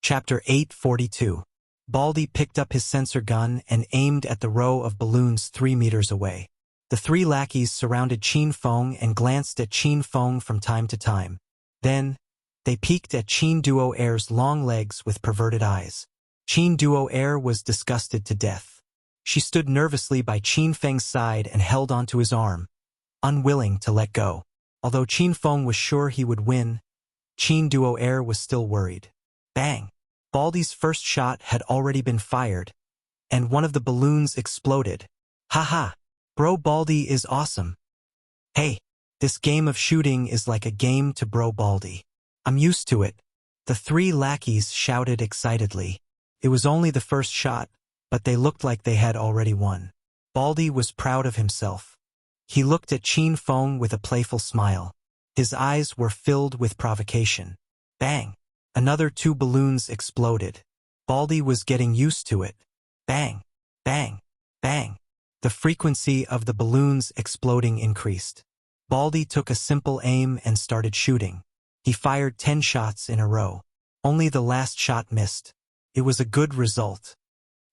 Chapter 842. Baldy picked up his sensor gun and aimed at the row of balloons 3 meters away. The 3 lackeys surrounded Qin Feng and glanced at Qin Feng from time to time. Then, they peeked at Qin Duo Air's long legs with perverted eyes. Qin Duo Air was disgusted to death. She stood nervously by Qin Feng's side and held onto his arm, unwilling to let go. Although Qin Feng was sure he would win, Qin Duo Air was still worried. Bang! Baldy's first shot had already been fired, and one of the balloons exploded. Haha! Bro Baldy is awesome. Hey, this game of shooting is like a game to Bro Baldy. I'm used to it. The 3 lackeys shouted excitedly. It was only the first shot, but they looked like they had already won. Baldy was proud of himself. He looked at Qin Feng with a playful smile. His eyes were filled with provocation. Bang! Another 2 balloons exploded. Baldy was getting used to it. Bang! Bang! Bang! The frequency of the balloons exploding increased. Baldy took a simple aim and started shooting. He fired 10 shots in a row. Only the last shot missed. It was a good result.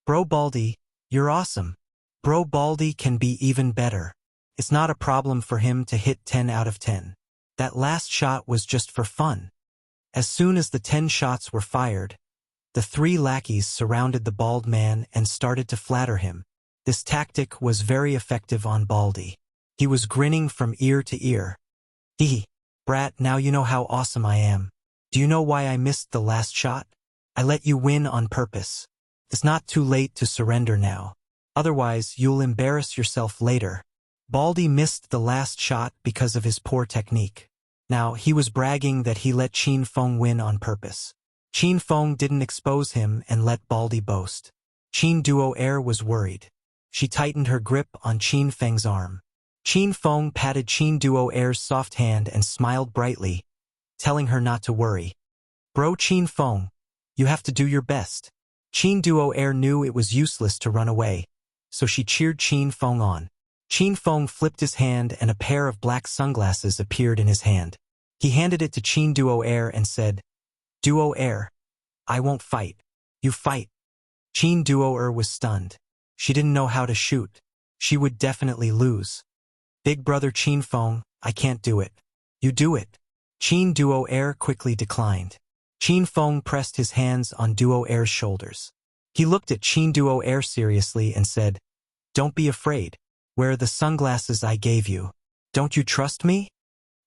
Bro Baldy, you're awesome. Bro Baldy can be even better. It's not a problem for him to hit 10 out of 10. That last shot was just for fun. As soon as the 10 shots were fired, the 3 lackeys surrounded the bald man and started to flatter him. This tactic was very effective on Baldy. He was grinning from ear to ear. Hee, brat, now you know how awesome I am. Do you know why I missed the last shot? I let you win on purpose. It's not too late to surrender now. Otherwise, you'll embarrass yourself later. Baldy missed the last shot because of his poor technique. Now, he was bragging that he let Qin Feng win on purpose. Qin Feng didn't expose him and let Baldy boast. Qin Duo Air was worried. She tightened her grip on Qin Feng's arm. Qin Feng patted Qin Duo Air's soft hand and smiled brightly, telling her not to worry. Bro Qin Feng, you have to do your best. Qin Duo Air knew it was useless to run away, so she cheered Qin Feng on. Qin Feng flipped his hand and a pair of black sunglasses appeared in his hand. He handed it to Qin Duo Air and said, Duo Air, I won't fight. You fight. Qin Duo Air was stunned. She didn't know how to shoot. She would definitely lose. Big brother Qin Feng, I can't do it. You do it. Qin Duo Air quickly declined. Qin Feng pressed his hands on Duo Air's shoulders. He looked at Qin Duo Air seriously and said, Don't be afraid. Where are the sunglasses I gave you? Don't you trust me?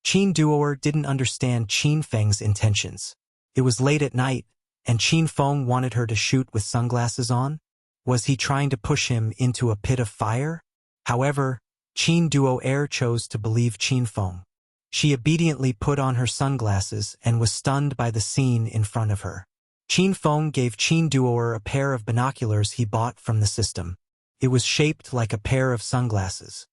Qin Duo didn't understand Qin Feng's intentions. It was late at night, and Qin Feng wanted her to shoot with sunglasses on? Was he trying to push him into a pit of fire? However, Qin Duo Air chose to believe Qin Feng. She obediently put on her sunglasses and was stunned by the scene in front of her. Qin Feng gave Qin Duo a pair of binoculars he bought from the system. It was shaped like a pair of sunglasses.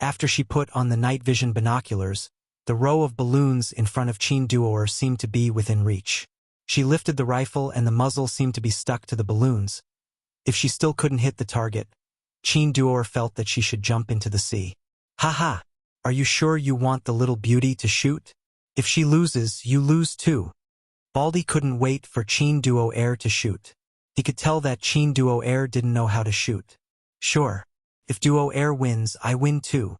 After she put on the night vision binoculars, the row of balloons in front of Qin Duo seemed to be within reach. She lifted the rifle and the muzzle seemed to be stuck to the balloons. If she still couldn't hit the target, Qin Duo felt that she should jump into the sea. Haha, are you sure you want the little beauty to shoot? If she loses, you lose too. Baldy couldn't wait for Qin Duo Air to shoot. He could tell that Qin Duo Air didn't know how to shoot. Sure. If Duo Air wins, I win too.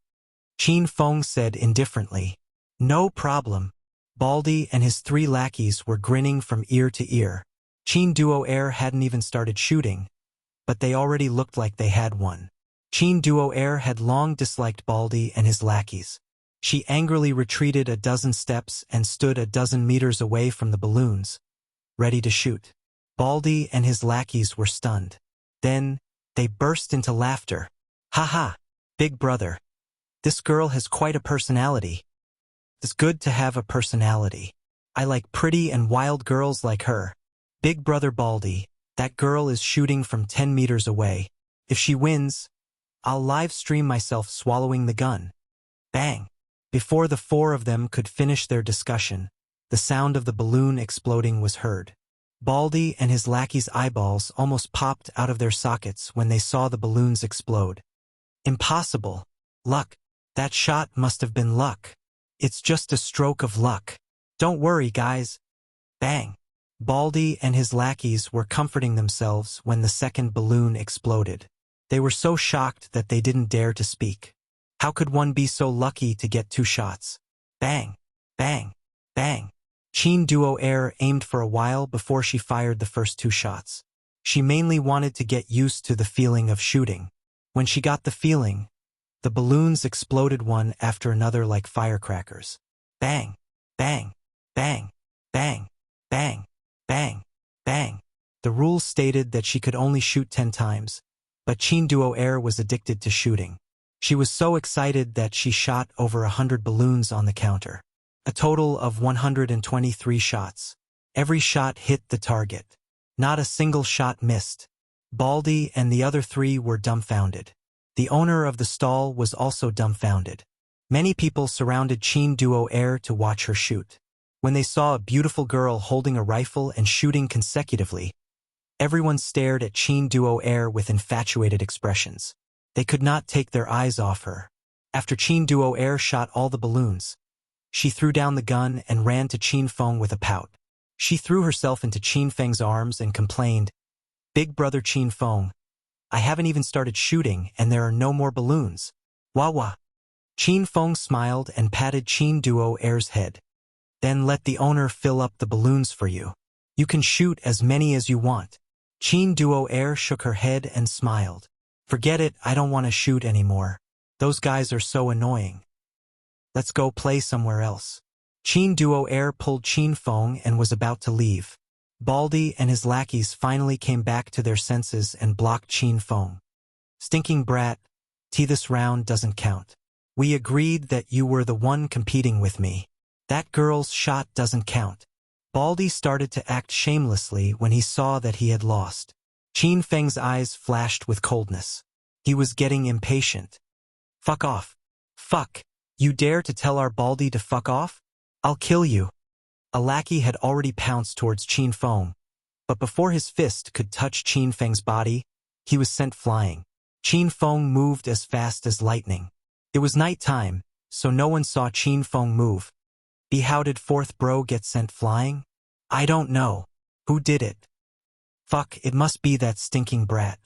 Qin Feng said indifferently. No problem. Baldy and his 3 lackeys were grinning from ear to ear. Qin Duo Air hadn't even started shooting, but they already looked like they had won. Qin Duo Air had long disliked Baldy and his lackeys. She angrily retreated a dozen steps and stood a dozen meters away from the balloons, ready to shoot. Baldy and his lackeys were stunned. Then, they burst into laughter. Haha, big brother. This girl has quite a personality. It's good to have a personality. I like pretty and wild girls like her. Big brother Baldy, that girl is shooting from 10 meters away. If she wins, I'll live stream myself swallowing the gun. Bang! Before the 4 of them could finish their discussion, the sound of the balloon exploding was heard. Baldy and his lackey's eyeballs almost popped out of their sockets when they saw the balloons explode. Impossible. Luck. That shot must have been luck. It's just a stroke of luck. Don't worry, guys. Bang. Baldy and his lackeys were comforting themselves when the second balloon exploded. They were so shocked that they didn't dare to speak. How could one be so lucky to get 2 shots? Bang! Bang! Bang! Chin Duo Air aimed for a while before she fired the first 2 shots. She mainly wanted to get used to the feeling of shooting. When she got the feeling, the balloons exploded one after another like firecrackers. Bang! Bang! Bang! Bang! Bang! Bang! Bang! The rules stated that she could only shoot 10 times, but Chin Duo Air was addicted to shooting. She was so excited that she shot over 100 balloons on the counter. A total of 123 shots. Every shot hit the target. Not a single shot missed. Baldy and the other 3 were dumbfounded. The owner of the stall was also dumbfounded. Many people surrounded Chin Duo Air to watch her shoot. When they saw a beautiful girl holding a rifle and shooting consecutively, everyone stared at Chin Duo Air with infatuated expressions. They could not take their eyes off her. After Chin Duo Air shot all the balloons, she threw down the gun and ran to Chin Feng with a pout. She threw herself into Chin Feng's arms and complained, "Big brother Chin Feng, I haven't even started shooting and there are no more balloons. Wah wah." Chin Feng smiled and patted Chin Duo Air's head. "Then let the owner fill up the balloons for you. You can shoot as many as you want." Chin Duo Air shook her head and smiled. "Forget it, I don't want to shoot anymore. Those guys are so annoying. Let's go play somewhere else." Chin Duo Air pulled Chin Feng and was about to leave. Baldy and his lackeys finally came back to their senses and blocked Chin Feng. "Stinking brat, this round doesn't count. We agreed that you were the one competing with me. That girl's shot doesn't count." Baldy started to act shamelessly when he saw that he had lost. Chin Feng's eyes flashed with coldness. He was getting impatient. "Fuck off. Fuck. You dare to tell our Baldy to fuck off? I'll kill you." A lackey had already pounced towards Chin Feng, but before his fist could touch Chin Feng's body, he was sent flying. Chin Feng moved as fast as lightning. It was night time, so no one saw Chin Feng move. How did 4th bro get sent flying? I don't know. Who did it? Fuck, it must be that stinking brat.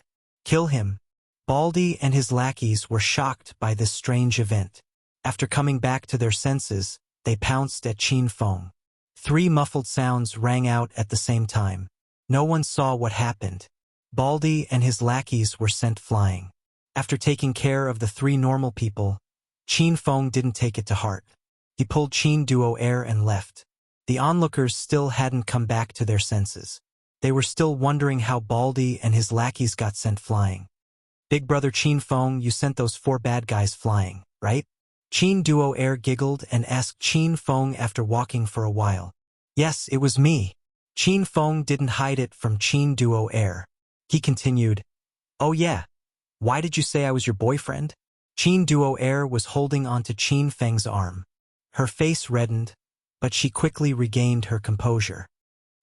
Kill him. Baldy and his lackeys were shocked by this strange event. After coming back to their senses, they pounced at Chin Feng. 3 muffled sounds rang out at the same time. No one saw what happened. Baldy and his lackeys were sent flying. After taking care of the 3 normal people, Chin Feng didn't take it to heart. He pulled Chin Duo Air and left. The onlookers still hadn't come back to their senses. They were still wondering how Baldy and his lackeys got sent flying. "Big brother Chin Feng, you sent those 4 bad guys flying, right?" Chin Duo Air giggled and asked Chin Feng after walking for a while. "Yes, it was me." Chin Feng didn't hide it from Chin Duo Air. He continued, "Oh yeah, why did you say I was your boyfriend?" Chin Duo Air was holding onto Chin Feng's arm. Her face reddened, but she quickly regained her composure.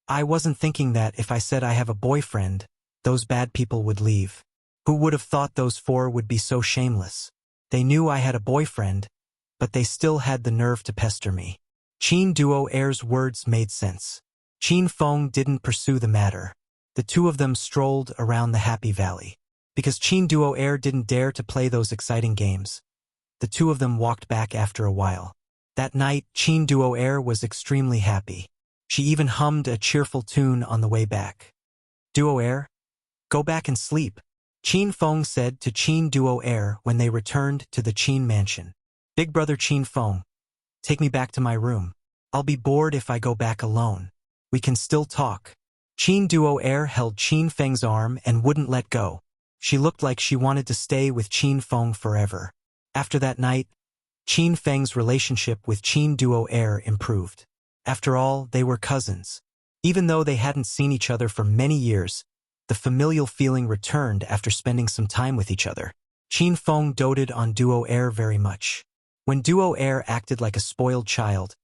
"I wasn't thinking that if I said I have a boyfriend, those bad people would leave. Who would have thought those 4 would be so shameless? They knew I had a boyfriend, but they still had the nerve to pester me." Chin Duo Air's words made sense. Chin Feng didn't pursue the matter. The 2 of them strolled around the Happy Valley. Because Chin Duo Air didn't dare to play those exciting games, the 2 of them walked back after a while. That night, Chin Duo Air was extremely happy. She even hummed a cheerful tune on the way back. "Duo Air, go back and sleep," Chin Feng said to Chin Duo Air when they returned to the Chin mansion. "Big brother Chin Feng, take me back to my room. I'll be bored if I go back alone. We can still talk." Chin Duo Air held Chin Feng's arm and wouldn't let go. She looked like she wanted to stay with Chin Feng forever. After that night, Chin Feng's relationship with Chin Duo Air improved. After all, they were cousins. Even though they hadn't seen each other for many years, the familial feeling returned after spending some time with each other. Chin Feng doted on Duo Air very much. When Duo Air acted like a spoiled child,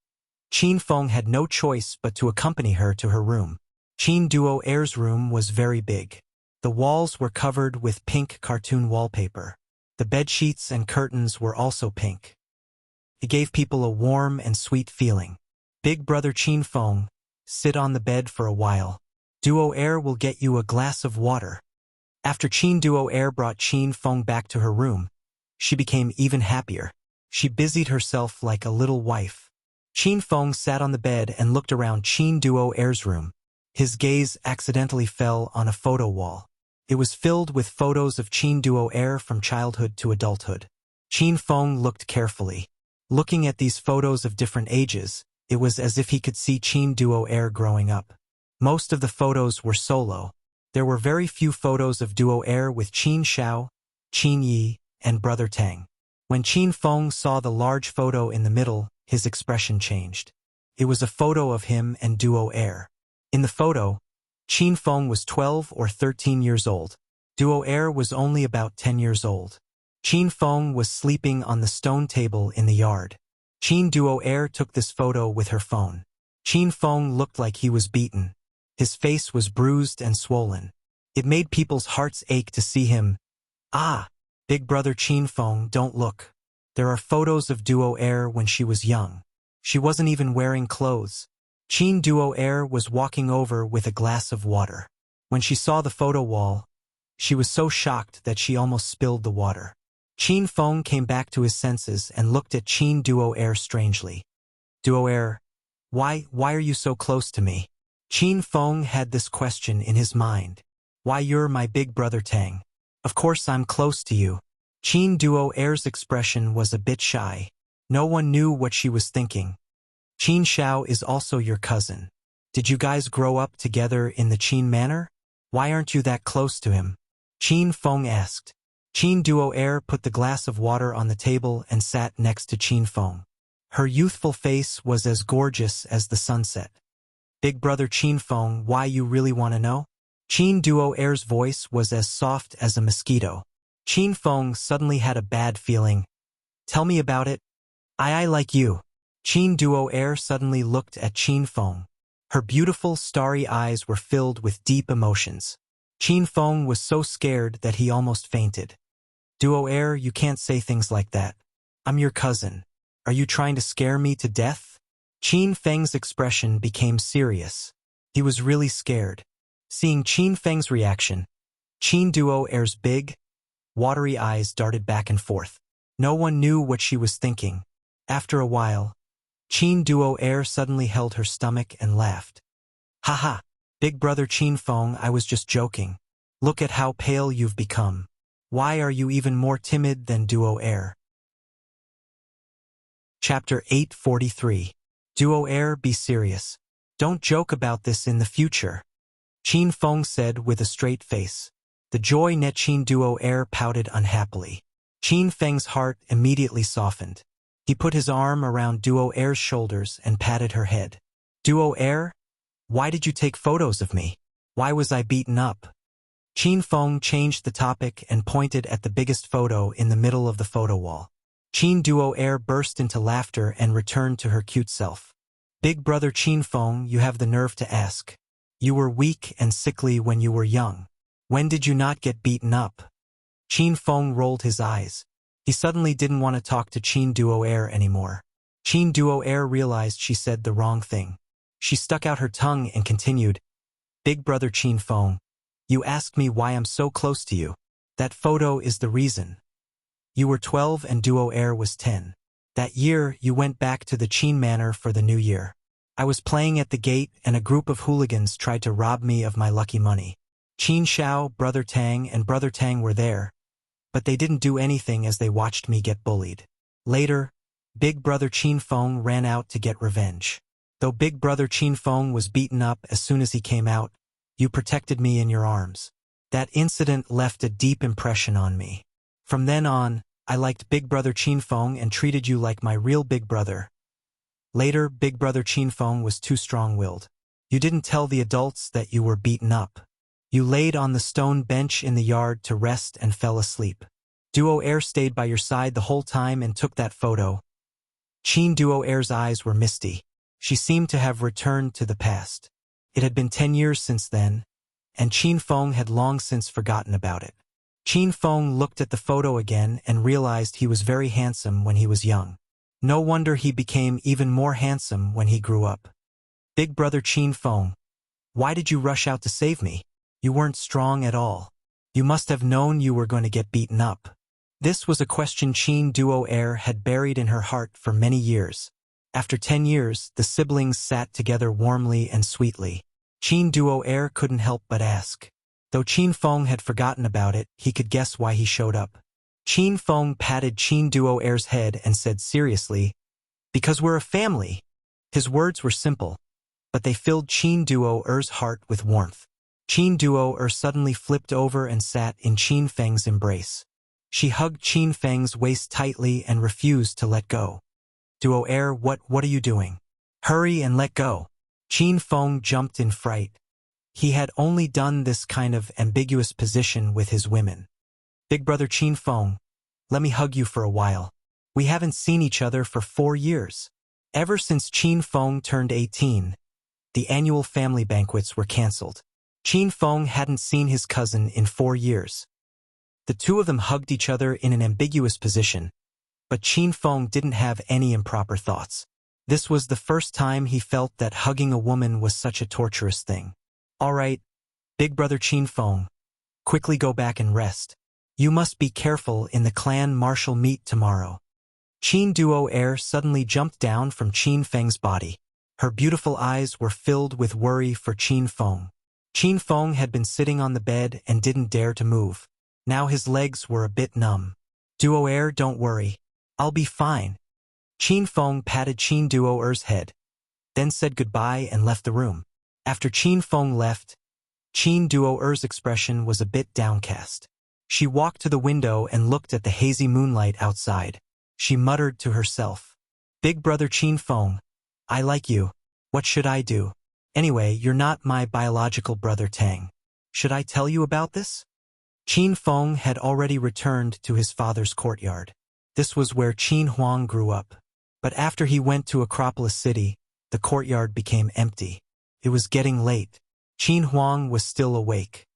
Chin Feng had no choice but to accompany her to her room. Chin Duo Air's room was very big. The walls were covered with pink cartoon wallpaper. The bedsheets and curtains were also pink. It gave people a warm and sweet feeling. "Big brother Chin Feng, sit on the bed for a while. Duo Air will get you a glass of water. After Qin Duo Air brought Qin Feng back to her room, she became even happier. She busied herself like a little wife. Qin Feng sat on the bed and looked around Qin Duo Air's room. His gaze accidentally fell on a photo wall. It was filled with photos of Qin Duo Air from childhood to adulthood. Qin Feng looked carefully. Looking at these photos of different ages, it was as if he could see Qin Duo Air growing up. Most of the photos were solo. There were very few photos of Duo Air with Qin Xiao, Qin Yi, and Brother Tang. When Qin Feng saw the large photo in the middle, his expression changed. It was a photo of him and Duo Air. In the photo, Qin Feng was 12 or 13 years old. Duo Air was only about 10 years old. Qin Feng was sleeping on the stone table in the yard. Qin Duo Air took this photo with her phone. Qin Feng looked like he was beaten. His face was bruised and swollen. It made people's hearts ache to see him. Ah, big brother Qin Feng, don't look. There are photos of Duo Air when she was young. She wasn't even wearing clothes. Qin Duo Air was walking over with a glass of water. When she saw the photo wall, she was so shocked that she almost spilled the water. Qin Feng came back to his senses and looked at Qin Duo Air strangely. Duo Air, why are you so close to me? Qin Feng had this question in his mind. Why, you're my big brother Tang. Of course I'm close to you. Qin Duo Air's expression was a bit shy. No one knew what she was thinking. Qin Xiao is also your cousin. Did you guys grow up together in the Qin manor? Why aren't you that close to him? Qin Feng asked. Qin Duo Air put the glass of water on the table and sat next to Qin Feng. Her youthful face was as gorgeous as the sunset. Big brother Qin Feng, why you really want to know? Qin Duo Air's voice was as soft as a mosquito. Qin Feng suddenly had a bad feeling. Tell me about it. I like you. Qin Duo Air suddenly looked at Qin Feng. Her beautiful, starry eyes were filled with deep emotions. Qin Feng was so scared that he almost fainted. Duo Air, you can't say things like that. I'm your cousin. Are you trying to scare me to death? Qin Feng's expression became serious. He was really scared. Seeing Qin Feng's reaction, Qin Duo Air's big, watery eyes darted back and forth. No one knew what she was thinking. After a while, Qin Duo Air suddenly held her stomach and laughed. Haha, big brother Qin Feng, I was just joking. Look at how pale you've become. Why are you even more timid than Duo Air? Chapter 843. Duo Air, be serious. Don't joke about this in the future. Qin Feng said with a straight face. The joy net Qin Duo Air pouted unhappily. Qin Feng's heart immediately softened. He put his arm around Duo Air's shoulders and patted her head. Duo Air, why did you take photos of me? Why was I beaten up? Qin Feng changed the topic and pointed at the biggest photo in the middle of the photo wall. Qin Duo Air burst into laughter and returned to her cute self. Big brother Qin Feng, you have the nerve to ask. You were weak and sickly when you were young. When did you not get beaten up? Qin Feng rolled his eyes. He suddenly didn't want to talk to Qin Duo Air anymore. Qin Duo Air realized she said the wrong thing. She stuck out her tongue and continued. Big brother Qin Feng, you asked me why I'm so close to you. That photo is the reason. You were 12 and Duo Air was 10. That year, you went back to the Qin Manor for the new year. I was playing at the gate and a group of hooligans tried to rob me of my lucky money. Qin Xiao, Brother Tang, and Brother Tang were there, but they didn't do anything as they watched me get bullied. Later, Big brother Qin Feng ran out to get revenge. Though Big brother Qin Feng was beaten up as soon as he came out, you protected me in your arms. That incident left a deep impression on me. From then on, I liked Big brother Qin Feng and treated you like my real big brother. Later, Big brother Qin Feng was too strong-willed. You didn't tell the adults that you were beaten up. You laid on the stone bench in the yard to rest and fell asleep. Duo Air stayed by your side the whole time and took that photo. Qin Duo Air's eyes were misty. She seemed to have returned to the past. It had been 10 years since then, and Qin Feng had long since forgotten about it. Qin Feng looked at the photo again and realized he was very handsome when he was young. No wonder he became even more handsome when he grew up. Big brother Qin Feng, why did you rush out to save me? You weren't strong at all. You must have known you were going to get beaten up. This was a question Qin Duo Air had buried in her heart for many years. After 10 years, the siblings sat together warmly and sweetly. Qin Duo Air couldn't help but ask. Though Qin Feng had forgotten about it, he could guess why he showed up. Qin Feng patted Qin Duo Air's head and said seriously, "Because we're a family." His words were simple, but they filled Qin Duo Er's heart with warmth. Qin Duo Er suddenly flipped over and sat in Qin Feng's embrace. She hugged Qin Feng's waist tightly and refused to let go. Duo Er, what are you doing? Hurry and let go. Qin Feng jumped in fright. He had only done this kind of ambiguous position with his women. Big brother Qin Feng, let me hug you for a while. We haven't seen each other for 4 years. Ever since Qin Feng turned 18, the annual family banquets were cancelled. Qin Feng hadn't seen his cousin in 4 years. The two of them hugged each other in an ambiguous position, but Qin Feng didn't have any improper thoughts. This was the first time he felt that hugging a woman was such a torturous thing. All right, big brother Qin Feng, quickly go back and rest. You must be careful in the clan martial meet tomorrow. Qin Duo Air suddenly jumped down from Qin Feng's body. Her beautiful eyes were filled with worry for Qin Feng. Qin Feng had been sitting on the bed and didn't dare to move. Now his legs were a bit numb. Duo Air, don't worry. I'll be fine. Qin Feng patted Qin Duo Er's head, then said goodbye and left the room. After Qin Feng left, Qin Duo Er's expression was a bit downcast. She walked to the window and looked at the hazy moonlight outside. She muttered to herself, "Big brother Qin Feng, I like you. What should I do? Anyway, you're not my biological brother Tang. Should I tell you about this?" Qin Feng had already returned to his father's courtyard. This was where Qin Huang grew up. But after he went to Acropolis City, the courtyard became empty. It was getting late. Qin Huang was still awake.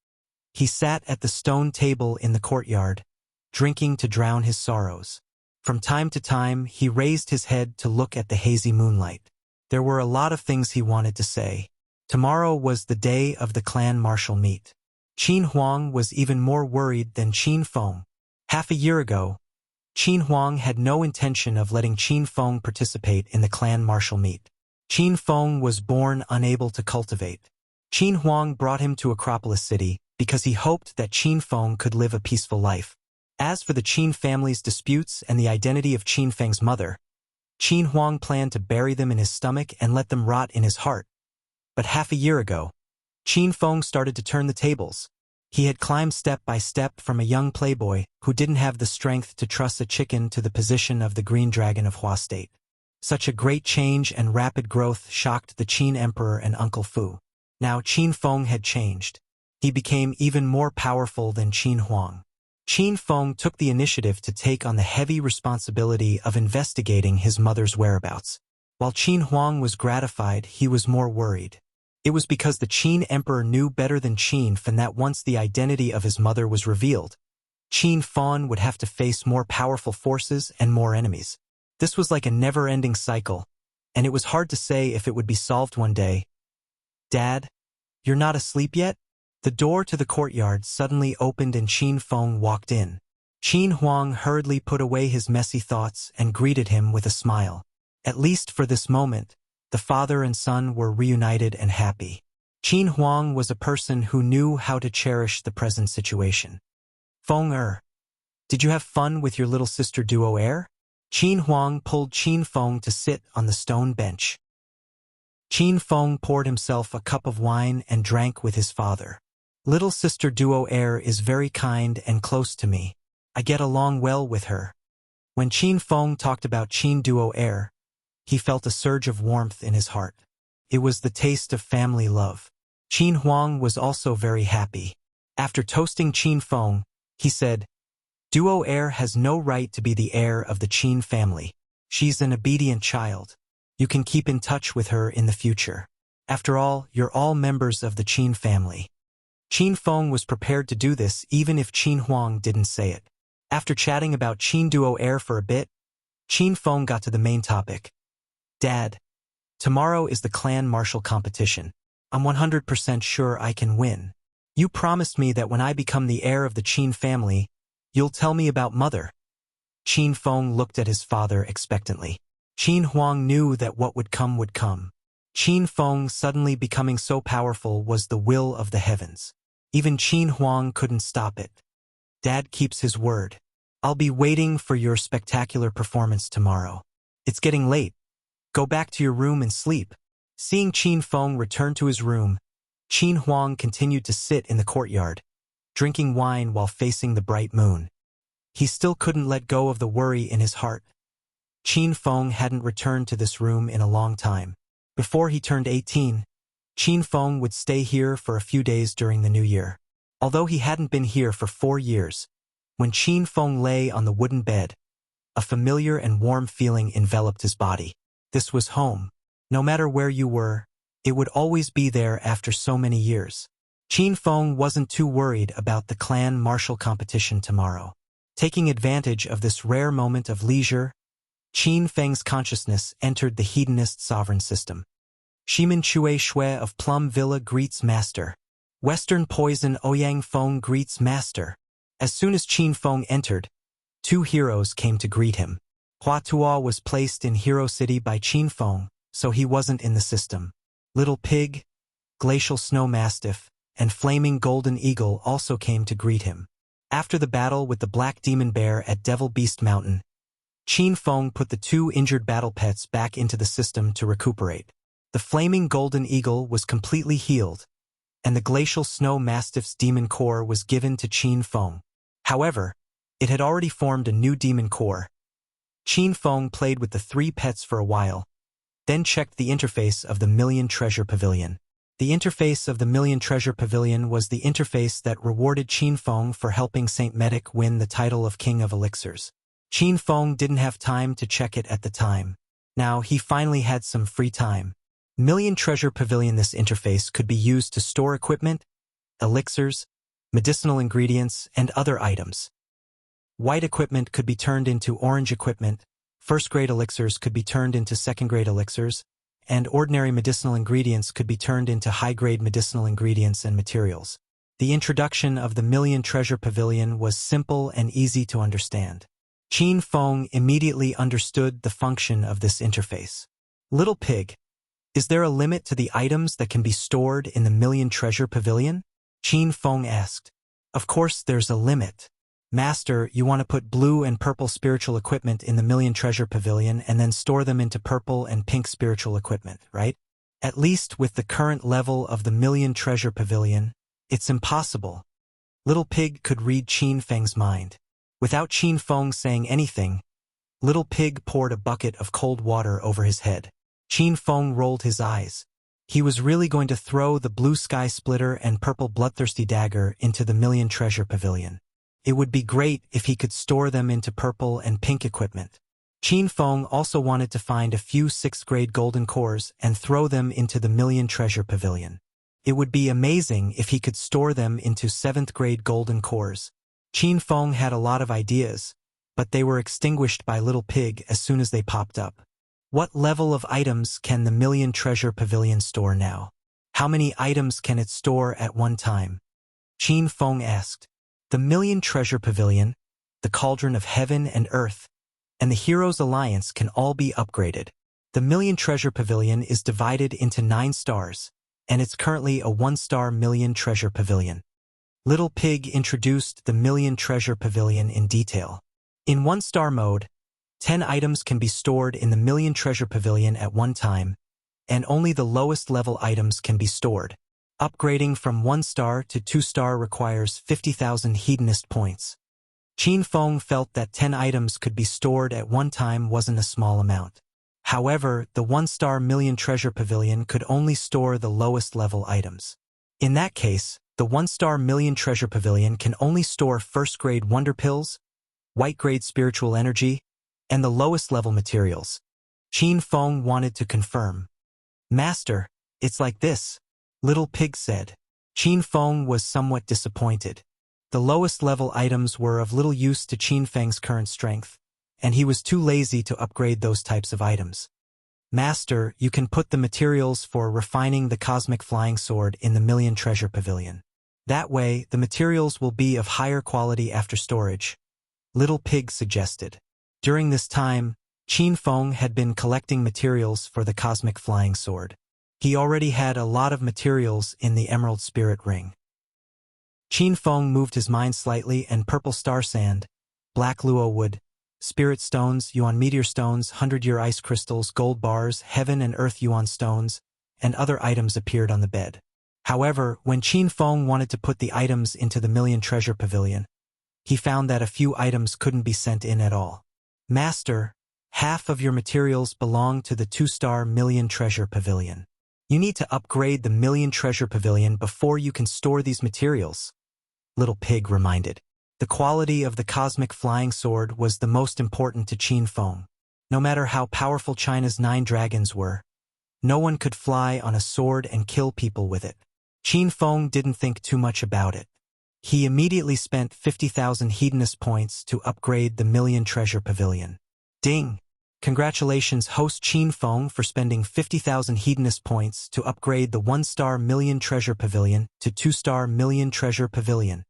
He sat at the stone table in the courtyard, drinking to drown his sorrows. From time to time, he raised his head to look at the hazy moonlight. There were a lot of things he wanted to say. Tomorrow was the day of the clan martial meet. Qin Huang was even more worried than Qin Feng. Half a year ago, Qin Huang had no intention of letting Qin Feng participate in the clan martial meet. Qin Feng was born unable to cultivate. Qin Huang brought him to Acropolis City because he hoped that Qin Feng could live a peaceful life. As for the Qin family's disputes and the identity of Qin Feng's mother, Qin Huang planned to bury them in his stomach and let them rot in his heart. But half a year ago, Qin Feng started to turn the tables. He had climbed step by step from a young playboy who didn't have the strength to truss a chicken to the position of the Green Dragon of Hua State. Such a great change and rapid growth shocked the Qin Emperor and Uncle Fu. Now Qin Feng had changed. He became even more powerful than Qin Huang. Qin Feng took the initiative to take on the heavy responsibility of investigating his mother's whereabouts. While Qin Huang was gratified, he was more worried. It was because the Qin Emperor knew better than Qin Feng that once the identity of his mother was revealed, Qin Feng would have to face more powerful forces and more enemies. This was like a never-ending cycle, and it was hard to say if it would be solved one day. "Dad, you're not asleep yet?" The door to the courtyard suddenly opened and Qin Feng walked in. Qin Huang hurriedly put away his messy thoughts and greeted him with a smile. At least for this moment, the father and son were reunited and happy. Qin Huang was a person who knew how to cherish the present situation. "Feng did you have fun with your little sister Duo Air?" Qin Huang pulled Qin Feng to sit on the stone bench. Qin Feng poured himself a cup of wine and drank with his father. "Little sister Duo Air is very kind and close to me. I get along well with her." When Qin Feng talked about Qin Duo Air, he felt a surge of warmth in his heart. It was the taste of family love. Qin Huang was also very happy. After toasting Qin Feng, he said, "Duo Air has no right to be the heir of the Qin family. She's an obedient child. You can keep in touch with her in the future. After all, you're all members of the Qin family." Qin Feng was prepared to do this even if Qin Huang didn't say it. After chatting about Qin Duo Air for a bit, Qin Feng got to the main topic. "Dad, Tomorrow is the clan martial competition. I'm 100% sure I can win. You promised me that when I become the heir of the Qin family, you'll tell me about mother. Qin Feng looked at his father expectantly. Qin Huang knew that what would come would come. Qin Feng suddenly becoming so powerful was the will of the heavens. Even Qin Huang couldn't stop it. Dad keeps his word. I'll be waiting for your spectacular performance tomorrow. It's getting late. Go back to your room and sleep. Seeing Qin Feng return to his room, Qin Huang continued to sit in the courtyard, drinking wine while facing the bright moon. He still couldn't let go of the worry in his heart. Qin Feng hadn't returned to this room in a long time. Before he turned 18, Qin Feng would stay here for a few days during the new year. Although he hadn't been here for 4 years, when Qin Feng lay on the wooden bed, a familiar and warm feeling enveloped his body. This was home. No matter where you were, it would always be there after so many years. Qin Feng wasn't too worried about the clan martial competition tomorrow. Taking advantage of this rare moment of leisure, Qin Feng's consciousness entered the hedonist sovereign system. Shimin Chue Shui of Plum Villa greets Master. Western Poison Ouyang Feng greets Master. As soon as Qin Feng entered, 2 heroes came to greet him. Hua Tuo was placed in Hero City by Qin Feng, so he wasn't in the system. Little Pig, Glacial Snow Mastiff, and Flaming Golden Eagle also came to greet him. After the battle with the Black Demon Bear at Devil Beast Mountain, Qin Feng put the 2 injured battle pets back into the system to recuperate. The Flaming Golden Eagle was completely healed, and the Glacial Snow Mastiff's demon core was given to Qin Feng. However, it had already formed a new demon core. Qin Feng played with the 3 pets for a while, then checked the interface of the Million Treasure Pavilion. The interface of the Million Treasure Pavilion was the interface that rewarded Qin Feng for helping Saint Medic win the title of King of Elixirs. Qin Feng didn't have time to check it at the time. Now he finally had some free time. Million Treasure Pavilion. This interface could be used to store equipment, elixirs, medicinal ingredients, and other items. White equipment could be turned into orange equipment, first-grade elixirs could be turned into second-grade elixirs, and ordinary medicinal ingredients could be turned into high-grade medicinal ingredients and materials. The introduction of the Million Treasure Pavilion was simple and easy to understand. Qin Feng immediately understood the function of this interface. Little Pig, is there a limit to the items that can be stored in the Million Treasure Pavilion? Qin Feng asked. Of course there's a limit. Master, you want to put blue and purple spiritual equipment in the Million Treasure Pavilion and then store them into purple and pink spiritual equipment, right? At least with the current level of the Million Treasure Pavilion, it's impossible. Little Pig could read Qin Feng's mind. Without Qin Feng saying anything, Little Pig poured a bucket of cold water over his head. Qin Feng rolled his eyes. He was really going to throw the blue sky splitter and purple bloodthirsty dagger into the Million Treasure Pavilion. It would be great if he could store them into purple and pink equipment. Qin Feng also wanted to find a few 6th-grade golden cores and throw them into the Million Treasure Pavilion. It would be amazing if he could store them into 7th-grade golden cores. Qin Feng had a lot of ideas, but they were extinguished by Little Pig as soon as they popped up. What level of items can the Million Treasure Pavilion store now? How many items can it store at one time? Qin Feng asked. The Million Treasure Pavilion, the Cauldron of Heaven and Earth, and the Heroes Alliance can all be upgraded. The Million Treasure Pavilion is divided into 9 stars, and it's currently a 1-star Million Treasure Pavilion. Little Pig introduced the Million Treasure Pavilion in detail. In 1-star mode, 10 items can be stored in the Million Treasure Pavilion at one time, and only the lowest level items can be stored. Upgrading from 1-star to 2-star requires 50,000 hedonist points. Qin Feng felt that 10 items could be stored at one time wasn't a small amount. However, the 1-star Million Treasure Pavilion could only store the lowest level items. In that case, the 1-star Million Treasure Pavilion can only store first-grade wonder pills, white-grade spiritual energy, and the lowest level materials. Qin Feng wanted to confirm. Master, it's like this, Little Pig said. Qin Feng was somewhat disappointed. The lowest level items were of little use to Qin Feng's current strength, and he was too lazy to upgrade those types of items. Master, you can put the materials for refining the cosmic flying sword in the Million Treasure Pavilion. That way, the materials will be of higher quality after storage, Little Pig suggested. During this time, Qin Feng had been collecting materials for the cosmic flying sword. He already had a lot of materials in the Emerald Spirit Ring. Qin Feng moved his mind slightly, and purple star sand, black luo wood, spirit stones, yuan meteor stones, 100-year ice crystals, gold bars, heaven and earth yuan stones, and other items appeared on the bed. However, when Qin Feng wanted to put the items into the Million Treasure Pavilion, he found that a few items couldn't be sent in at all. Master, half of your materials belong to the 2-star Million Treasure Pavilion. You need to upgrade the Million Treasure Pavilion before you can store these materials, Little Pig reminded. The quality of the cosmic flying sword was the most important to Qin Feng. No matter how powerful China's 9 dragons were, no one could fly on a sword and kill people with it. Qin Feng didn't think too much about it. He immediately spent 50,000 Hedonist points to upgrade the Million Treasure Pavilion. Ding! Congratulations, host Qin Feng, for spending 50,000 Hedonist points to upgrade the 1-star Million Treasure Pavilion to 2-star Million Treasure Pavilion.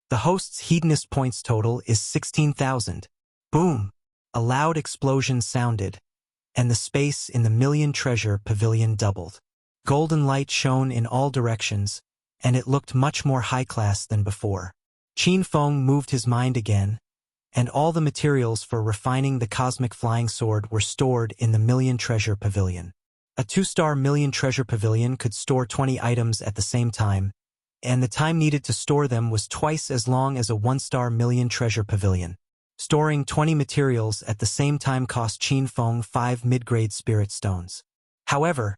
The host's Hedonist points total is 16,000. Boom! A loud explosion sounded, and the space in the Million Treasure Pavilion doubled. Golden light shone in all directions, and it looked much more high-class than before. Qin Feng moved his mind again, and all the materials for refining the cosmic flying sword were stored in the Million Treasure Pavilion. A 2-star Million Treasure Pavilion could store 20 items at the same time, and the time needed to store them was twice as long as a 1-star Million Treasure Pavilion. Storing 20 materials at the same time cost Qin Feng 5 mid-grade spirit stones. However,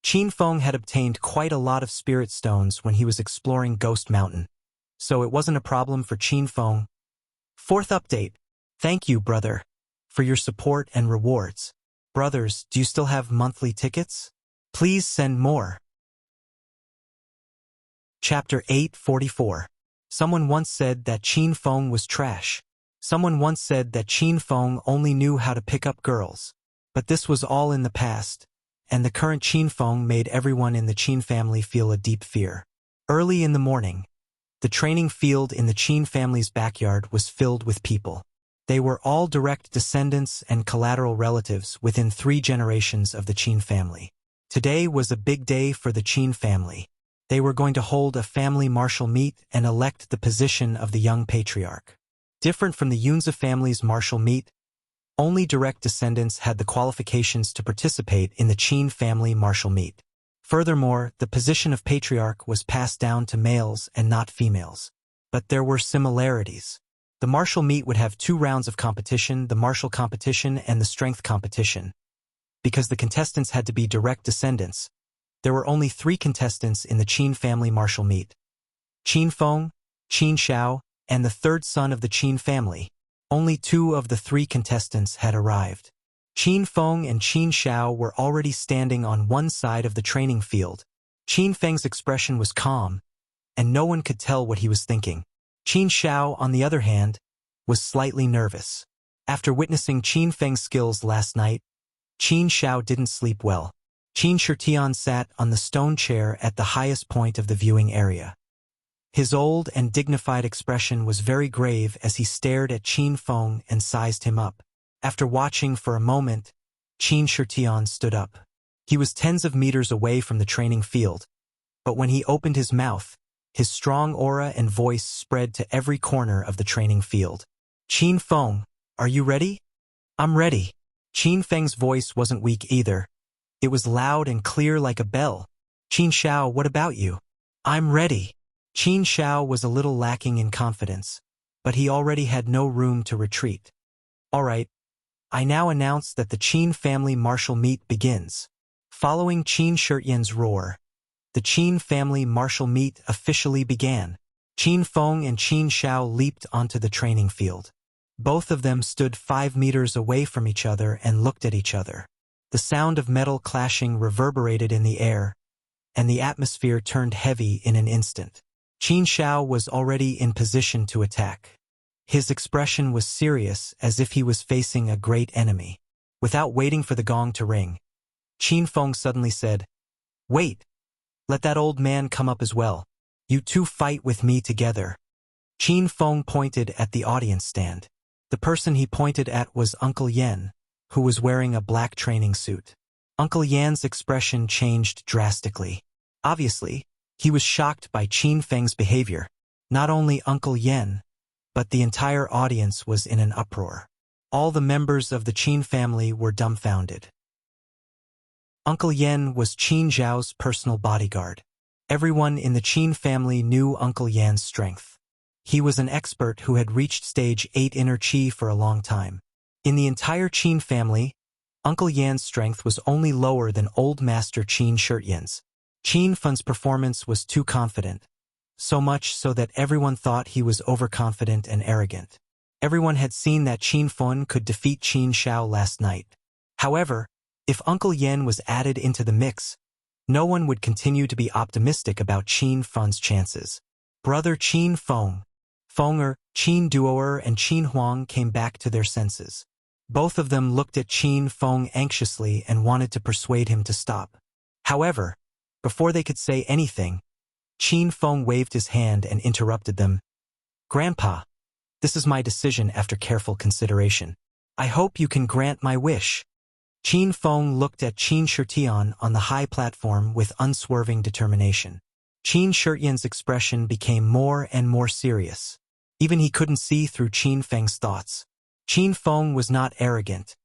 Qin Feng had obtained quite a lot of spirit stones when he was exploring Ghost Mountain, so it wasn't a problem for Qin Feng. 4th update. Thank you, brother, for your support and rewards. Brothers, do you still have monthly tickets? Please send more. Chapter 844. Someone once said that Qin Feng was trash. Someone once said that Qin Feng only knew how to pick up girls. But this was all in the past, and the current Qin Feng made everyone in the Qin family feel a deep fear. Early in the morning, the training field in the Qin family's backyard was filled with people. They were all direct descendants and collateral relatives within 3 generations of the Qin family. Today was a big day for the Qin family. They were going to hold a family martial meet and elect the position of the young patriarch. Different from the Yunzi family's martial meet, only direct descendants had the qualifications to participate in the Qin family martial meet. Furthermore, the position of patriarch was passed down to males and not females. But there were similarities. The martial meet would have 2 rounds of competition, the martial competition and the strength competition. Because the contestants had to be direct descendants, there were only 3 contestants in the Qin family martial meet: Qin Feng, Qin Shao, and the 3rd son of the Qin family. Only 2 of the 3 contestants had arrived. Qin Feng and Qin Shao were already standing on one side of the training field. Qin Feng's expression was calm, and no one could tell what he was thinking. Qin Shao, on the other hand, was slightly nervous. After witnessing Qin Feng's skills last night, Qin Shao didn't sleep well. Qin Shirtian sat on the stone chair at the highest point of the viewing area. His old and dignified expression was very grave as he stared at Qin Feng and sized him up. After watching for a moment, Qin Shirtian stood up. He was tens of meters away from the training field, but when he opened his mouth, his strong aura and voice spread to every corner of the training field. Qin Feng, are you ready? I'm ready. Qin Feng's voice wasn't weak either. It was loud and clear like a bell. Qin Shao, what about you? I'm ready. Qin Shao was a little lacking in confidence, but he already had no room to retreat. All right, I now announce that the Qin family martial meet begins. Following Qin Shirtian's roar, the Qin family martial meet officially began. Qin Feng and Qin Shao leaped onto the training field. Both of them stood 5 meters away from each other and looked at each other. The sound of metal clashing reverberated in the air, and the atmosphere turned heavy in an instant. Qin Shao was already in position to attack. His expression was serious, as if he was facing a great enemy. Without waiting for the gong to ring, Qin Feng suddenly said, "Wait, let that old man come up as well. You two fight with me together." Qin Feng pointed at the audience stand. The person he pointed at was Uncle Yan, who was wearing a black training suit. Uncle Yan's expression changed drastically. Obviously, he was shocked by Qin Feng's behavior. Not only Uncle Yan, but the entire audience was in an uproar. All the members of the Qin family were dumbfounded. Uncle Yan was Qin Zhao's personal bodyguard. Everyone in the Qin family knew Uncle Yan's strength. He was an expert who had reached stage 8 inner Qi for a long time. In the entire Qin family, Uncle Yan's strength was only lower than Old Master Qin Shirtyan's. Qin Feng's performance was too confident, so much so that everyone thought he was overconfident and arrogant. Everyone had seen that Qin Feng could defeat Qin Shao last night. However, if Uncle Yan was added into the mix, no one would continue to be optimistic about Qin Feng's chances. Brother Qin Feng, Fenger, Qin Duoer and Qin Huang came back to their senses. Both of them looked at Qin Feng anxiously and wanted to persuade him to stop. However, before they could say anything, Qin Feng waved his hand and interrupted them. "Grandpa, this is my decision after careful consideration. I hope you can grant my wish." Qin Feng looked at Qin Shirtian on the high platform with unswerving determination. Qin Shirtian's expression became more and more serious. Even he couldn't see through Qin Feng's thoughts. Qin Feng was not arrogant,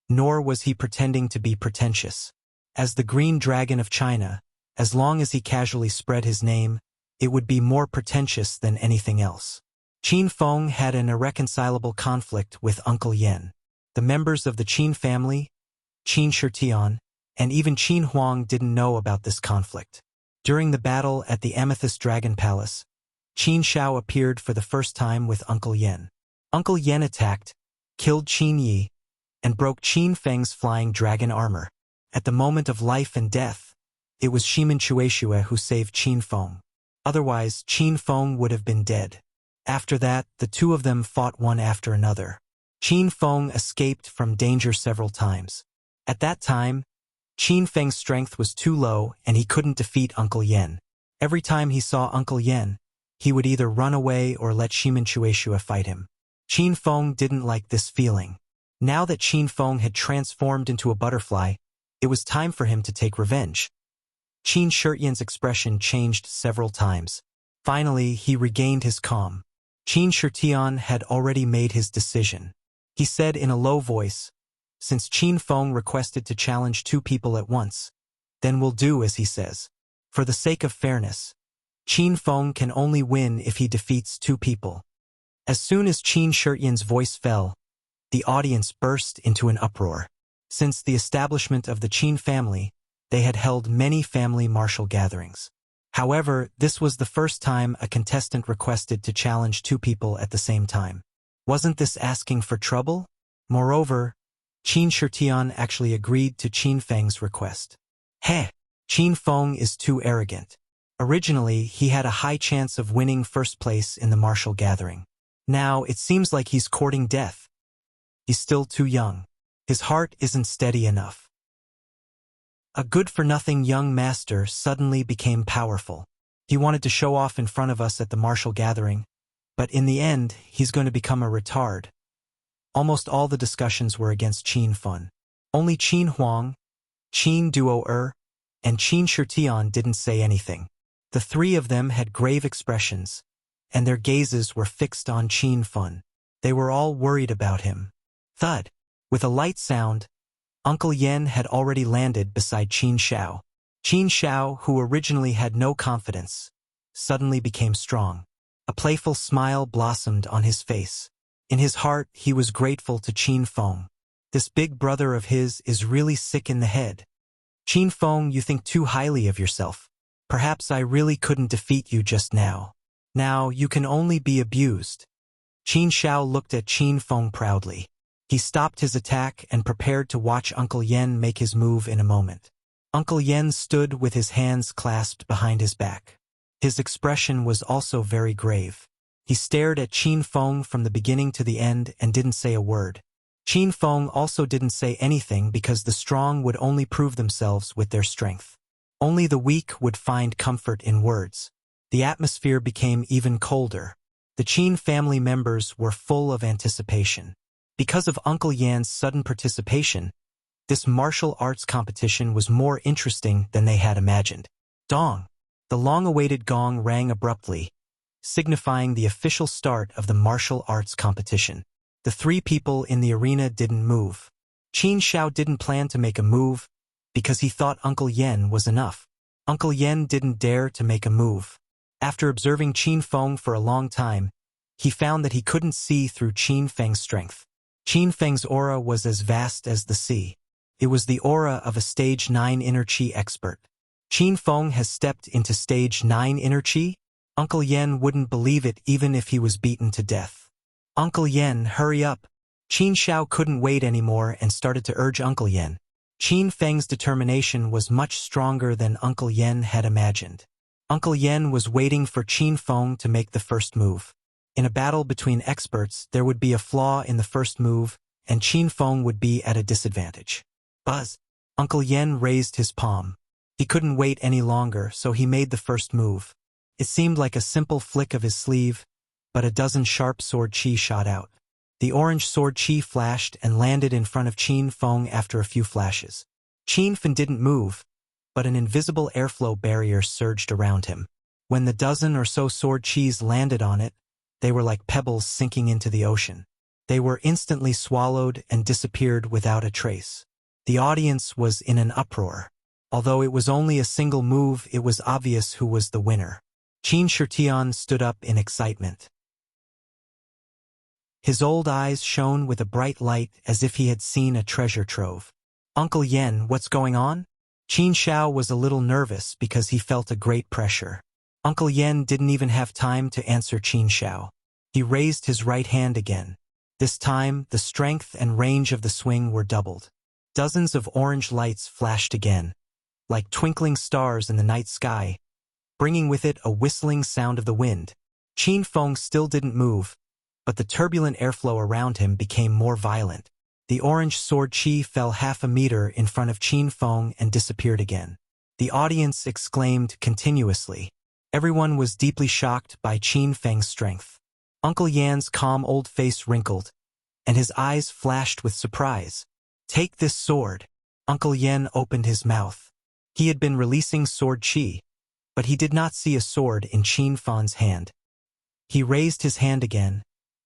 nor was he pretending to be pretentious. As the Green Dragon of China, as long as he casually spread his name, it would be more pretentious than anything else. Qin Feng had an irreconcilable conflict with Uncle Yan. The members of the Qin family, Qin Shirtian, and even Qin Huang didn't know about this conflict. During the battle at the Amethyst Dragon Palace, Qin Shao appeared for the first time with Uncle Yan. Uncle Yan attacked, killed Qin Yi, and broke Qin Feng's flying dragon armor. At the moment of life and death, it was Shimin Chueshue who saved Qin Feng. Otherwise, Qin Feng would have been dead. After that, the two of them fought one after another. Qin Feng escaped from danger several times. At that time, Qin Feng's strength was too low and he couldn't defeat Uncle Yan. Every time he saw Uncle Yan, he would either run away or let Shimin Chueshue fight him. Qin Feng didn't like this feeling. Now that Qin Feng had transformed into a butterfly, it was time for him to take revenge. Qin Shirtian's expression changed several times. Finally, he regained his calm. Qin Shirtian had already made his decision. He said in a low voice, "Since Qin Feng requested to challenge two people at once, then we'll do as he says. For the sake of fairness, Qin Feng can only win if he defeats two people." As soon as Qin Shirtian's voice fell, the audience burst into an uproar. Since the establishment of the Qin family, they had held many family martial gatherings. However, this was the first time a contestant requested to challenge two people at the same time. Wasn't this asking for trouble? Moreover, Qin Shirtian actually agreed to Qin Feng's request. Qin Feng is too arrogant. Originally, he had a high chance of winning first place in the martial gathering. Now, it seems like he's courting death. He's still too young. His heart isn't steady enough. A good-for-nothing young master suddenly became powerful. He wanted to show off in front of us at the martial gathering, but in the end, he's going to become a retard. Almost all the discussions were against Qin Feng. Only Qin Huang, Qin Duoer, and Qin Shirtian didn't say anything. The three of them had grave expressions, and their gazes were fixed on Qin Feng. They were all worried about him. Thud! With a light sound, Uncle Yan had already landed beside Qin Shao. Qin Shao, who originally had no confidence, suddenly became strong. A playful smile blossomed on his face. In his heart, he was grateful to Qin Feng. This big brother of his is really sick in the head. Qin Feng, you think too highly of yourself. Perhaps I really couldn't defeat you just now. Now, you can only be abused. Qin Shao looked at Qin Feng proudly. He stopped his attack and prepared to watch Uncle Yan make his move in a moment. Uncle Yan stood with his hands clasped behind his back. His expression was also very grave. He stared at Qin Feng from the beginning to the end and didn't say a word. Qin Feng also didn't say anything because the strong would only prove themselves with their strength. Only the weak would find comfort in words. The atmosphere became even colder. The Qin family members were full of anticipation. Because of Uncle Yan's sudden participation, this martial arts competition was more interesting than they had imagined. Dong! The long-awaited gong rang abruptly, signifying the official start of the martial arts competition. The three people in the arena didn't move. Qin Xiao didn't plan to make a move because he thought Uncle Yan was enough. Uncle Yan didn't dare to make a move. After observing Qin Feng for a long time, he found that he couldn't see through Qin Feng's strength. Qin Feng's aura was as vast as the sea. It was the aura of a Stage 9 Inner Qi expert. Qin Feng has stepped into Stage 9 Inner Qi? Uncle Yan wouldn't believe it even if he was beaten to death. Uncle Yan, hurry up! Qin Xiao couldn't wait anymore and started to urge Uncle Yan. Qin Feng's determination was much stronger than Uncle Yan had imagined. Uncle Yan was waiting for Qin Feng to make the first move. In a battle between experts, there would be a flaw in the first move, and Qin Feng would be at a disadvantage. Buzz! Uncle Yan raised his palm. He couldn't wait any longer, so he made the first move. It seemed like a simple flick of his sleeve, but a dozen sharp sword chi shot out. The orange sword chi flashed and landed in front of Qin Feng after a few flashes. Qin Feng didn't move, but an invisible airflow barrier surged around him. When the dozen or so sword chis landed on it, they were like pebbles sinking into the ocean. They were instantly swallowed and disappeared without a trace. The audience was in an uproar. Although it was only a single move, it was obvious who was the winner. Qin Shitian stood up in excitement. His old eyes shone with a bright light as if he had seen a treasure trove. Uncle Yan, what's going on? Qin Xiao was a little nervous because he felt a great pressure. Uncle Yan didn't even have time to answer Qin Xiao. He raised his right hand again. This time, the strength and range of the swing were doubled. Dozens of orange lights flashed again, like twinkling stars in the night sky, bringing with it a whistling sound of the wind. Qin Feng still didn't move, but the turbulent airflow around him became more violent. The orange sword chi fell half a meter in front of Qin Feng and disappeared again. The audience exclaimed continuously. Everyone was deeply shocked by Qin Feng's strength. Uncle Yan's calm old face wrinkled, and his eyes flashed with surprise. Take this sword. Uncle Yan opened his mouth. He had been releasing sword chi, but he did not see a sword in Qin Feng's hand. He raised his hand again,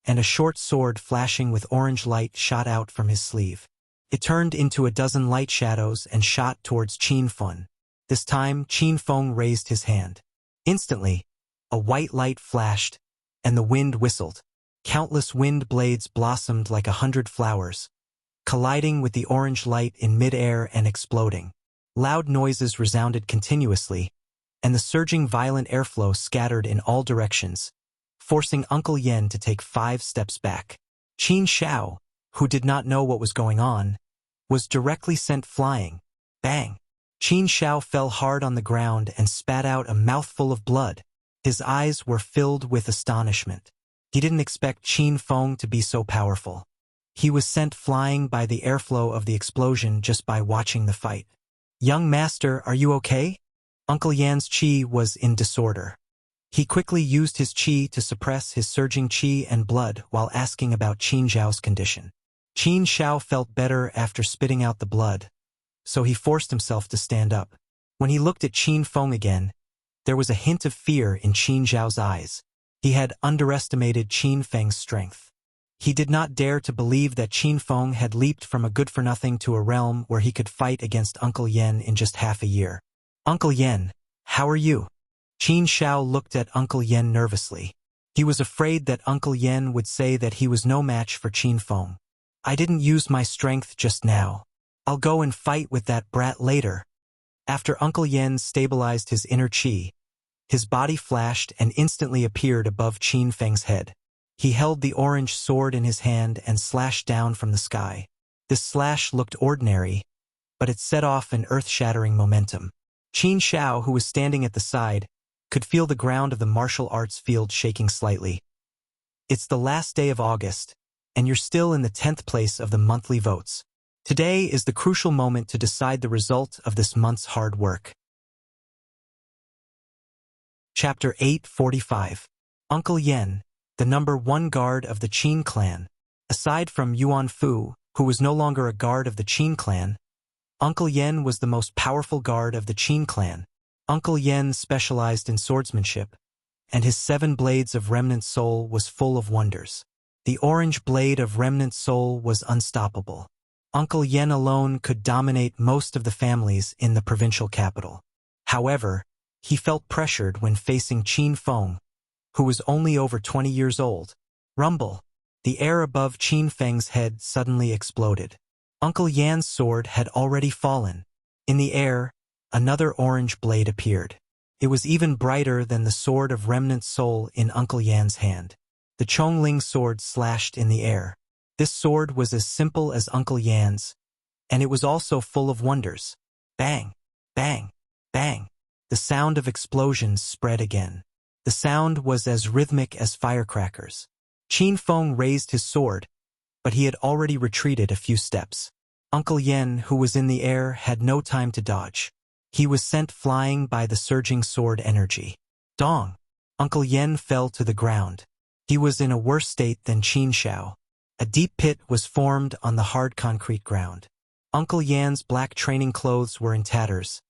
and a short sword flashing with orange light shot out from his sleeve. It turned into a dozen light shadows and shot towards Qin Feng. This time, Qin Feng raised his hand. Instantly, a white light flashed, and the wind whistled. Countless wind blades blossomed like 100 flowers, colliding with the orange light in mid-air and exploding. Loud noises resounded continuously, and the surging violent airflow scattered in all directions, forcing Uncle Yan to take 5 steps back. Qin Xiao, who did not know what was going on, was directly sent flying. Bang! Qin Xiao fell hard on the ground and spat out a mouthful of blood. His eyes were filled with astonishment. He didn't expect Qin Feng to be so powerful. He was sent flying by the airflow of the explosion just by watching the fight. Young master, are you okay? Uncle Yan's chi was in disorder. He quickly used his chi to suppress his surging chi and blood while asking about Qin Xiao's condition. Qin Xiao felt better after spitting out the blood, so he forced himself to stand up. When he looked at Qin Feng again, there was a hint of fear in Qin Xiao's eyes. He had underestimated Qin Feng's strength. He did not dare to believe that Qin Feng had leaped from a good-for-nothing to a realm where he could fight against Uncle Yan in just half a year. Uncle Yan, how are you? Qin Xiao looked at Uncle Yan nervously. He was afraid that Uncle Yan would say that he was no match for Qin Feng. I didn't use my strength just now. I'll go and fight with that brat later. After Uncle Yan stabilized his inner qi, his body flashed and instantly appeared above Qin Feng's head. He held the orange sword in his hand and slashed down from the sky. This slash looked ordinary, but it set off an earth-shattering momentum. Qin Xiao, who was standing at the side, could feel the ground of the martial arts field shaking slightly. It's the last day of August, and you're still in the 10th place of the monthly votes. Today is the crucial moment to decide the result of this month's hard work. Chapter 845. Uncle Yen, the #1 guard of the Qin clan. Aside from Yuan Fu, who was no longer a guard of the Qin clan, Uncle Yen was the most powerful guard of the Qin clan. Uncle Yen specialized in swordsmanship, and his 7 blades of remnant soul was full of wonders. The orange blade of remnant soul was unstoppable. Uncle Yen alone could dominate most of the families in the provincial capital. However, he felt pressured when facing Qin Feng, who was only over 20 years old. Rumble! The air above Qin Feng's head suddenly exploded. Uncle Yan's sword had already fallen. In the air, another orange blade appeared. It was even brighter than the sword of remnant soul in Uncle Yan's hand. The Chongling sword slashed in the air. This sword was as simple as Uncle Yan's, and it was also full of wonders. Bang! Bang! Bang! The sound of explosions spread again. The sound was as rhythmic as firecrackers. Qin Feng raised his sword, but he had already retreated a few steps. Uncle Yen, who was in the air, had no time to dodge. He was sent flying by the surging sword energy. Dong! Uncle Yen fell to the ground. He was in a worse state than Qin Shao. A deep pit was formed on the hard concrete ground. Uncle Yan's black training clothes were in tatters,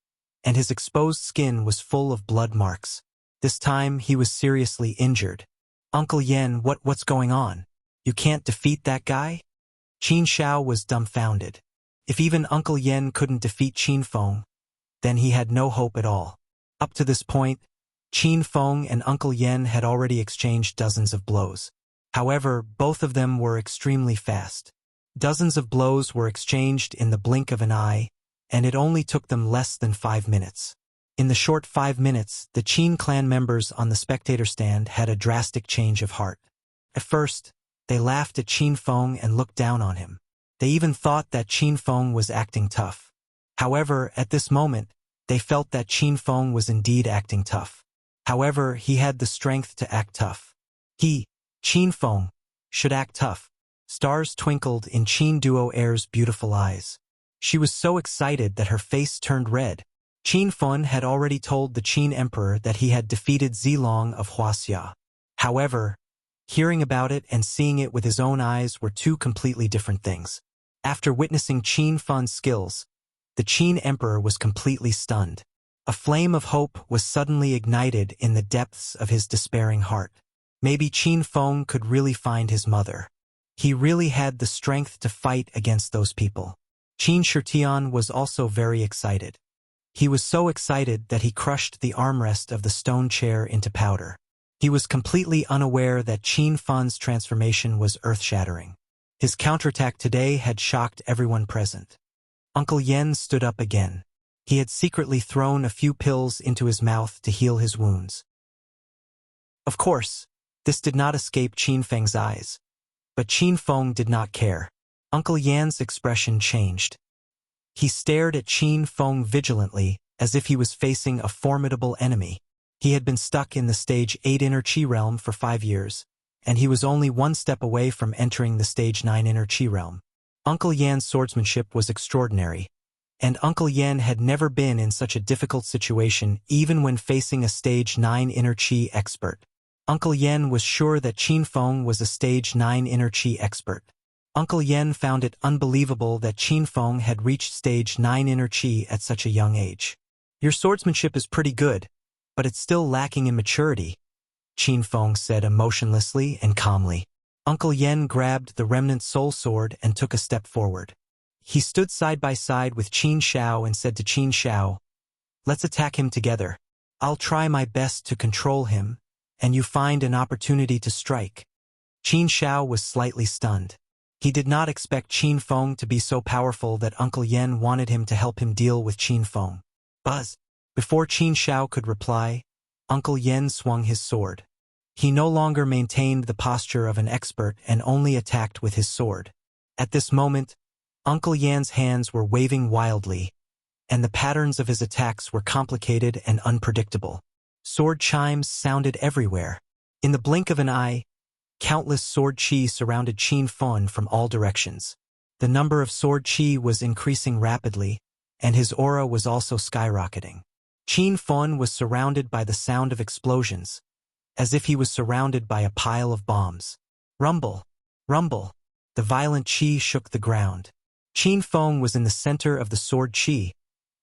and his exposed skin was full of blood marks. This time he was seriously injured. Uncle Yen, what's going on? You can't defeat that guy? Qin Shao was dumbfounded. If even Uncle Yen couldn't defeat Qin Feng, then he had no hope at all. Up to this point, Qin Feng and Uncle Yen had already exchanged dozens of blows. However, both of them were extremely fast. Dozens of blows were exchanged in the blink of an eye, and it only took them less than 5 minutes. In the short 5 minutes, the Qin clan members on the spectator stand had a drastic change of heart. At first, they laughed at Qin Feng and looked down on him. They even thought that Qin Feng was acting tough. However, at this moment, they felt that Qin Feng was indeed acting tough. However, he had the strength to act tough. He, Qin Feng, should act tough. Stars twinkled in Qin Duo Air's beautiful eyes. She was so excited that her face turned red. Qin Feng had already told the Qin Emperor that he had defeated Zilong of Huaxia. However, hearing about it and seeing it with his own eyes were two completely different things. After witnessing Qin Feng's skills, the Qin Emperor was completely stunned. A flame of hope was suddenly ignited in the depths of his despairing heart. Maybe Qin Feng could really find his mother. He really had the strength to fight against those people. Qin Shitian was also very excited. He was so excited that he crushed the armrest of the stone chair into powder. He was completely unaware that Qin Feng's transformation was earth-shattering. His counterattack today had shocked everyone present. Uncle Yen stood up again. He had secretly thrown a few pills into his mouth to heal his wounds. Of course, this did not escape Qin Feng's eyes. But Qin Feng did not care. Uncle Yan's expression changed. He stared at Qin Feng vigilantly, as if he was facing a formidable enemy. He had been stuck in the Stage 8 Inner Qi Realm for 5 years, and he was only one step away from entering the Stage 9 Inner Qi Realm. Uncle Yan's swordsmanship was extraordinary, and Uncle Yan had never been in such a difficult situation even when facing a Stage 9 Inner Qi expert. Uncle Yen was sure that Qin Feng was a Stage 9 Inner Qi expert. Uncle Yen found it unbelievable that Qin Feng had reached Stage 9 Inner Qi at such a young age. Your swordsmanship is pretty good, but it's still lacking in maturity, Qin Feng said emotionlessly and calmly. Uncle Yen grabbed the remnant soul sword and took a step forward. He stood side by side with Qin Shao and said to Qin Shao, "Let's attack him together. I'll try my best to control him, and you find an opportunity to strike." Qin Shao was slightly stunned. He did not expect Qin Feng to be so powerful that Uncle Yen wanted him to help him deal with Qin Feng. Buzz! Before Qin Shao could reply, Uncle Yen swung his sword. He no longer maintained the posture of an expert and only attacked with his sword. At this moment, Uncle Yan's hands were waving wildly, and the patterns of his attacks were complicated and unpredictable. Sword chimes sounded everywhere. In the blink of an eye, countless sword chi surrounded Qin Feng from all directions. The number of sword chi was increasing rapidly, and his aura was also skyrocketing. Qin Feng was surrounded by the sound of explosions, as if he was surrounded by a pile of bombs. Rumble! Rumble! The violent chi shook the ground. Qin Feng was in the center of the sword chi,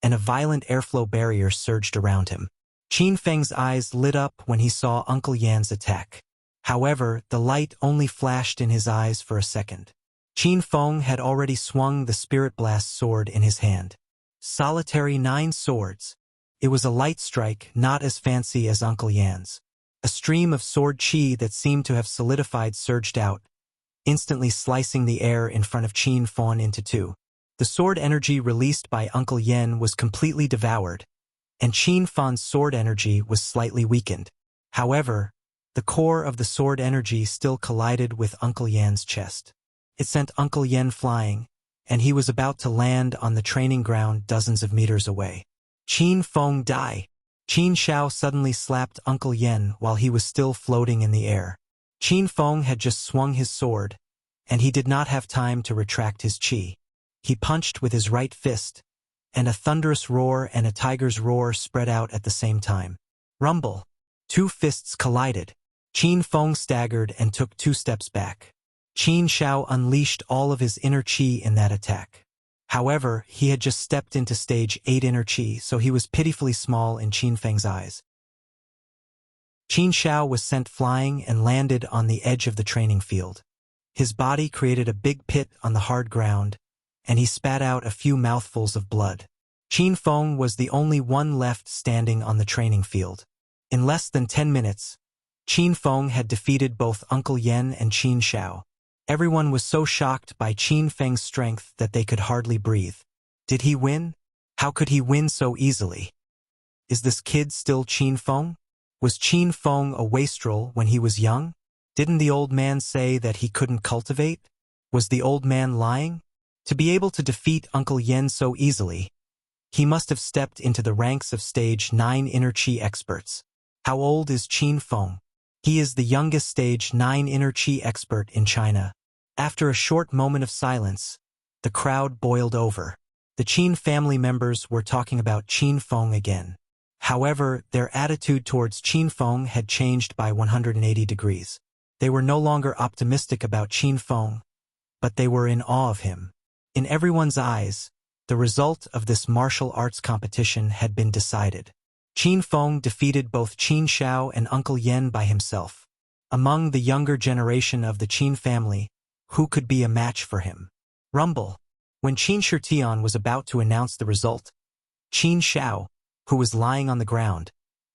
and a violent airflow barrier surged around him. Qin Feng's eyes lit up when he saw Uncle Yan's attack. However, the light only flashed in his eyes for a second. Qin Feng had already swung the Spirit Blast sword in his hand. Solitary 9 swords. It was a light strike, not as fancy as Uncle Yan's. A stream of sword chi that seemed to have solidified surged out, instantly slicing the air in front of Qin Feng into two. The sword energy released by Uncle Yan was completely devoured, and Qin Feng's sword energy was slightly weakened. However, the core of the sword energy still collided with Uncle Yan's chest. It sent Uncle Yan flying, and he was about to land on the training ground dozens of meters away. Qin Feng die! Qin Shao suddenly slapped Uncle Yan while he was still floating in the air. Qin Feng had just swung his sword, and he did not have time to retract his chi. He punched with his right fist, and a thunderous roar and a tiger's roar spread out at the same time. Rumble! 2 fists collided. Qin Feng staggered and took 2 steps back. Qin Shao unleashed all of his inner chi in that attack. However, he had just stepped into stage 8 inner chi, so he was pitifully small in Qin Feng's eyes. Qin Shao was sent flying and landed on the edge of the training field. His body created a big pit on the hard ground, and he spat out a few mouthfuls of blood. Qin Feng was the only one left standing on the training field. In less than 10 minutes, Qin Feng had defeated both Uncle Yan and Qin Shao. Everyone was so shocked by Qin Feng's strength that they could hardly breathe. Did he win? How could he win so easily? Is this kid still Qin Feng? Was Qin Feng a wastrel when he was young? Didn't the old man say that he couldn't cultivate? Was the old man lying? To be able to defeat Uncle Yan so easily, he must have stepped into the ranks of stage 9 inner chi experts. How old is Qin Feng? He is the youngest stage 9 inner chi expert in China. After a short moment of silence, the crowd boiled over. The Qin family members were talking about Qin Feng again. However, their attitude towards Qin Feng had changed by 180 degrees. They were no longer optimistic about Qin Feng, but they were in awe of him. In everyone's eyes, the result of this martial arts competition had been decided. Qin Feng defeated both Qin Shao and Uncle Yan by himself. Among the younger generation of the Qin family, who could be a match for him? Rumble! When Qin Shitian was about to announce the result, Qin Shao, who was lying on the ground,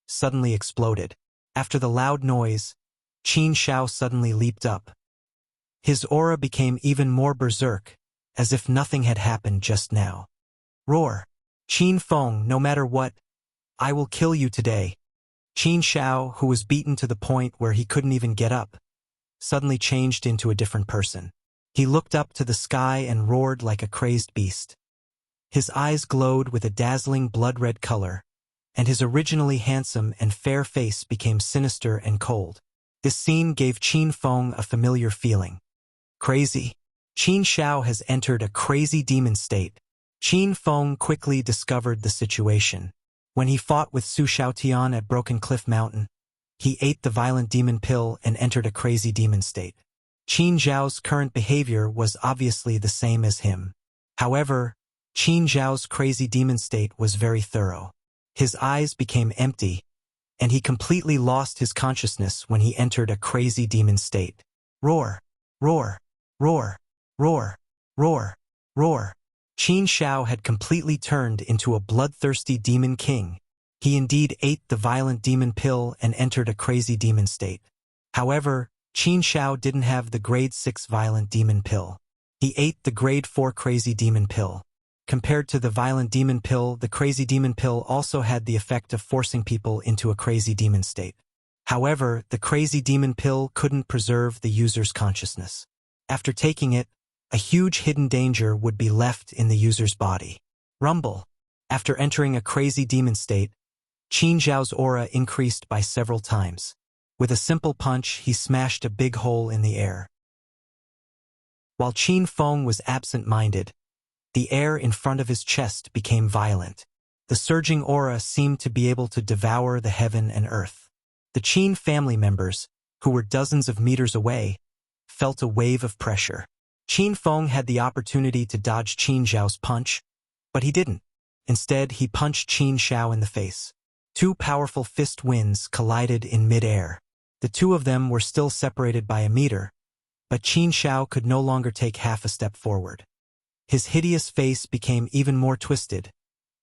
suddenly exploded. After the loud noise, Qin Shao suddenly leaped up. His aura became even more berserk, as if nothing had happened just now. Roar! Qin Feng, no matter what, I will kill you today. Qin Shao, who was beaten to the point where he couldn't even get up, suddenly changed into a different person. He looked up to the sky and roared like a crazed beast. His eyes glowed with a dazzling blood-red color, and his originally handsome and fair face became sinister and cold. This scene gave Qin Feng a familiar feeling. Crazy. Qin Shao has entered a crazy demon state. Qin Feng quickly discovered the situation. When he fought with Su Shaotian at Broken Cliff Mountain, he ate the violent demon pill and entered a crazy demon state. Qin Zhao's current behavior was obviously the same as him. However, Qin Zhao's crazy demon state was very thorough. His eyes became empty, and he completely lost his consciousness when he entered a crazy demon state. Roar! Roar! Roar! Roar! Roar! Roar! Qin Shao had completely turned into a bloodthirsty demon king. He indeed ate the violent demon pill and entered a crazy demon state. However, Qin Shao didn't have the grade 6 violent demon pill. He ate the grade 4 crazy demon pill. Compared to the violent demon pill, the crazy demon pill also had the effect of forcing people into a crazy demon state. However, the crazy demon pill couldn't preserve the user's consciousness. After taking it, a huge hidden danger would be left in the user's body. Rumble! After entering a crazy demon state, Qin Zhao's aura increased by several times. With a simple punch, he smashed a big hole in the air. While Qin Feng was absent-minded, the air in front of his chest became violent. The surging aura seemed to be able to devour the heaven and earth. The Qin family members, who were dozens of meters away, felt a wave of pressure. Qin Feng had the opportunity to dodge Qin Zhao's punch, but he didn't. Instead, he punched Qin Zhao in the face. Two powerful fist winds collided in mid-air. The two of them were still separated by a meter, but Qin Zhao could no longer take half a step forward. His hideous face became even more twisted,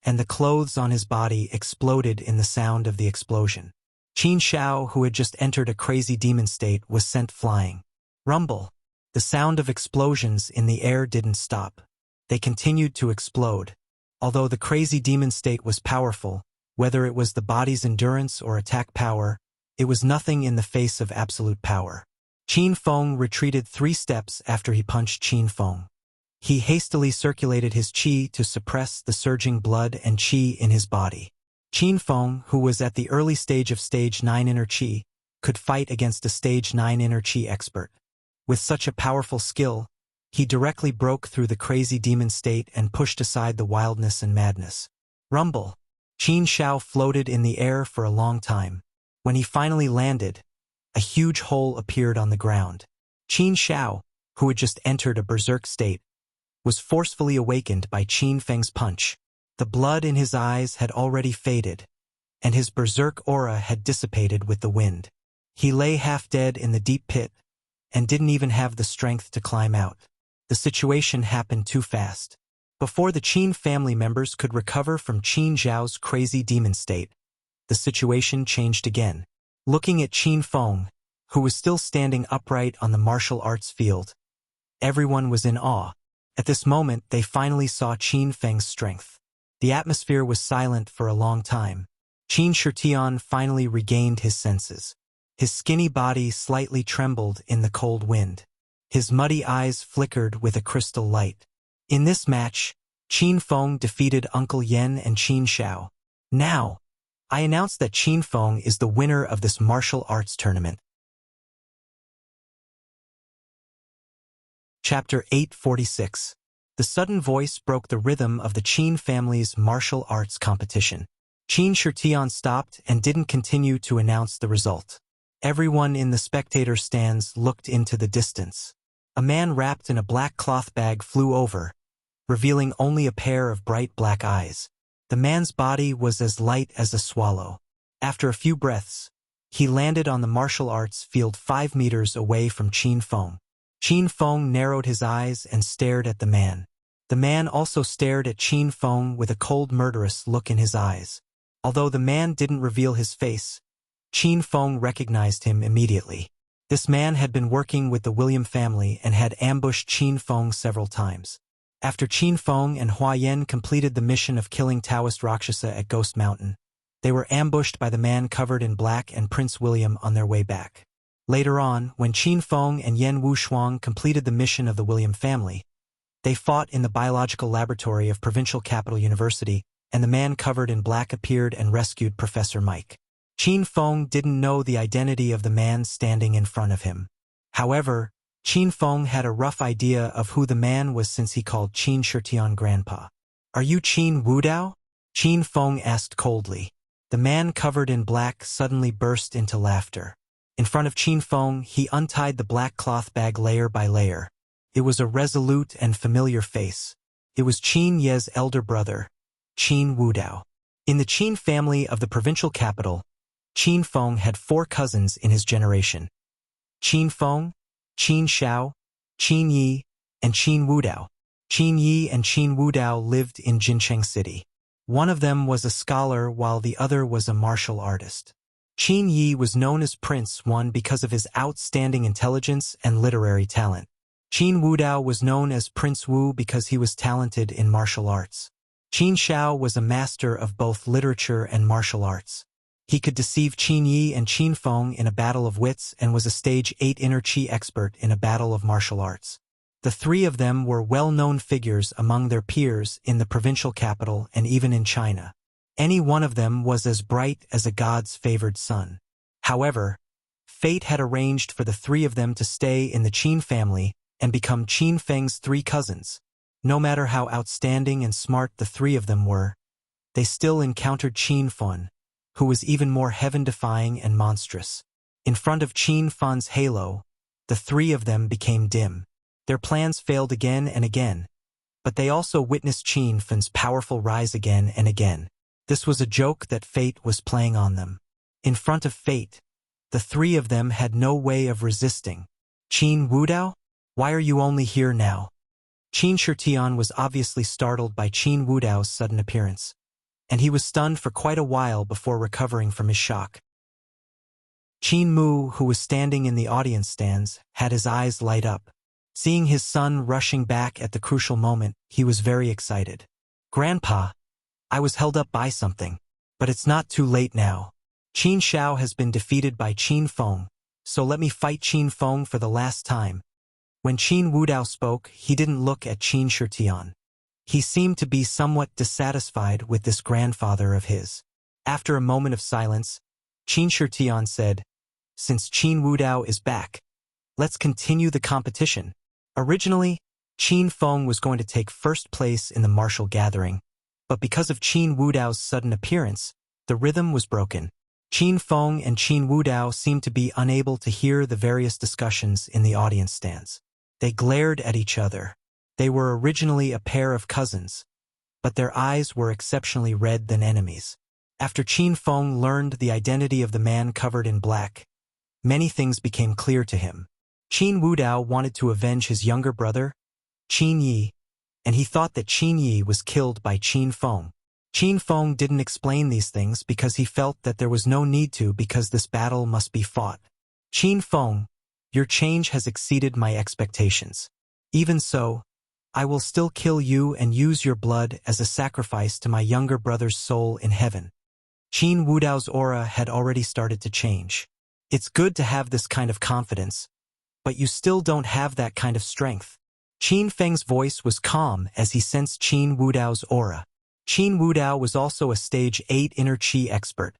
and the clothes on his body exploded in the sound of the explosion. Qin Zhao, who had just entered a crazy demon state, was sent flying. Rumble. The sound of explosions in the air didn't stop. They continued to explode. Although the crazy demon state was powerful, whether it was the body's endurance or attack power, it was nothing in the face of absolute power. Qin Feng retreated 3 steps after he punched Qin Feng. He hastily circulated his qi to suppress the surging blood and qi in his body. Qin Feng, who was at the early stage of Stage 9 inner qi, could fight against a Stage 9 inner qi expert. With such a powerful skill, he directly broke through the crazy demon state and pushed aside the wildness and madness. Rumble. Qin Zhao floated in the air for a long time. When he finally landed, a huge hole appeared on the ground. Qin Zhao, who had just entered a berserk state, was forcefully awakened by Qin Feng's punch. The blood in his eyes had already faded, and his berserk aura had dissipated with the wind. He lay half dead in the deep pit, and didn't even have the strength to climb out. The situation happened too fast. Before the Qin family members could recover from Qin Zhao's crazy demon state, the situation changed again. Looking at Qin Feng, who was still standing upright on the martial arts field, everyone was in awe. At this moment, they finally saw Qin Feng's strength. The atmosphere was silent for a long time. Qin Shitian finally regained his senses. His skinny body slightly trembled in the cold wind. His muddy eyes flickered with a crystal light. In this match, Qin Feng defeated Uncle Yen and Qin Zhao. Now, I announce that Qin Feng is the winner of this martial arts tournament. Chapter 846. The sudden voice broke the rhythm of the Qin family's martial arts competition. Qin Shitian stopped and didn't continue to announce the result. Everyone in the spectator stands looked into the distance. A man wrapped in a black cloth bag flew over, revealing only a pair of bright black eyes. The man's body was as light as a swallow. After a few breaths, he landed on the martial arts field 5 meters away from Qin Feng. Qin Feng narrowed his eyes and stared at the man. The man also stared at Qin Feng with a cold, murderous look in his eyes. Although the man didn't reveal his face, Qin Feng recognized him immediately. This man had been working with the William family and had ambushed Qin Feng several times. After Qin Feng and Hua Yan completed the mission of killing Taoist Rakshasa at Ghost Mountain, they were ambushed by the man covered in black and Prince William on their way back. Later on, when Qin Feng and Yan Wushuang completed the mission of the William family, they fought in the biological laboratory of Provincial Capital University, and the man covered in black appeared and rescued Professor Mike. Qin Feng didn't know the identity of the man standing in front of him. However, Qin Feng had a rough idea of who the man was since he called Qin Shitian grandpa. "Are you Qin Wudao?" Qin Feng asked coldly. The man covered in black suddenly burst into laughter. In front of Qin Feng, he untied the black cloth bag layer by layer. It was a resolute and familiar face. It was Qin Ye's elder brother, Qin Wudao. In the Qin family of the provincial capital, Qin Feng had 4 cousins in his generation: Qin Feng, Qin Xiao, Qin Yi, and Qin Wudao. Qin Yi and Qin Wudao lived in Jincheng City. One of them was a scholar while the other was a martial artist. Qin Yi was known as Prince One because of his outstanding intelligence and literary talent. Qin Wudao was known as Prince Wu because he was talented in martial arts. Qin Xiao was a master of both literature and martial arts. He could deceive Qin Yi and Qin Feng in a battle of wits and was a Stage 8 inner qi expert in a battle of martial arts. The 3 of them were well-known figures among their peers in the provincial capital and even in China. Any one of them was as bright as a god's favored son. However, Fate had arranged for the three of them to stay in the Qin family and become Qin Feng's three cousins. No matter how outstanding and smart the three of them were, they still encountered Qin Feng, who was even more heaven-defying and monstrous. In front of Qin Feng's halo, the three of them became dim. Their plans failed again and again, but they also witnessed Qin Feng's powerful rise again and again. This was a joke that fate was playing on them. In front of fate, the three of them had no way of resisting. Qin Wudao? Why are you only here now? Qin Shitian was obviously startled by Qin Wudao's sudden appearance, and he was stunned for quite a while before recovering from his shock. Qin Mu, who was standing in the audience stands, had his eyes light up. Seeing his son rushing back at the crucial moment, he was very excited. Grandpa, I was held up by something, but it's not too late now. Qin Xiao has been defeated by Qin Feng, so let me fight Qin Feng for the last time. When Qin Wudao spoke, he didn't look at Qin Shitian. He seemed to be somewhat dissatisfied with this grandfather of his. After a moment of silence, Qin Shitian said, "Since Qin Wudao is back, let's continue the competition." Originally, Qin Feng was going to take first place in the martial gathering, but because of Qin Wudao's sudden appearance, the rhythm was broken. Qin Feng and Qin Wudao seemed to be unable to hear the various discussions in the audience stands. They glared at each other. They were originally a pair of cousins, but their eyes were exceptionally red than enemies. After Qin Feng learned the identity of the man covered in black, many things became clear to him. Qin Wudao wanted to avenge his younger brother, Qin Yi, and he thought that Qin Yi was killed by Qin Feng. Qin Feng didn't explain these things because he felt that there was no need to because this battle must be fought. Qin Feng, your change has exceeded my expectations. Even so, I will still kill you and use your blood as a sacrifice to my younger brother's soul in heaven. Qin Wudao's aura had already started to change. It's good to have this kind of confidence, but you still don't have that kind of strength. Qin Feng's voice was calm as he sensed Qin Wudao's aura. Qin Wudao was also a stage 8 inner chi expert,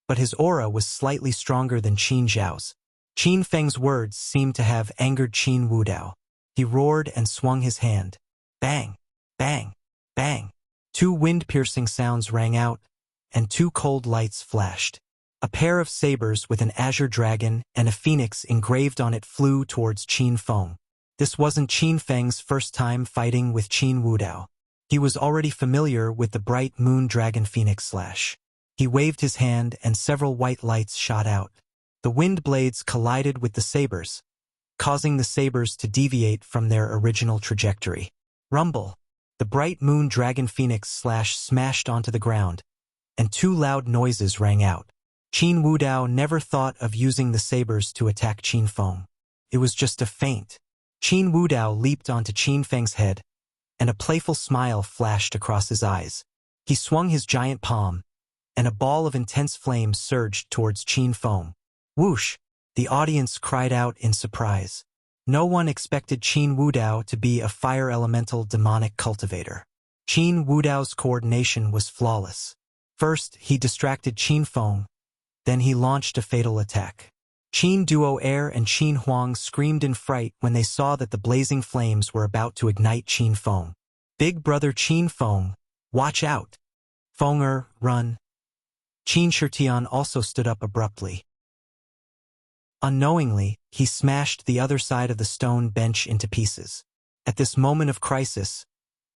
but his aura was slightly stronger than Qin Zhao's. Qin Feng's words seemed to have angered Qin Wudao. He roared and swung his hand. Bang! Bang! Bang! 2 wind-piercing sounds rang out, and 2 cold lights flashed. A pair of sabers with an azure dragon and a phoenix engraved on it flew towards Qin Feng. This wasn't Qin Feng's first time fighting with Qin Wudao. He was already familiar with the bright moon dragon phoenix slash. He waved his hand and several white lights shot out. The wind blades collided with the sabers, causing the sabers to deviate from their original trajectory. Rumble! The bright moon dragon phoenix slash smashed onto the ground, and 2 loud noises rang out. Qin Wudao never thought of using the sabers to attack Qin Feng. It was just a feint. Qin Wudao leaped onto Qin Feng's head, and a playful smile flashed across his eyes. He swung his giant palm, and a ball of intense flame surged towards Qin Feng. Whoosh! The audience cried out in surprise. No one expected Qin Wudao to be a fire elemental demonic cultivator. Qin Wudao's coordination was flawless. First, he distracted Qin Feng, then he launched a fatal attack. Qin Duo Air and Qin Huang screamed in fright when they saw that the blazing flames were about to ignite Qin Feng. Big brother Qin Feng, watch out! Fenger, run! Qin Shitian also stood up abruptly. Unknowingly, he smashed the other side of the stone bench into pieces. At this moment of crisis,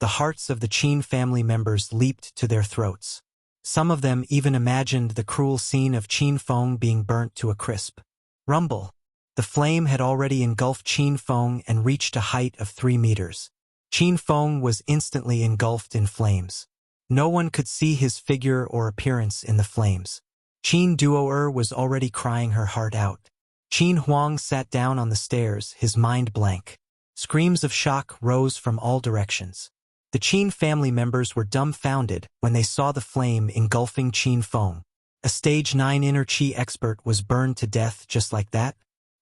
the hearts of the Qin family members leaped to their throats. Some of them even imagined the cruel scene of Qin Feng being burnt to a crisp. Rumble! The flame had already engulfed Qin Feng and reached a height of 3 meters. Qin Feng was instantly engulfed in flames. No one could see his figure or appearance in the flames. Qin Duo was already crying her heart out. Qin Huang sat down on the stairs, his mind blank. Screams of shock rose from all directions. The Qin family members were dumbfounded when they saw the flame engulfing Qin Feng. A stage 9 inner chi expert was burned to death just like that?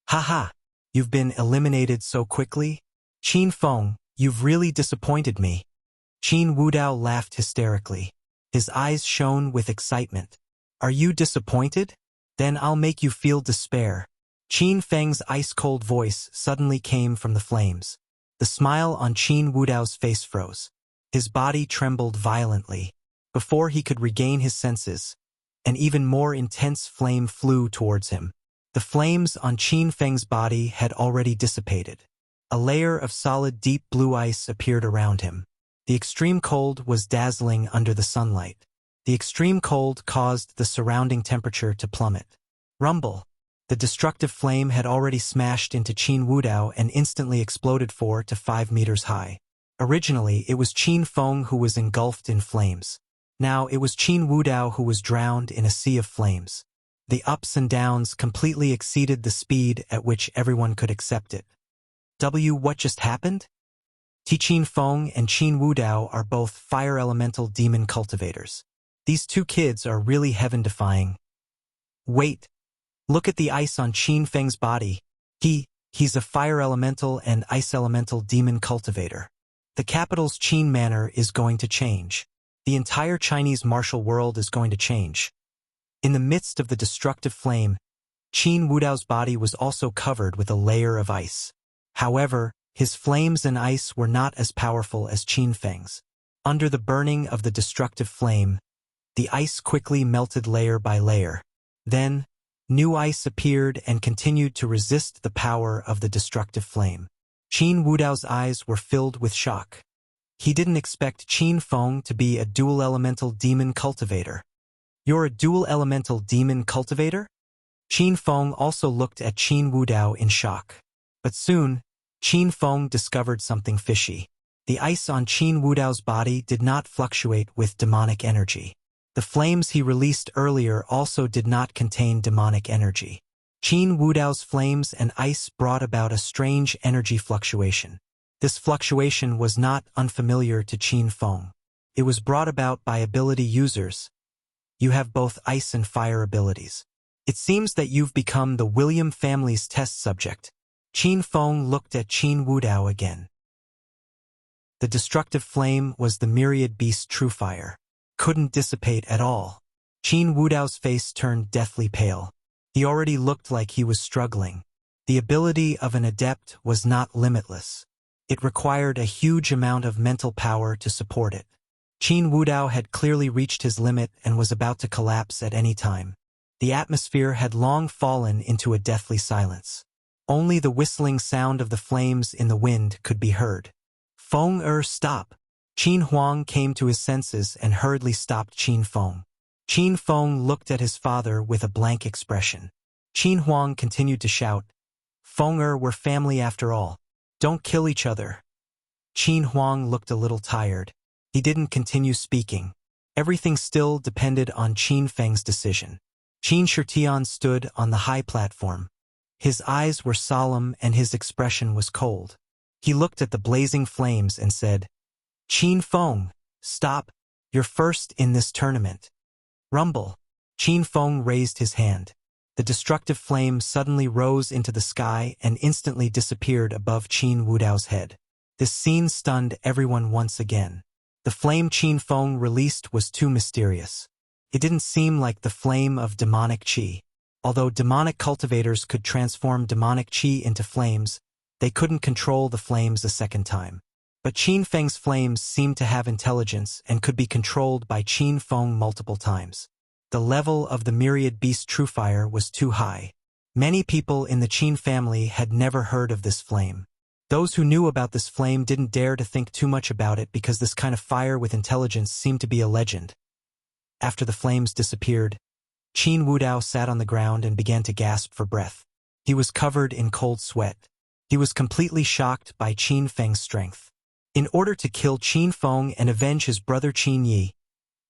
Haha! You've been eliminated so quickly? Qin Feng, you've really disappointed me. Qin Wudao laughed hysterically. His eyes shone with excitement. Are you disappointed? Then I'll make you feel despair. Qin Feng's ice-cold voice suddenly came from the flames. The smile on Qin Wudao's face froze. His body trembled violently. Before he could regain his senses, an even more intense flame flew towards him. The flames on Qin Feng's body had already dissipated. A layer of solid deep blue ice appeared around him. The extreme cold was dazzling under the sunlight. The extreme cold caused the surrounding temperature to plummet. Rumble! The destructive flame had already smashed into Qin Wudao and instantly exploded 4 to 5 meters high. Originally, it was Qin Feng who was engulfed in flames. Now it was Qin Wudao who was drowned in a sea of flames. The ups and downs completely exceeded the speed at which everyone could accept it. What just happened? Qin Feng and Qin Wudao are both fire elemental demon cultivators. These two kids are really heaven-defying. Wait. Look at the ice on Qin Feng's body. He's a fire elemental and ice elemental demon cultivator. The capital's Qin manor is going to change. The entire Chinese martial world is going to change. In the midst of the destructive flame, Qin Wudao's body was also covered with a layer of ice. However, his flames and ice were not as powerful as Qin Feng's. Under the burning of the destructive flame, the ice quickly melted layer by layer. Then, new ice appeared and continued to resist the power of the destructive flame. Qin Wudao's eyes were filled with shock. He didn't expect Qin Feng to be a dual elemental demon cultivator. You're a dual elemental demon cultivator? Qin Feng also looked at Qin Wudao in shock. But soon, Qin Feng discovered something fishy. The ice on Qin Wudao's body did not fluctuate with demonic energy. The flames he released earlier also did not contain demonic energy. Qin Wudao's flames and ice brought about a strange energy fluctuation. This fluctuation was not unfamiliar to Qin Feng. It was brought about by ability users. You have both ice and fire abilities. It seems that you've become the William family's test subject. Qin Feng looked at Qin Wudao again. The destructive flame was the myriad beast true fire. Couldn't dissipate at all. Qin Wudao's face turned deathly pale. He already looked like he was struggling. The ability of an adept was not limitless. It required a huge amount of mental power to support it. Qin Wudao had clearly reached his limit and was about to collapse at any time. The atmosphere had long fallen into a deathly silence. Only the whistling sound of the flames in the wind could be heard. Feng stop! Qin Huang came to his senses and hurriedly stopped Qin Feng. Qin Feng looked at his father with a blank expression. Qin Huang continued to shout, Feng we're family after all. Don't kill each other. Qin Huang looked a little tired. He didn't continue speaking. Everything still depended on Qin Feng's decision. Qin Shitian stood on the high platform. His eyes were solemn and his expression was cold. He looked at the blazing flames and said, Qin Feng, stop. You're first in this tournament. Rumble. Qin Feng raised his hand. The destructive flame suddenly rose into the sky and instantly disappeared above Qin Wudao's head. This scene stunned everyone once again. The flame Qin Feng released was too mysterious. It didn't seem like the flame of demonic qi. Although demonic cultivators could transform demonic qi into flames, they couldn't control the flames a second time. But Qin Feng's flames seemed to have intelligence and could be controlled by Qin Feng multiple times. The level of the myriad beast true fire was too high. Many people in the Qin family had never heard of this flame. Those who knew about this flame didn't dare to think too much about it because this kind of fire with intelligence seemed to be a legend. After the flames disappeared, Qin Wudao sat on the ground and began to gasp for breath. He was covered in cold sweat. He was completely shocked by Qin Feng's strength. In order to kill Qin Feng and avenge his brother Qin Yi,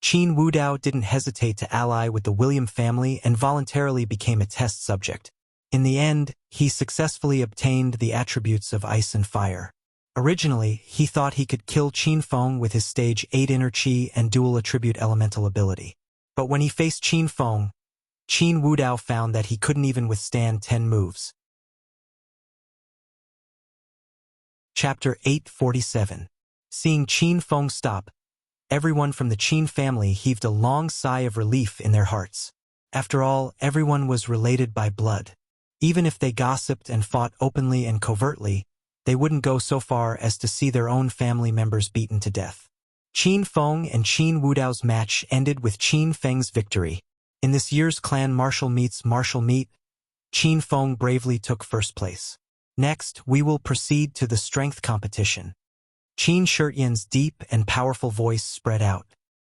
Qin Wudao didn't hesitate to ally with the William family and voluntarily became a test subject. In the end, he successfully obtained the attributes of ice and fire. Originally, he thought he could kill Qin Feng with his stage 8 inner qi and dual attribute elemental ability. But when he faced Qin Feng, Qin Wudao found that he couldn't even withstand 10 moves. Chapter 847. Seeing Qin Feng stop, everyone from the Qin family heaved a long sigh of relief in their hearts. After all, everyone was related by blood. Even if they gossiped and fought openly and covertly, they wouldn't go so far as to see their own family members beaten to death. Qin Feng and Qin Wudao's match ended with Qin Feng's victory. In this year's clan martial meet, Qin Feng bravely took first place. Next, we will proceed to the strength competition. Qin Shiryan's deep and powerful voice spread out.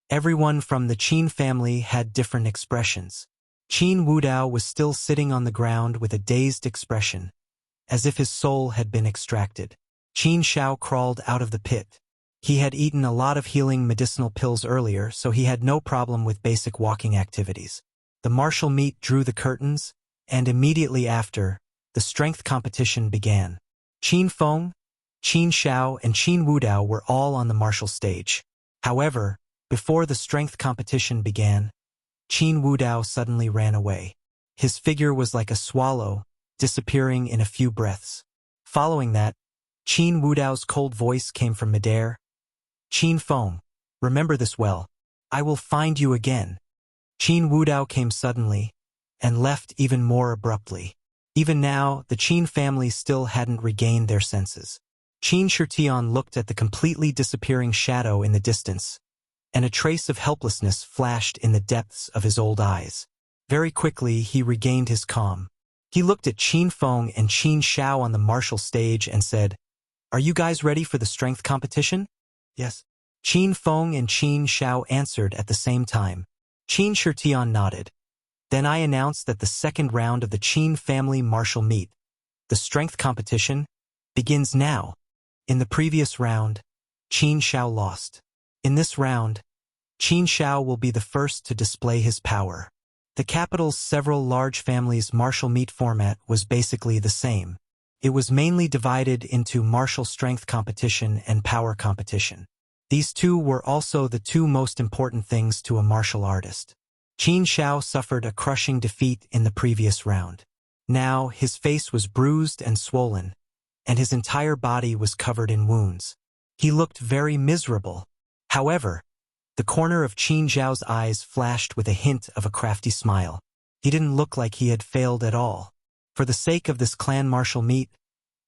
Everyone from the Qin family had different expressions. Qin Wudao was still sitting on the ground with a dazed expression, as if his soul had been extracted. Qin Shao crawled out of the pit. He had eaten a lot of healing medicinal pills earlier, so he had no problem with basic walking activities. The martial meet drew the curtains, and immediately after, the strength competition began. Qin Feng, Qin Shao, and Qin Wudao were all on the martial stage. However, before the strength competition began, Qin Wudao suddenly ran away. His figure was like a swallow, disappearing in a few breaths. Following that, Qin Wudao's cold voice came from midair. Qin Feng, remember this well. I will find you again. Qin Wudao came suddenly, and left even more abruptly. Even now, the Qin family still hadn't regained their senses. Qin Shirtian looked at the completely disappearing shadow in the distance, and a trace of helplessness flashed in the depths of his old eyes. Very quickly, he regained his calm. He looked at Qin Feng and Qin Shao on the martial stage and said, "Are you guys ready for the strength competition?" "Yes." Qin Feng and Qin Shao answered at the same time. Qin Shirtian nodded. Then I announced that the second round of the Qin family martial meet, the strength competition, begins now. In the previous round, Qin Shao lost. In this round, Qin Shao will be the first to display his power. The capital's several large families' martial meet format was basically the same. It was mainly divided into martial strength competition and power competition. These two were also the two most important things to a martial artist. Qin Shao suffered a crushing defeat in the previous round. Now, his face was bruised and swollen, and his entire body was covered in wounds. He looked very miserable. However, the corner of Qin Zhao's eyes flashed with a hint of a crafty smile. He didn't look like he had failed at all. For the sake of this clan martial meet,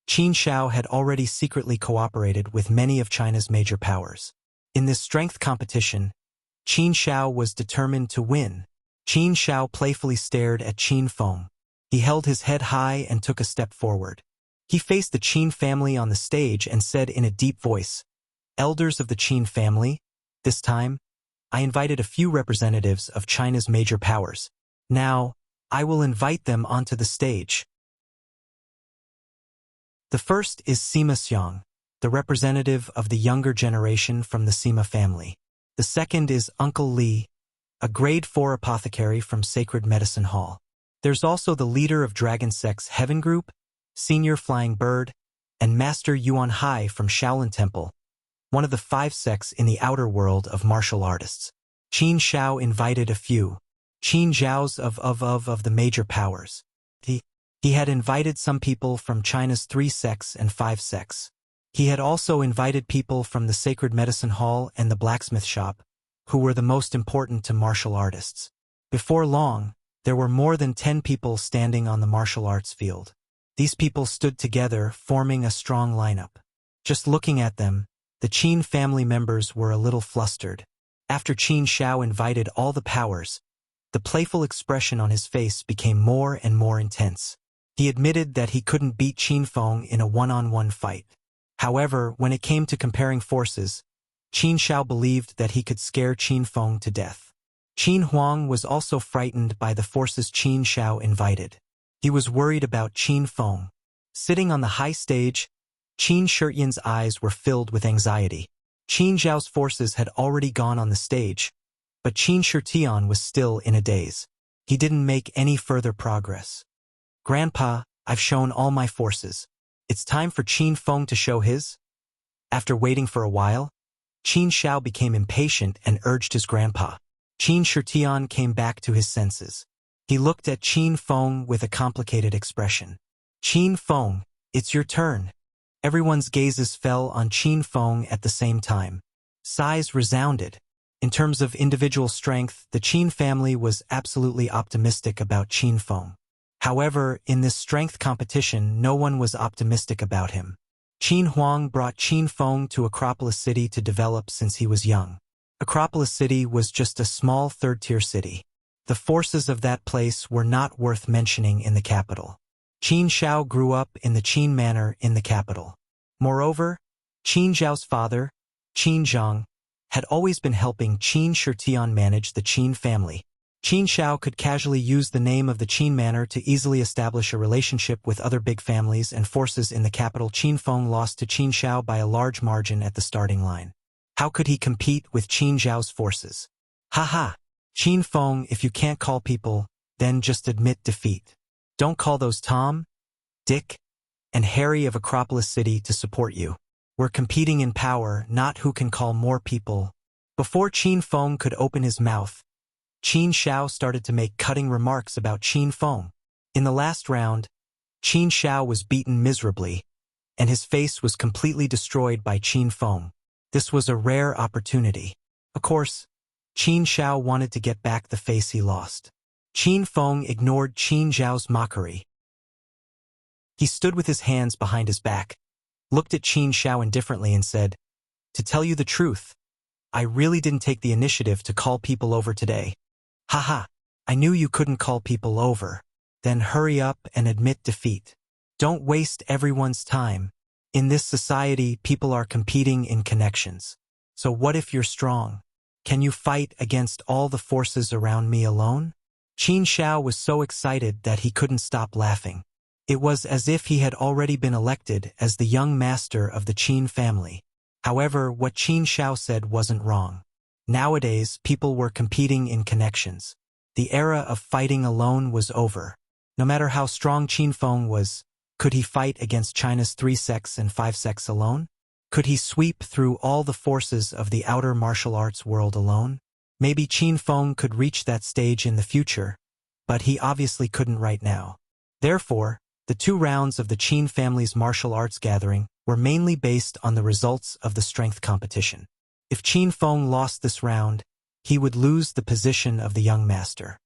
Qin Shao had already secretly cooperated with many of China's major powers. In this strength competition, Qin Shao was determined to win. Qin Shao playfully stared at Qin Feng. He held his head high and took a step forward. He faced the Qin family on the stage and said in a deep voice, "Elders of the Qin family, this time, I invited a few representatives of China's major powers. Now, I will invite them onto the stage." The first is Sima Xiang, the representative of the younger generation from the Sima family. The second is Uncle Li, a grade 4 apothecary from Sacred Medicine Hall. There's also the leader of Dragon Sect's Heaven Group, Senior Flying Bird, and Master Yuan Hai from Shaolin Temple, one of the 5 sects in the outer world of martial artists. Qin Shao invited a few Qin Zhaos of the major powers. He had invited some people from China's 3 sects and 5 sects. He had also invited people from the Sacred Medicine Hall and the blacksmith shop, who were the most important to martial artists. Before long, there were more than 10 people standing on the martial arts field. These people stood together, forming a strong lineup. Just looking at them, the Qin family members were a little flustered. After Qin Shao invited all the powers, the playful expression on his face became more and more intense. He admitted that he couldn't beat Qin Feng in a one-on-one fight. However, when it came to comparing forces, Qin Shao believed that he could scare Qin Feng to death. Qin Huang was also frightened by the forces Qin Shao invited. He was worried about Qin Feng. Sitting on the high stage, Qin Shiryan's eyes were filled with anxiety. Qin Zhao's forces had already gone on the stage, but Qin Shirtian was still in a daze. He didn't make any further progress. "Grandpa, I've shown all my forces. It's time for Qin Feng to show his." After waiting for a while, Qin Shao became impatient and urged his grandpa. Qin Shirtian came back to his senses. He looked at Qin Feng with a complicated expression. "Qin Feng, it's your turn." Everyone's gazes fell on Qin Feng at the same time. Sighs resounded. In terms of individual strength, the Qin family was absolutely optimistic about Qin Feng. However, in this strength competition, no one was optimistic about him. Qin Huang brought Qin Feng to Acropolis City to develop since he was young. Acropolis City was just a small third-tier city. The forces of that place were not worth mentioning in the capital. Qin Xiao grew up in the Qin Manor in the capital. Moreover, Qin Zhao's father, Qin Zhang, had always been helping Qin Shitian manage the Qin family. Qin Xiao could casually use the name of the Qin Manor to easily establish a relationship with other big families and forces in the capital. Qin Feng lost to Qin Xiao by a large margin at the starting line. How could he compete with Qin Zhao's forces? Haha! Qin Feng, if you can't call people, then just admit defeat. Don't call those Tom, Dick, and Harry of Acropolis City to support you. We're competing in power, not who can call more people. Before Qin Feng could open his mouth, Qin Xiao started to make cutting remarks about Qin Feng. In the last round, Qin Xiao was beaten miserably, and his face was completely destroyed by Qin Feng. This was a rare opportunity. Of course, Qin Xiao wanted to get back the face he lost. Qin Feng ignored Qin Zhao's mockery. He stood with his hands behind his back, looked at Qin Xiao indifferently and said, "To tell you the truth, I really didn't take the initiative to call people over today. Haha, I knew you couldn't call people over. Then hurry up and admit defeat. Don't waste everyone's time. In this society, people are competing in connections. So what if you're strong? Can you fight against all the forces around me alone?" Qin Xiao was so excited that he couldn't stop laughing. It was as if he had already been elected as the young master of the Qin family. However, what Qin Xiao said wasn't wrong. Nowadays, people were competing in connections. The era of fighting alone was over. No matter how strong Qin Feng was, could he fight against China's 3 sects and 5 sects alone? Could he sweep through all the forces of the outer martial arts world alone? Maybe Qin Feng could reach that stage in the future, but he obviously couldn't right now. Therefore, the 2 rounds of the Qin family's martial arts gathering were mainly based on the results of the strength competition. If Qin Feng lost this round, he would lose the position of the young master.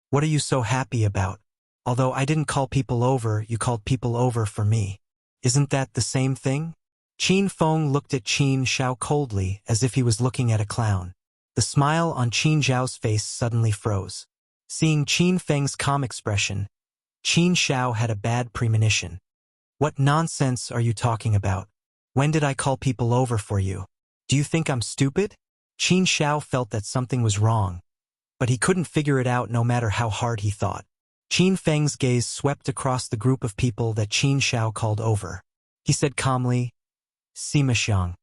What are you so happy about? Although I didn't call people over, you called people over for me. Isn't that the same thing? Qin Feng looked at Qin Xiao coldly, as if he was looking at a clown. The smile on Qin Zhao's face suddenly froze. Seeing Qin Feng's calm expression, Qin Xiao had a bad premonition. What nonsense are you talking about? When did I call people over for you? Do you think I'm stupid? Qin Xiao felt that something was wrong, but he couldn't figure it out no matter how hard he thought. Qin Feng's gaze swept across the group of people that Qin Xiao called over. He said calmly, "Sima Xiang,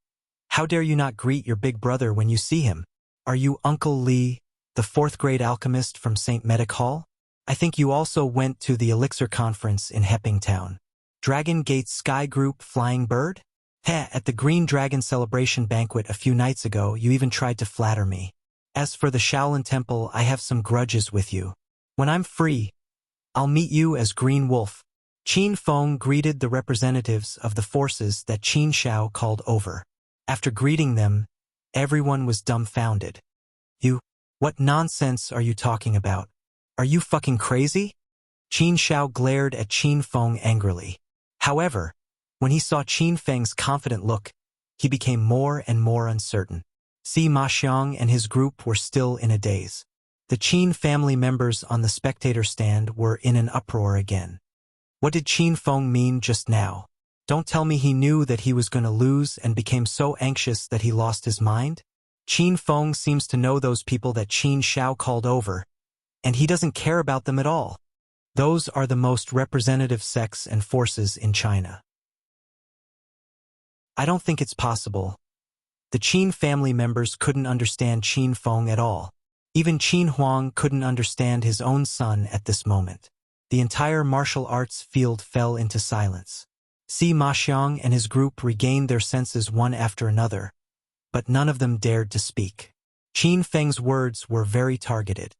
how dare you not greet your big brother when you see him? Are you Uncle Li, the 4th-grade alchemist from St. Medic Hall? I think you also went to the Elixir Conference in Hepping Town. Dragon Gate Sky Group Flying Bird? Heh, at the Green Dragon Celebration Banquet a few nights ago, you even tried to flatter me. As for the Shaolin Temple, I have some grudges with you. When I'm free, I'll meet you as Green Wolf." Qin Feng greeted the representatives of the forces that Qin Xiao called over. After greeting them, everyone was dumbfounded. "You? What nonsense are you talking about? Are you fucking crazy?" Qin Xiao glared at Qin Feng angrily. However, when he saw Qin Feng's confident look, he became more and more uncertain. Ma Xiang and his group were still in a daze. The Qin family members on the spectator stand were in an uproar again. What did Qin Feng mean just now? Don't tell me he knew that he was going to lose and became so anxious that he lost his mind? Qin Feng seems to know those people that Qin Xiao called over, and he doesn't care about them at all. Those are the most representative sects and forces in China. I don't think it's possible. The Qin family members couldn't understand Qin Feng at all. Even Qin Huang couldn't understand his own son at this moment. The entire martial arts field fell into silence. Ma Xiang and his group regained their senses one after another, but none of them dared to speak. Qin Feng's words were very targeted.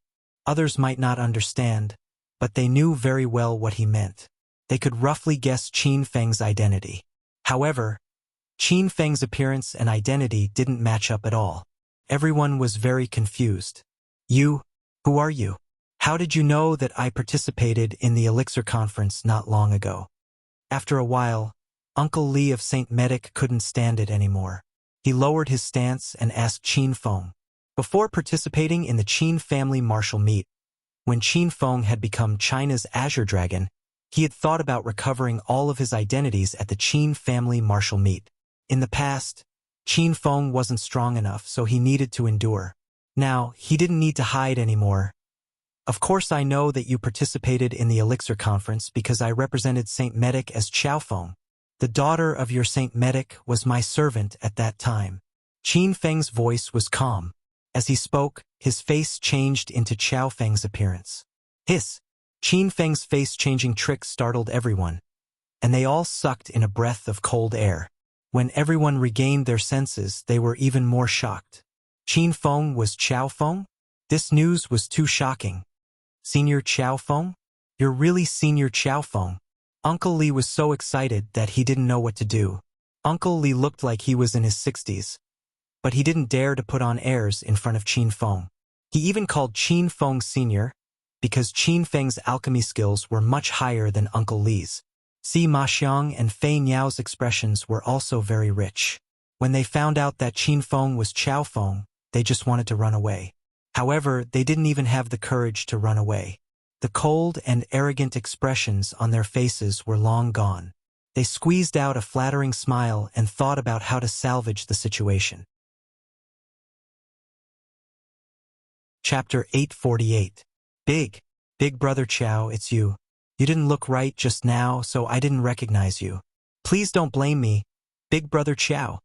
Others might not understand, but they knew very well what he meant. They could roughly guess Qin Feng's identity. However, Qin Feng's appearance and identity didn't match up at all. Everyone was very confused. "You? Who are you? How did you know that I participated in the Elixir conference not long ago? After a while, Uncle Li of St. Medic couldn't stand it anymore. He lowered his stance and asked Qin Feng. Before participating in the Qin family martial meet, when Qin Feng had become China's Azure Dragon, he had thought about recovering all of his identities at the Qin family martial meet. In the past, Qin Feng wasn't strong enough, so he needed to endure. Now, he didn't need to hide anymore. Of course I know that you participated in the Elixir conference because I represented St. Medic as Qiao Feng. The daughter of your St. Medic was my servant at that time. Qin Feng's voice was calm. As he spoke, his face changed into Qiao Feng's appearance. Hiss! Qin Feng's face-changing trick startled everyone, and they all sucked in a breath of cold air. When everyone regained their senses, they were even more shocked. Qin Feng was Qiao Feng? This news was too shocking. Senior Qiao Feng? You're really Senior Qiao Feng? Uncle Li was so excited that he didn't know what to do. Uncle Li looked like he was in his 60s, but he didn't dare to put on airs in front of Qin Feng. He even called Qin Feng Senior, because Qin Feng's alchemy skills were much higher than Uncle Li's. Ma Xiang and Fei Niao's expressions were also very rich. When they found out that Qin Feng was Qiao Feng, they just wanted to run away. However, they didn't even have the courage to run away. The cold and arrogant expressions on their faces were long gone. They squeezed out a flattering smile and thought about how to salvage the situation. Chapter 848. Big Brother Qiao, it's you. You didn't look right just now, so I didn't recognize you. Please don't blame me, Big Brother Qiao.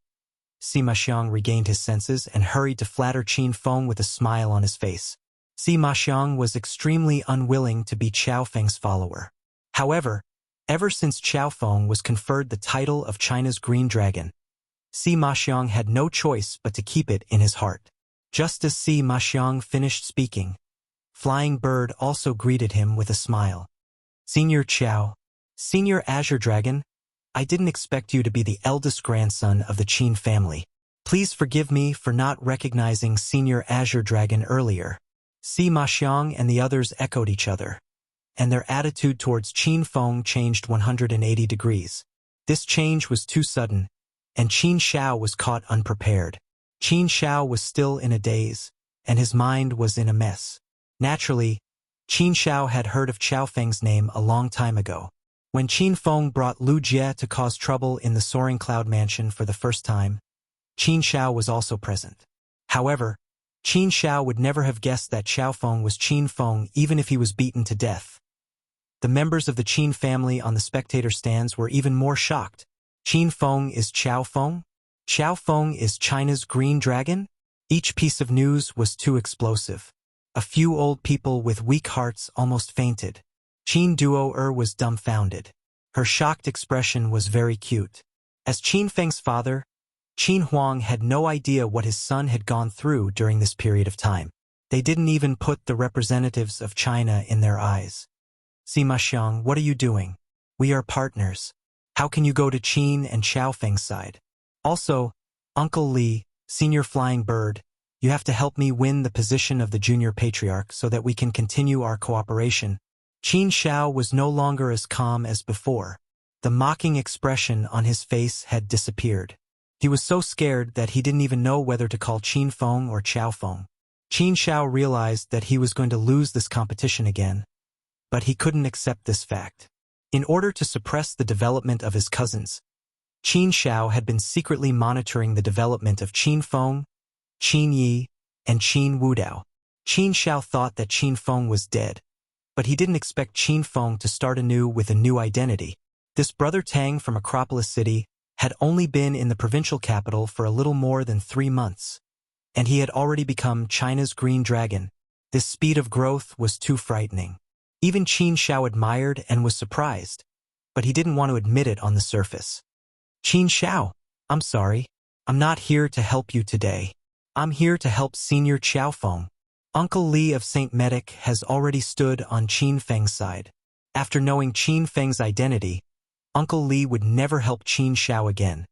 Sima Xiang regained his senses and hurried to flatter Qin Feng with a smile on his face. Sima Xiang was extremely unwilling to be Qiao Feng's follower. However, ever since Qiao Feng was conferred the title of China's Green Dragon, Sima Xiang had no choice but to keep it in his heart. Just as Sima Xiang finished speaking, Flying Bird also greeted him with a smile. Senior Qiao, Senior Azure Dragon, I didn't expect you to be the eldest grandson of the Qin family. Please forgive me for not recognizing Senior Azure Dragon earlier. Sima Xiang and the others echoed each other, and their attitude towards Qin Feng changed 180 degrees. This change was too sudden, and Qin Xiao was caught unprepared. Qin Xiao was still in a daze, and his mind was in a mess. Naturally, Qin Xiao had heard of Qiao Feng's name a long time ago. When Qin Feng brought Lu Jie to cause trouble in the Soaring Cloud Mansion for the first time, Qin Xiao was also present. However, Qin Xiao would never have guessed that Qiao Feng was Qin Feng even if he was beaten to death. The members of the Qin family on the spectator stands were even more shocked. Qin Feng is Qiao Feng? Qiao Feng is China's Green Dragon? Each piece of news was too explosive. A few old people with weak hearts almost fainted. Qin Duo was dumbfounded. Her shocked expression was very cute. As Qin Feng's father, Qin Huang had no idea what his son had gone through during this period of time. They didn't even put the representatives of China in their eyes. Sima Xiang, what are you doing? We are partners. How can you go to Qin and Qiao Feng's side? Also, Uncle Li, Senior Flying Bird, you have to help me win the position of the Junior Patriarch so that we can continue our cooperation. Qin Xiao was no longer as calm as before. The mocking expression on his face had disappeared. He was so scared that he didn't even know whether to call Qin Feng or Qiao Feng. Qin Xiao realized that he was going to lose this competition again, but he couldn't accept this fact. In order to suppress the development of his cousins, Qin Xiao had been secretly monitoring the development of Qin Feng, Qin Yi, and Qin Wudao. Qin Xiao thought that Qin Feng was dead, but he didn't expect Qin Feng to start anew with a new identity. This brother Tang from Acropolis City had only been in the provincial capital for a little more than 3 months, and he had already become China's Green Dragon. This speed of growth was too frightening. Even Qin Xiao admired and was surprised, but he didn't want to admit it on the surface. Qin Xiao, I'm sorry. I'm not here to help you today. I'm here to help Senior Qiao Feng. Uncle Li of St. Medic has already stood on Qin Feng's side. After knowing Qin Feng's identity, Uncle Li would never help Qin Xiao again.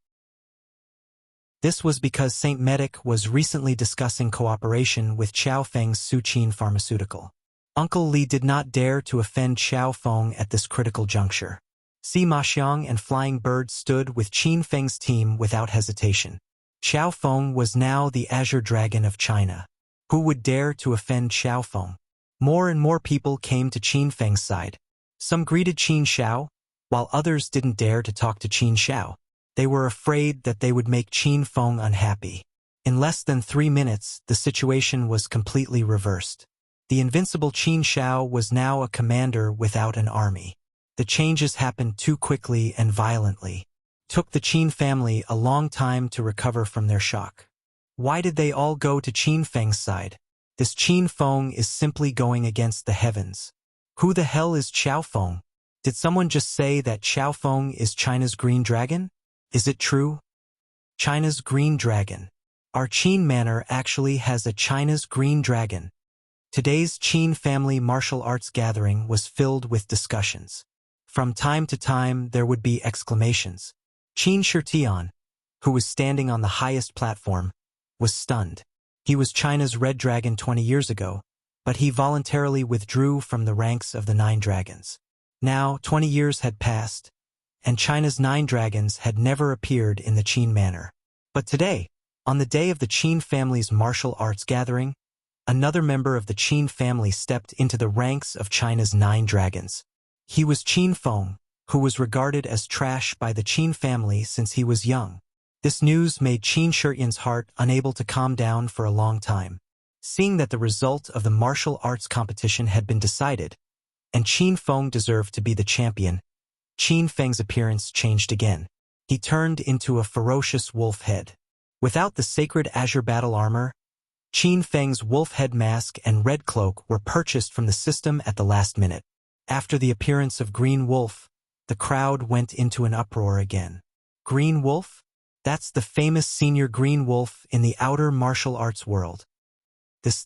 This was because St. Medic was recently discussing cooperation with Qiao Feng's Su Qin Pharmaceutical. Uncle Li did not dare to offend Xiao Feng at this critical juncture. Sima Xiang and Flying Bird stood with Qin Feng's team without hesitation. Xiao Feng was now the Azure Dragon of China. Who would dare to offend Xiao Feng? More and more people came to Qin Feng's side. Some greeted Qin Xiao, while others didn't dare to talk to Qin Xiao. They were afraid that they would make Qin Feng unhappy. In less than 3 minutes, the situation was completely reversed. The invincible Qin Xiao was now a commander without an army. The changes happened too quickly and violently. Took the Qin family a long time to recover from their shock. Why did they all go to Qin Feng's side? This Qin Feng is simply going against the heavens. Who the hell is Xiao Feng? Did someone just say that Xiao Feng is China's green dragon? Is it true? China's green dragon. Our Qin manor actually has a China's green dragon. Today's Qin family martial arts gathering was filled with discussions. From time to time there would be exclamations. Qin Shitian, who was standing on the highest platform, was stunned. He was China's red dragon 20 years ago, but he voluntarily withdrew from the ranks of the 9 dragons. Now 20 years had passed, and China's 9 dragons had never appeared in the Qin manor. But today, on the day of the Qin family's martial arts gathering, another member of the Qin family stepped into the ranks of China's 9 dragons. He was Qin Feng, who was regarded as trash by the Qin family since he was young. This news made Qin Shitian's heart unable to calm down for a long time. Seeing that the result of the martial arts competition had been decided, and Qin Feng deserved to be the champion, Qin Feng's appearance changed again. He turned into a ferocious wolf head. Without the sacred azure battle armor, Qin Feng's wolf head mask and red cloak were purchased from the system at the last minute. After the appearance of Green Wolf, the crowd went into an uproar again. Green Wolf? That's the famous senior Green Wolf in the outer martial arts world. This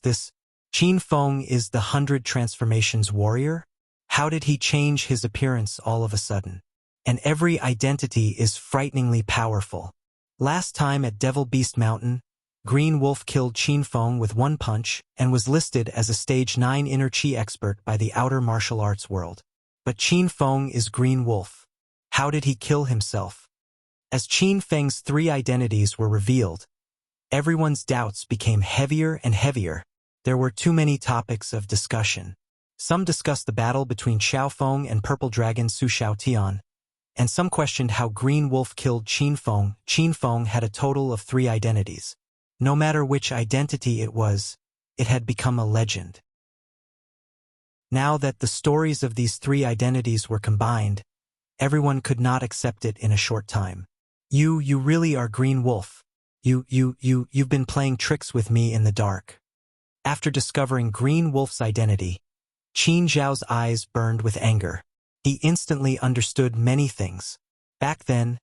Qin Feng is the 100 transformations warrior? How did he change his appearance all of a sudden? And every identity is frighteningly powerful. Last time at Devil Beast Mountain, Green Wolf killed Qin Feng with 1 punch and was listed as a Stage 9 inner chi expert by the outer martial arts world. But Qin Feng is Green Wolf. How did he kill himself? As Qin Feng's 3 identities were revealed, everyone's doubts became heavier and heavier. There were too many topics of discussion. Some discussed the battle between Xiao Feng and Purple Dragon Su Xiaotian, and some questioned how Green Wolf killed Qin Feng. Qin Feng had a total of 3 identities. No matter which identity it was, it had become a legend. Now that the stories of these 3 identities were combined, everyone could not accept it in a short time. You really are Green Wolf. You've been playing tricks with me in the dark. After discovering Green Wolf's identity, Qin Zhao's eyes burned with anger. He instantly understood many things. Back then,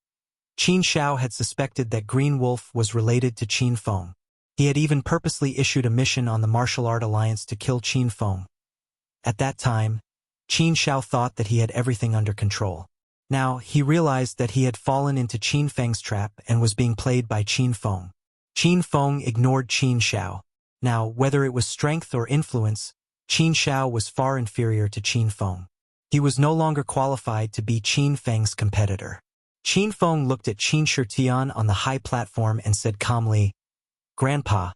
Qin Xiao had suspected that Green Wolf was related to Qin Feng. He had even purposely issued a mission on the Martial Art Alliance to kill Qin Feng. At that time, Qin Xiao thought that he had everything under control. Now, he realized that he had fallen into Qin Feng's trap and was being played by Qin Feng. Qin Feng ignored Qin Xiao. Now, whether it was strength or influence, Qin Xiao was far inferior to Qin Feng. He was no longer qualified to be Qin Feng's competitor. Qin Feng looked at Qin Shitian on the high platform and said calmly, "Grandpa,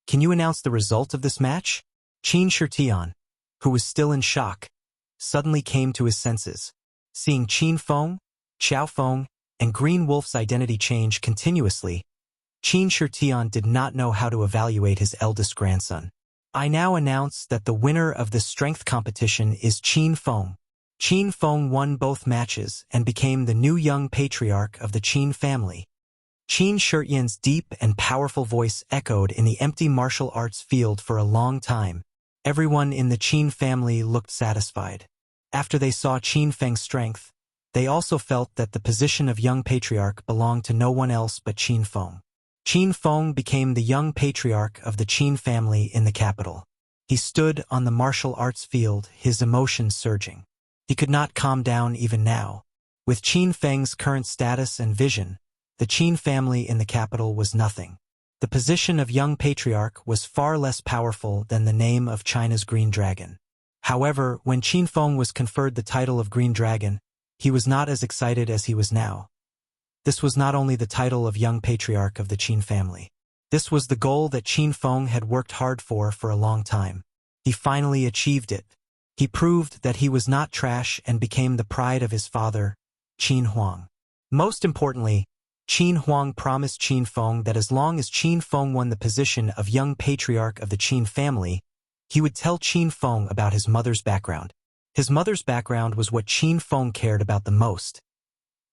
can you announce the result of this match?" Qin Shitian, who was still in shock, suddenly came to his senses. Seeing Qin Feng, Xiao Feng, and Green Wolf's identity change continuously, Qin Shitian did not know how to evaluate his eldest grandson. "I now announce that the winner of this strength competition is Qin Feng." Qin Feng won both matches and became the new young patriarch of the Qin family. Qin Shitian's deep and powerful voice echoed in the empty martial arts field for a long time. Everyone in the Qin family looked satisfied. After they saw Qin Feng's strength, they also felt that the position of young patriarch belonged to no one else but Qin Feng. Qin Feng became the young patriarch of the Qin family in the capital. He stood on the martial arts field, his emotions surging. He could not calm down even now. With Qin Feng's current status and vision, the Qin family in the capital was nothing. The position of young patriarch was far less powerful than the name of China's green dragon. However, when Qin Feng was conferred the title of Green Dragon, he was not as excited as he was now. This was not only the title of young patriarch of the Qin family. This was the goal that Qin Feng had worked hard for a long time. He finally achieved it. He proved that he was not trash and became the pride of his father, Qin Huang. Most importantly, Qin Huang promised Qin Feng that as long as Qin Feng won the position of young patriarch of the Qin family, he would tell Qin Feng about his mother's background. His mother's background was what Qin Feng cared about the most.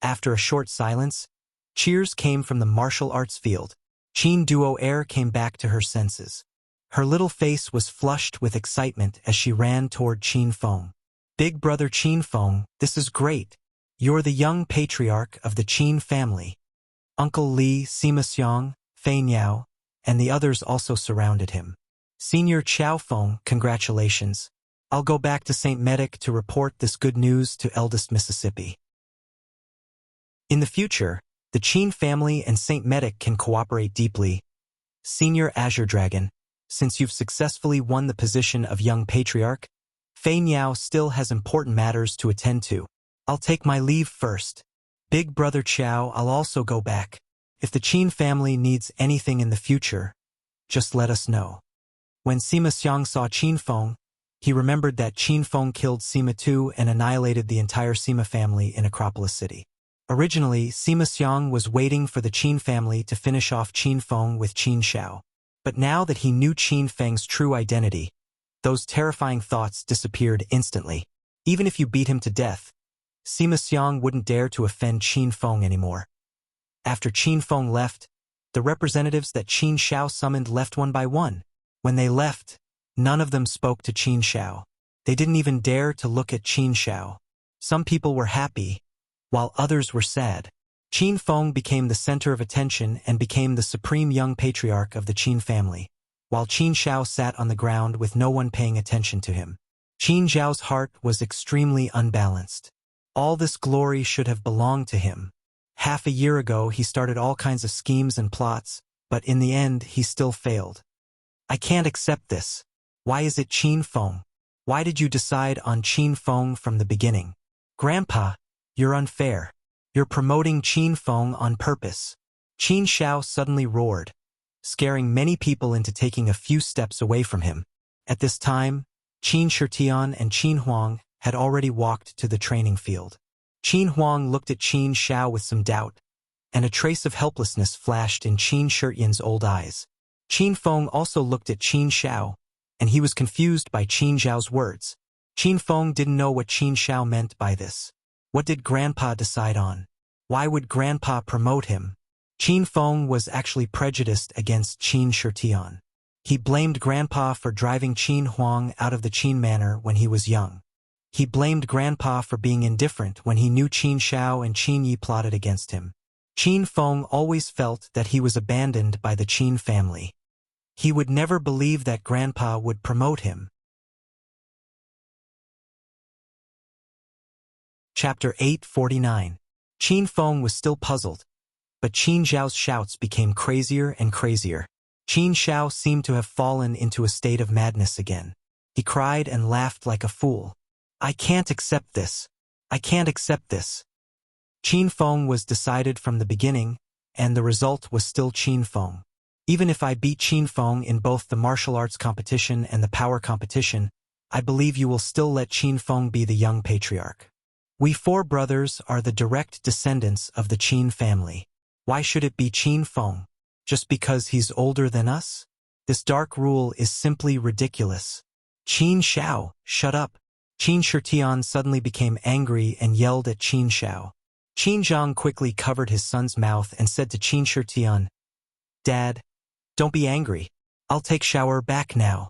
After a short silence, cheers came from the martial arts field. Qin Duo Air came back to her senses. Her little face was flushed with excitement as she ran toward Qin Feng. Big brother Qin Feng, this is great. You're the young patriarch of the Qin family. Uncle Li, Sima Xiang, Fei Niao, and the others also surrounded him. Senior Qiao Feng, congratulations. I'll go back to St. Medic to report this good news to eldest Mississippi. In the future, the Qin family and St. Medic can cooperate deeply. Senior Azure Dragon, since you've successfully won the position of young patriarch, Fei Niao still has important matters to attend to. I'll take my leave first. Big brother Qiao, I'll also go back. If the Qin family needs anything in the future, just let us know. When Sima Xiang saw Qin Feng, he remembered that Qin Feng killed Sima too and annihilated the entire Sima family in Acropolis City. Originally, Sima Xiang was waiting for the Qin family to finish off Qin Feng with Qin Xiao. But now that he knew Qin Feng's true identity, those terrifying thoughts disappeared instantly. Even if you beat him to death, Sima Xiang wouldn't dare to offend Qin Feng anymore. After Qin Feng left, the representatives that Qin Xiao summoned left one by one. When they left, none of them spoke to Qin Xiao. They didn't even dare to look at Qin Xiao. Some people were happy, while others were sad. Qin Feng became the center of attention and became the supreme young patriarch of the Qin family, while Qin Xiao sat on the ground with no one paying attention to him. Qin Xiao's heart was extremely unbalanced. All this glory should have belonged to him. Half a year ago he started all kinds of schemes and plots, but in the end he still failed. I can't accept this. Why is it Qin Feng? Why did you decide on Qin Feng from the beginning? Grandpa, you're unfair. You're promoting Qin Feng on purpose. Qin Xiao suddenly roared, scaring many people into taking a few steps away from him. At this time, Qin Shitian and Qin Huang had already walked to the training field. Qin Huang looked at Qin Xiao with some doubt, and a trace of helplessness flashed in Qin Shitian's old eyes. Qin Feng also looked at Qin Xiao, and he was confused by Qin Xiao's words. Qin Feng didn't know what Qin Xiao meant by this. What did Grandpa decide on? Why would Grandpa promote him? Qin Feng was actually prejudiced against Qin Shitian. He blamed Grandpa for driving Qin Huang out of the Qin manor when he was young. He blamed Grandpa for being indifferent when he knew Qin Xiao and Qin Yi plotted against him. Qin Feng always felt that he was abandoned by the Qin family. He would never believe that Grandpa would promote him. Chapter 849. Qin Feng was still puzzled, but Qin Xiao's shouts became crazier and crazier. Qin Xiao seemed to have fallen into a state of madness again. He cried and laughed like a fool. I can't accept this. I can't accept this. Qin Feng was decided from the beginning, and the result was still Qin Feng. Even if I beat Qin Feng in both the martial arts competition and the power competition, I believe you will still let Qin Feng be the young patriarch. We four brothers are the direct descendants of the Qin family. Why should it be Qin Feng? Just because he's older than us? This dark rule is simply ridiculous. Qin Xiao, shut up. Qin Shitian suddenly became angry and yelled at Qin Xiao. Qin Zhang quickly covered his son's mouth and said to Qin Shitian, Dad, don't be angry. I'll take shower back now.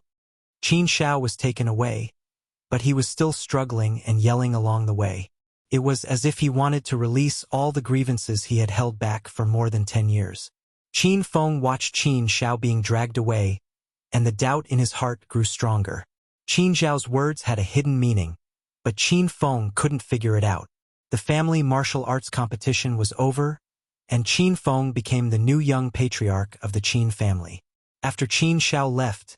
Qin Xiao was taken away, but he was still struggling and yelling along the way. It was as if he wanted to release all the grievances he had held back for more than 10 years. Qin Feng watched Qin Xiao being dragged away, and the doubt in his heart grew stronger. Qin Xiao's words had a hidden meaning, but Qin Feng couldn't figure it out. The family martial arts competition was over, and Qin Feng became the new young patriarch of the Qin family. After Qin Xiao left,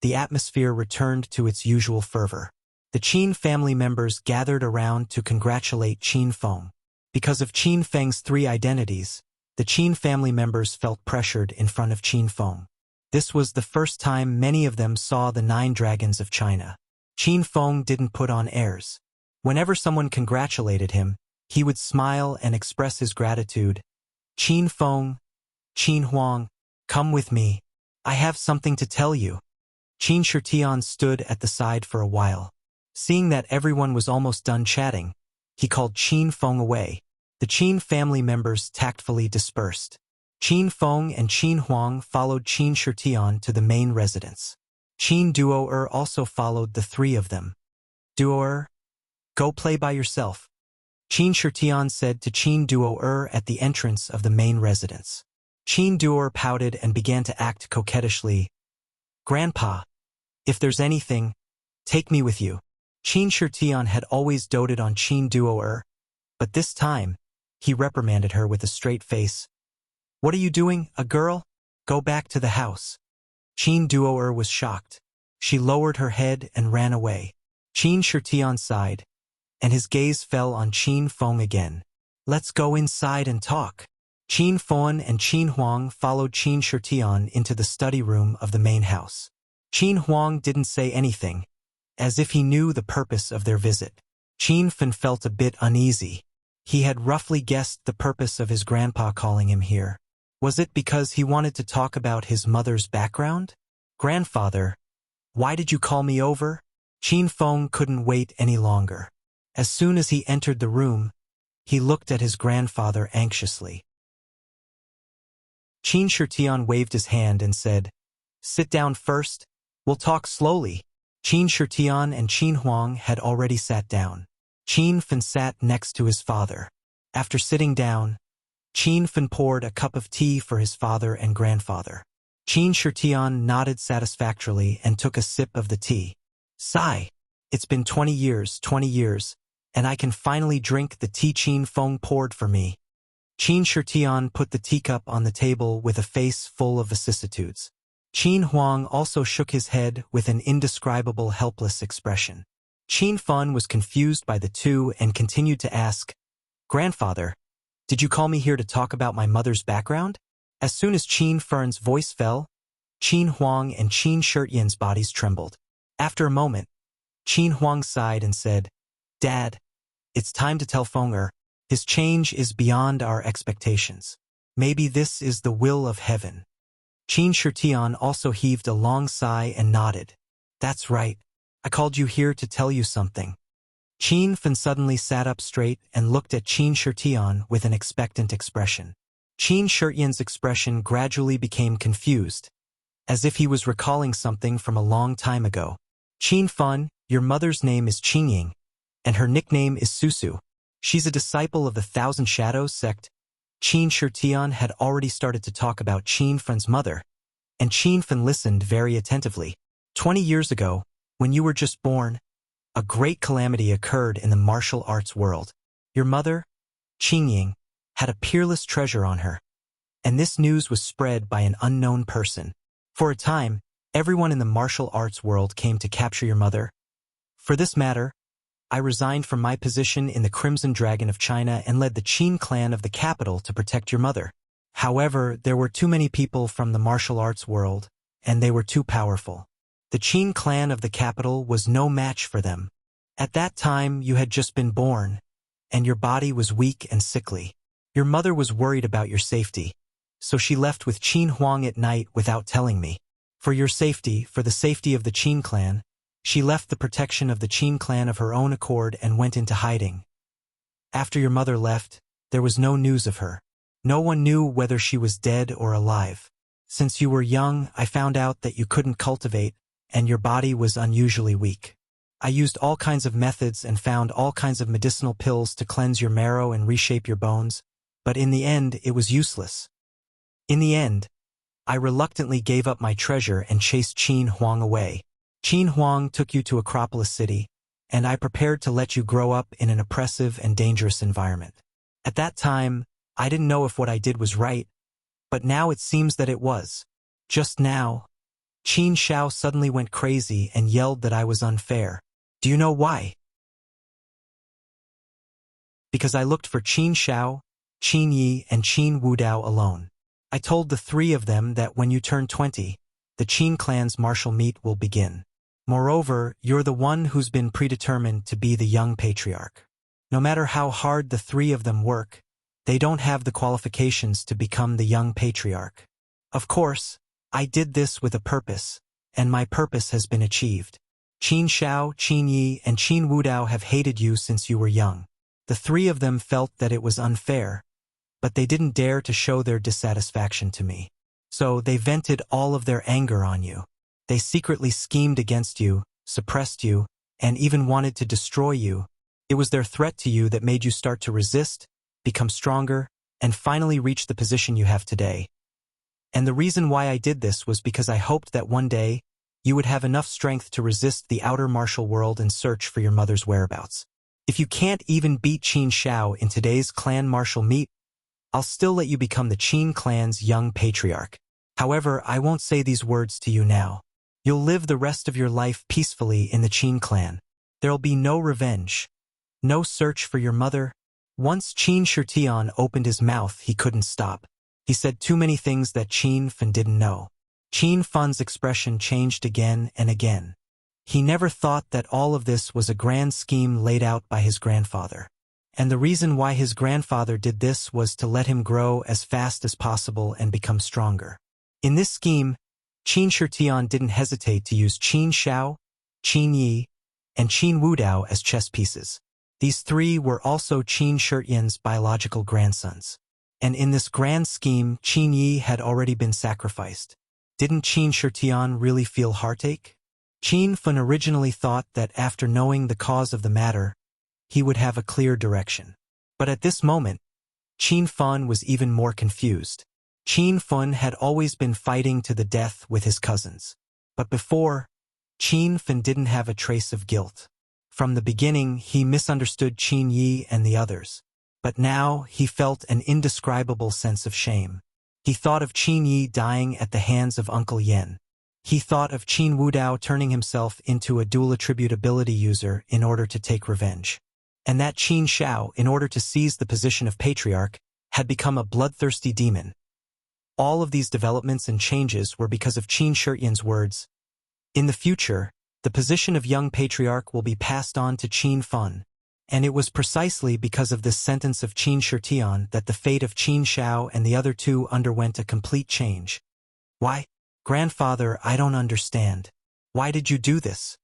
the atmosphere returned to its usual fervor. The Qin family members gathered around to congratulate Qin Feng. Because of Qin Feng's 3 identities, the Qin family members felt pressured in front of Qin Feng. This was the first time many of them saw the 9 dragons of China. Qin Feng didn't put on airs. Whenever someone congratulated him, he would smile and express his gratitude. Qin Feng, Qin Huang, come with me. I have something to tell you. Qin Shitian stood at the side for a while. Seeing that everyone was almost done chatting, he called Qin Feng away. The Qin family members tactfully dispersed. Qin Feng and Qin Huang followed Qin Shitian to the main residence. Qin Duo'er also followed the 3 of them. Duo'er, go play by yourself, Qin Shitian said to Qin Duo'er at the entrance of the main residence. Qin Duo'er pouted and began to act coquettishly. Grandpa, if there's anything, take me with you. Qin Shitian had always doted on Qin Duo'er, but this time, he reprimanded her with a straight face. What are you doing, a girl? Go back to the house. Qin Duo'er was shocked. She lowered her head and ran away. Qin Shitian sighed, and his gaze fell on Qin Feng again. Let's go inside and talk. Qin Feng and Qin Huang followed Qin Shitian into the study room of the main house. Qin Huang didn't say anything, as if he knew the purpose of their visit. Qin Feng felt a bit uneasy. He had roughly guessed the purpose of his grandpa calling him here. Was it because he wanted to talk about his mother's background? Grandfather, why did you call me over? Qin Feng couldn't wait any longer. As soon as he entered the room, he looked at his grandfather anxiously. Qin Shitian waved his hand and said, Sit down first, we'll talk slowly. Qin Shitian and Qin Huang had already sat down. Qin Feng sat next to his father. After sitting down, Qin Feng poured a cup of tea for his father and grandfather. Qin Shitian nodded satisfactorily and took a sip of the tea. Sigh, it's been 20 years, and I can finally drink the tea Qin Feng poured for me. Qin Shitian put the teacup on the table with a face full of vicissitudes. Qin Huang also shook his head with an indescribable helpless expression. Qin Feng was confused by the two and continued to ask, Grandfather, did you call me here to talk about my mother's background? As soon as Qin Feng's voice fell, Qin Huang and Qin Shitian's bodies trembled. After a moment, Qin Huang sighed and said, Dad, it's time to tell Fenger. His change is beyond our expectations. Maybe this is the will of heaven. Qin Shitian also heaved a long sigh and nodded. That's right. I called you here to tell you something. Qin Feng suddenly sat up straight and looked at Qin Shitian with an expectant expression. Qin Shitian's expression gradually became confused, as if he was recalling something from a long time ago. Qin Feng, your mother's name is Qingying, and her nickname is Susu. She's a disciple of the Thousand Shadows sect. Qin Shitian had already started to talk about Qin Feng's mother, and Qin Feng listened very attentively. 20 years ago, when you were just born, a great calamity occurred in the martial arts world. Your mother, Qingying, had a peerless treasure on her, and this news was spread by an unknown person. For a time, everyone in the martial arts world came to capture your mother. For this matter, I resigned from my position in the Crimson Dragon of China and led the Qin clan of the capital to protect your mother. However, there were too many people from the martial arts world, and they were too powerful. The Qin clan of the capital was no match for them. At that time, you had just been born, and your body was weak and sickly. Your mother was worried about your safety, so she left with Qin Huang at night without telling me. For your safety, for the safety of the Qin clan, she left the protection of the Qin clan of her own accord and went into hiding. After your mother left, there was no news of her. No one knew whether she was dead or alive. Since you were young, I found out that you couldn't cultivate, and your body was unusually weak. I used all kinds of methods and found all kinds of medicinal pills to cleanse your marrow and reshape your bones, but in the end, it was useless. In the end, I reluctantly gave up my treasure and chased Qin Huang away. Qin Huang took you to Acropolis City, and I prepared to let you grow up in an oppressive and dangerous environment. At that time, I didn't know if what I did was right, but now it seems that it was. Just now, Qin Shao suddenly went crazy and yelled that I was unfair. Do Do you know why? Because I looked for Qin Shao, Qin Yi, and Qin Wudao alone. I told the three of them that when you turn 20, the Qin clan's martial meet will begin. Moreover, you're the one who's been predetermined to be the young patriarch. No matter how hard the three of them work, they don't have the qualifications to become the young patriarch. Of course, I did this with a purpose, and my purpose has been achieved. Qin Shao, Qin Yi, and Qin Wudao have hated you since you were young. The three of them felt that it was unfair, but they didn't dare to show their dissatisfaction to me. So they vented all of their anger on you. They secretly schemed against you, suppressed you, and even wanted to destroy you. It was their threat to you that made you start to resist, become stronger, and finally reach the position you have today. And the reason why I did this was because I hoped that one day you would have enough strength to resist the outer martial world and search for your mother's whereabouts. If you can't even beat Qin Shao in today's clan martial meet, I'll still let you become the Qin clan's young patriarch. However, I won't say these words to you now. You'll live the rest of your life peacefully in the Qin clan. There'll be no revenge, no search for your mother. Once Qin Shirtian opened his mouth, he couldn't stop. He said too many things that Qin Fan didn't know. Qin Fan's expression changed again and again. He never thought that all of this was a grand scheme laid out by his grandfather. And the reason why his grandfather did this was to let him grow as fast as possible and become stronger. In this scheme, Qin Shirtian didn't hesitate to use Qin Shao, Qin Yi, and Qin Wudao as chess pieces. These three were also Qin Shirtian's biological grandsons. And in this grand scheme, Qin Yi had already been sacrificed. Didn't Qin Shirtian really feel heartache? Qin Fan originally thought that after knowing the cause of the matter, he would have a clear direction. But at this moment, Qin Fan was even more confused. Qin Fan had always been fighting to the death with his cousins. But before, Qin Fan didn't have a trace of guilt. From the beginning, he misunderstood Qin Yi and the others. But now, he felt an indescribable sense of shame. He thought of Qin Yi dying at the hands of Uncle Yen. He thought of Qin Wudao turning himself into a dual attribute ability user in order to take revenge. And that Qin Shao, in order to seize the position of patriarch, had become a bloodthirsty demon. All of these developments and changes were because of Qin Shirtian's words. In the future, the position of young patriarch will be passed on to Qin Fan. And it was precisely because of this sentence of Qin Shirtian that the fate of Qin Shao and the other two underwent a complete change. Why? Grandfather, I don't understand. Why did you do this?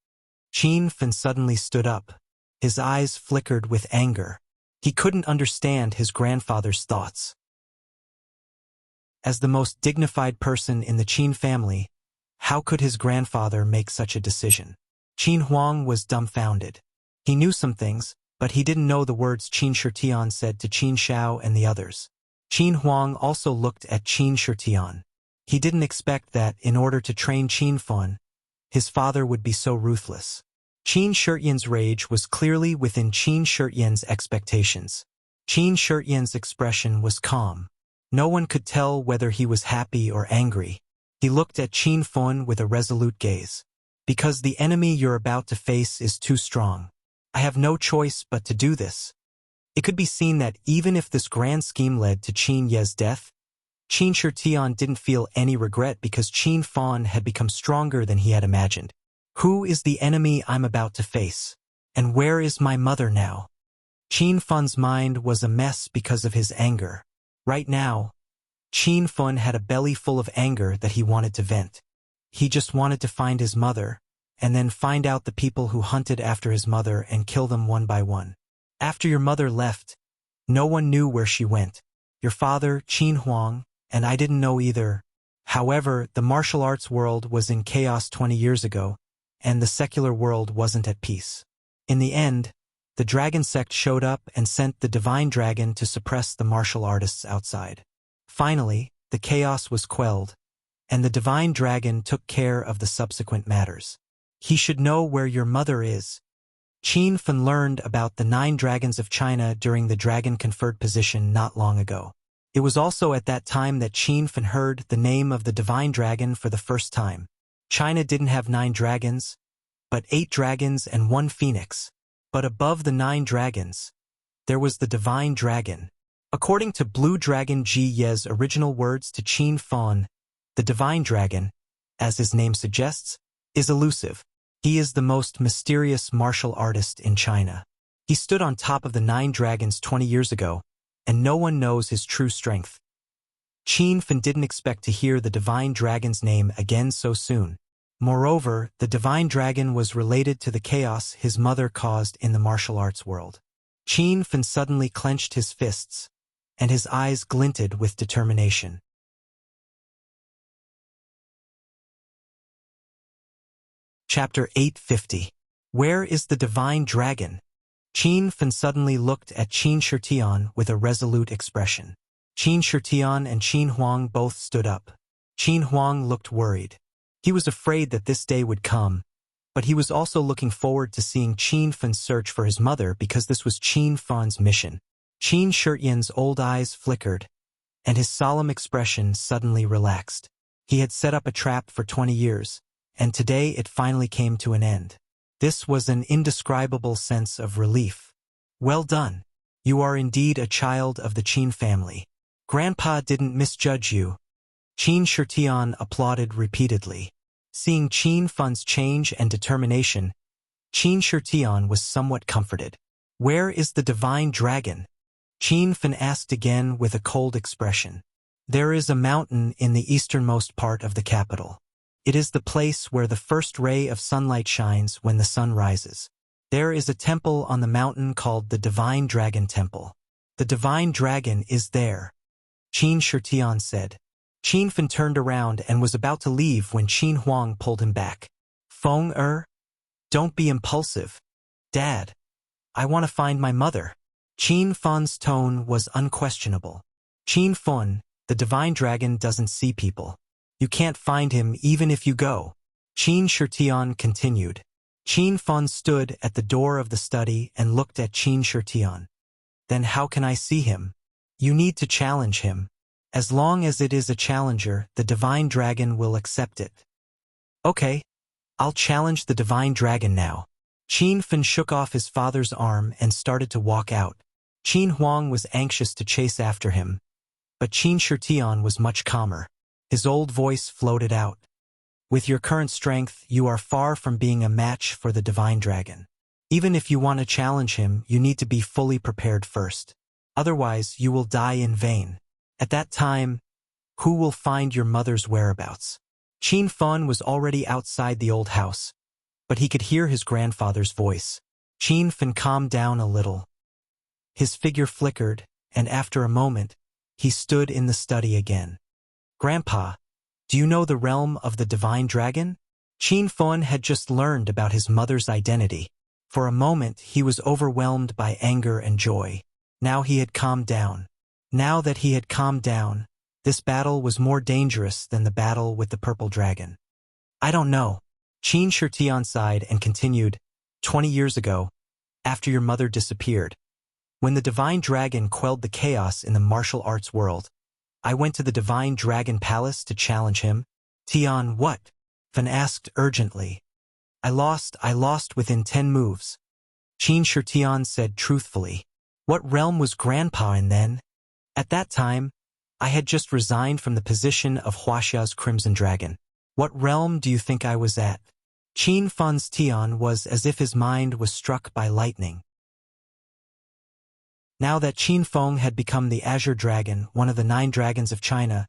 Qin Fan suddenly stood up. His eyes flickered with anger. He couldn't understand his grandfather's thoughts. As the most dignified person in the Qin family, how could his grandfather make such a decision? Qin Huang was dumbfounded. He knew some things, but he didn't know the words Qin Shirtian said to Qin Shao and the others. Qin Huang also looked at Qin Shirtian. He didn't expect that, in order to train Qin Fan, his father would be so ruthless. Qin Shirtian's rage was clearly within Qin Shirtian's expectations. Qin Shirtian's expression was calm. No one could tell whether he was happy or angry. He looked at Qin Fan with a resolute gaze. Because the enemy you're about to face is too strong. I have no choice but to do this. It could be seen that even if this grand scheme led to Qin Ye's death, Qin Shirtian didn't feel any regret because Qin Fan had become stronger than he had imagined. Who is the enemy I'm about to face? And where is my mother now? Qin Fan's mind was a mess because of his anger. Right now, Qin Fan had a belly full of anger that he wanted to vent. He just wanted to find his mother, and then find out the people who hunted after his mother and kill them one by one. After your mother left, no one knew where she went. Your father, Qin Huang, and I didn't know either. However, the martial arts world was in chaos 20 years ago, and the secular world wasn't at peace. In the end, the dragon sect showed up and sent the divine dragon to suppress the martial artists outside. Finally, the chaos was quelled, and the divine dragon took care of the subsequent matters. He should know where your mother is. Qin Fan learned about the 9 dragons of China during the dragon-conferred position not long ago. It was also at that time that Qin Fan heard the name of the divine dragon for the first time. China didn't have 9 dragons, but 8 dragons and 1 phoenix. But above the 9 dragons, there was the divine dragon. According to Blue Dragon Ji Ye's original words to Qin Fan, the divine dragon, as his name suggests, is elusive. He is the most mysterious martial artist in China. He stood on top of the 9 dragons 20 years ago, and no one knows his true strength. Qin Fan didn't expect to hear the divine dragon's name again so soon. Moreover, the divine dragon was related to the chaos his mother caused in the martial arts world. Qin Fan suddenly clenched his fists, and his eyes glinted with determination. Chapter 850. Where is the divine dragon? Qin Fan suddenly looked at Qin Shitian with a resolute expression. Qin Shitian and Qin Huang both stood up. Qin Huang looked worried. He was afraid that this day would come, but he was also looking forward to seeing Qin Fan search for his mother because this was Qin Fan's mission. Qin Shitian's old eyes flickered, and his solemn expression suddenly relaxed. He had set up a trap for 20 years, and today it finally came to an end. This was an indescribable sense of relief. Well done. You are indeed a child of the Qin family. Grandpa didn't misjudge you. Qin Shitian applauded repeatedly. Seeing Qin Fan's change and determination, Qin Shitian was somewhat comforted. Where is the divine dragon? Qin Fan asked again with a cold expression. There is a mountain in the easternmost part of the capital. It is the place where the first ray of sunlight shines when the sun rises. There is a temple on the mountain called the Divine Dragon Temple. The Divine Dragon is there, Qin Shitian said. Qin Fan turned around and was about to leave when Qin Huang pulled him back. Feng don't be impulsive. Dad, I want to find my mother. Qin Fan's tone was unquestionable. Qin Fan, the divine dragon doesn't see people. You can't find him even if you go. Qin Shitian continued. Qin Fan stood at the door of the study and looked at Qin Shitian. Then how can I see him? You need to challenge him. As long as it is a challenger, the divine dragon will accept it. Okay, I'll challenge the divine dragon now. Qin Fan shook off his father's arm and started to walk out. Qin Huang was anxious to chase after him, but Qin Shitian was much calmer. His old voice floated out. With your current strength, you are far from being a match for the divine dragon. Even if you want to challenge him, you need to be fully prepared first. Otherwise, you will die in vain. At that time, who will find your mother's whereabouts? Qin Fan was already outside the old house, but he could hear his grandfather's voice. Qin Fan calmed down a little. His figure flickered, and after a moment, he stood in the study again. Grandpa, do you know the realm of the divine dragon? Qin Fan had just learned about his mother's identity. For a moment, he was overwhelmed by anger and joy. Now he had calmed down. Now that he had calmed down, this battle was more dangerous than the battle with the purple dragon. I don't know. Qin Shitian sighed and continued, 20 years ago, after your mother disappeared, when the divine dragon quelled the chaos in the martial arts world, I went to the divine dragon palace to challenge him. Tian, what? Fan asked urgently. I lost within 10 moves. Qin Shitian said truthfully. What realm was Grandpa in then? At that time, I had just resigned from the position of Huaxia's Crimson Dragon. What realm do you think I was at? Qin Fan's Tian was as if his mind was struck by lightning. Now that Qin Feng had become the Azure Dragon, one of the 9 dragons of China,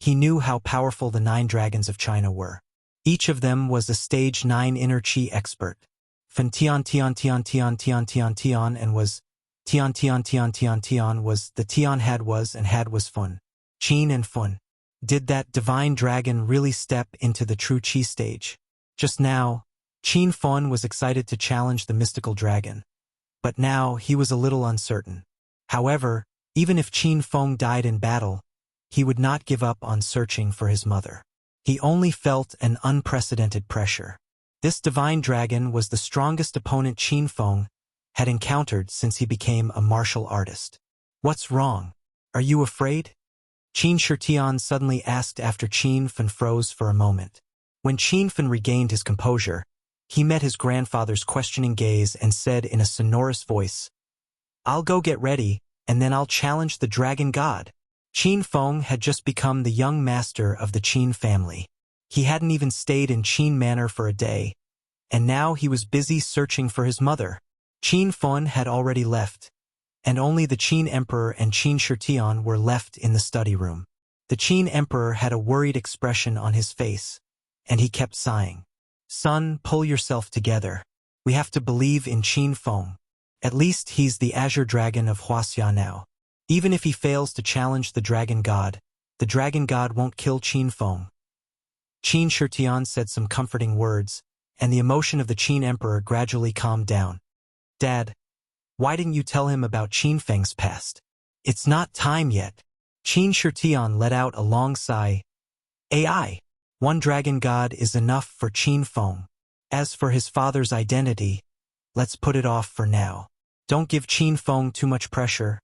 he knew how powerful the 9 dragons of China were. Each of them was a stage 9 inner chi expert. Fan Tian Tian Tian Tian Tian Tian Tian and was Tian Tian Tian Tian Tian was the Tian had was Fun. Qin and Fun. Did that divine dragon really step into the true chi stage? Just now, Qin Fun was excited to challenge the mystical dragon. But now he was a little uncertain. However, even if Qin Feng died in battle, he would not give up on searching for his mother. He only felt an unprecedented pressure. This divine dragon was the strongest opponent Qin Feng had encountered since he became a martial artist. What's wrong? Are you afraid? Qin Shitian suddenly asked after Qin Fan froze for a moment. When Qin Fan regained his composure, He met his grandfather's questioning gaze and said in a sonorous voice, "I'll go get ready, and then I'll challenge the dragon god." Qin Feng had just become the young master of the Qin family. He hadn't even stayed in Qin Manor for a day, and now he was busy searching for his mother. Qin Feng had already left, and only the Qin Emperor and Qin Shitian were left in the study room. The Qin Emperor had a worried expression on his face, and he kept sighing. "Son, pull yourself together. We have to believe in Qin Feng. At least he's the Azure Dragon of Huaxia now. Even if he fails to challenge the dragon god won't kill Qin Feng." Qin Shitian said some comforting words, and the emotion of the Qin Emperor gradually calmed down. "Dad, why didn't you tell him about Qin Feng's past?" "It's not time yet." Qin Shitian let out a long sigh. "AI. One dragon god is enough for Qin Feng. As for his father's identity, let's put it off for now. Don't give Qin Feng too much pressure,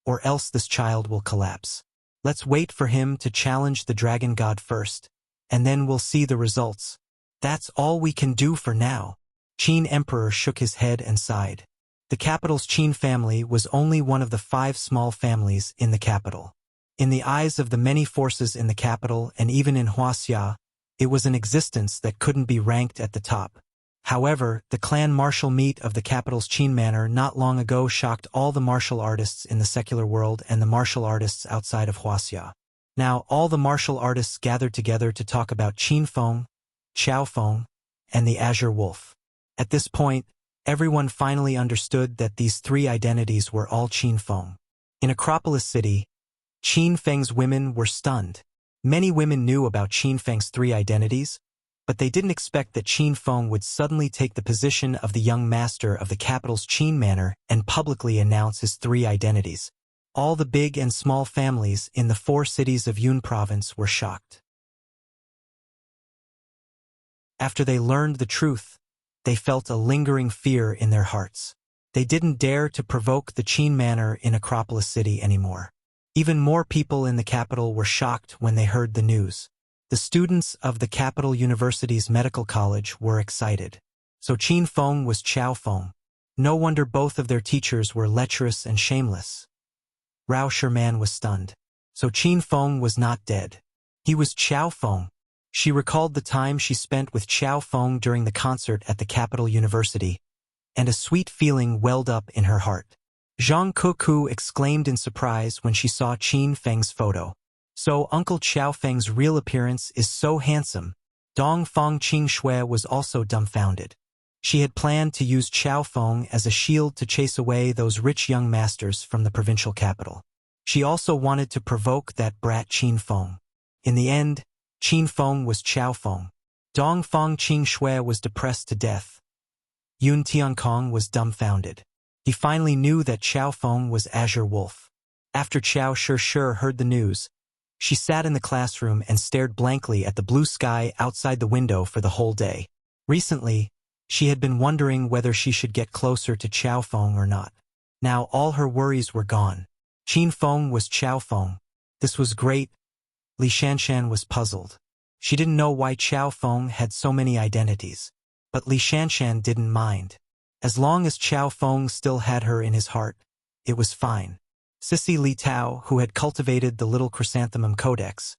or else this child will collapse. Let's wait for him to challenge the dragon god first, and then we'll see the results. That's all we can do for now." Qin Emperor shook his head and sighed. The capital's Qin family was only one of the 5 small families in the capital. In the eyes of the many forces in the capital and even in Huaxia, it was an existence that couldn't be ranked at the top. However, the clan martial meet of the capital's Qin Manor not long ago shocked all the martial artists in the secular world and the martial artists outside of Huaxia. Now all the martial artists gathered together to talk about Qin Feng, Qiao Feng, and the Azure Wolf. At this point, everyone finally understood that these 3 identities were all Qin Feng. In Acropolis City, Qin Feng's women were stunned. Many women knew about Qin Feng's 3 identities, but they didn't expect that Qin Feng would suddenly take the position of the young master of the capital's Qin Manor and publicly announce his 3 identities. All the big and small families in the 4 cities of Yun province were shocked. After they learned the truth, they felt a lingering fear in their hearts. They didn't dare to provoke the Qin Manor in Acropolis City anymore. Even more people in the capital were shocked when they heard the news. The students of the capital university's medical college were excited. So Qin Feng was Qiao Feng. No wonder both of their teachers were lecherous and shameless. Rao Sherman was stunned. So Qin Feng was not dead. He was Qiao Feng. She recalled the time she spent with Qiao Feng during the concert at the capital university, and a sweet feeling welled up in her heart. Zhang Kuku exclaimed in surprise when she saw Qin Feng's photo. "So Uncle Qiao Feng's real appearance is so handsome." Dong Feng Qing Shui was also dumbfounded. She had planned to use Qiao Feng as a shield to chase away those rich young masters from the provincial capital. She also wanted to provoke that brat Qin Feng. In the end, Qin Feng was Qiao Feng. Dong Feng Qing Shui was depressed to death. Yun Tiankong was dumbfounded. He finally knew that Qiao Feng was Azure Wolf. After Qiao Shi heard the news, she sat in the classroom and stared blankly at the blue sky outside the window for the whole day. Recently, she had been wondering whether she should get closer to Qiao Feng or not. Now all her worries were gone. Qin Feng was Qiao Feng. This was great. Li Shanshan was puzzled. She didn't know why Qiao Feng had so many identities. But Li Shanshan didn't mind. As long as Qiao Feng still had her in his heart, it was fine. Sissy Li Tao, who had cultivated the little chrysanthemum codex,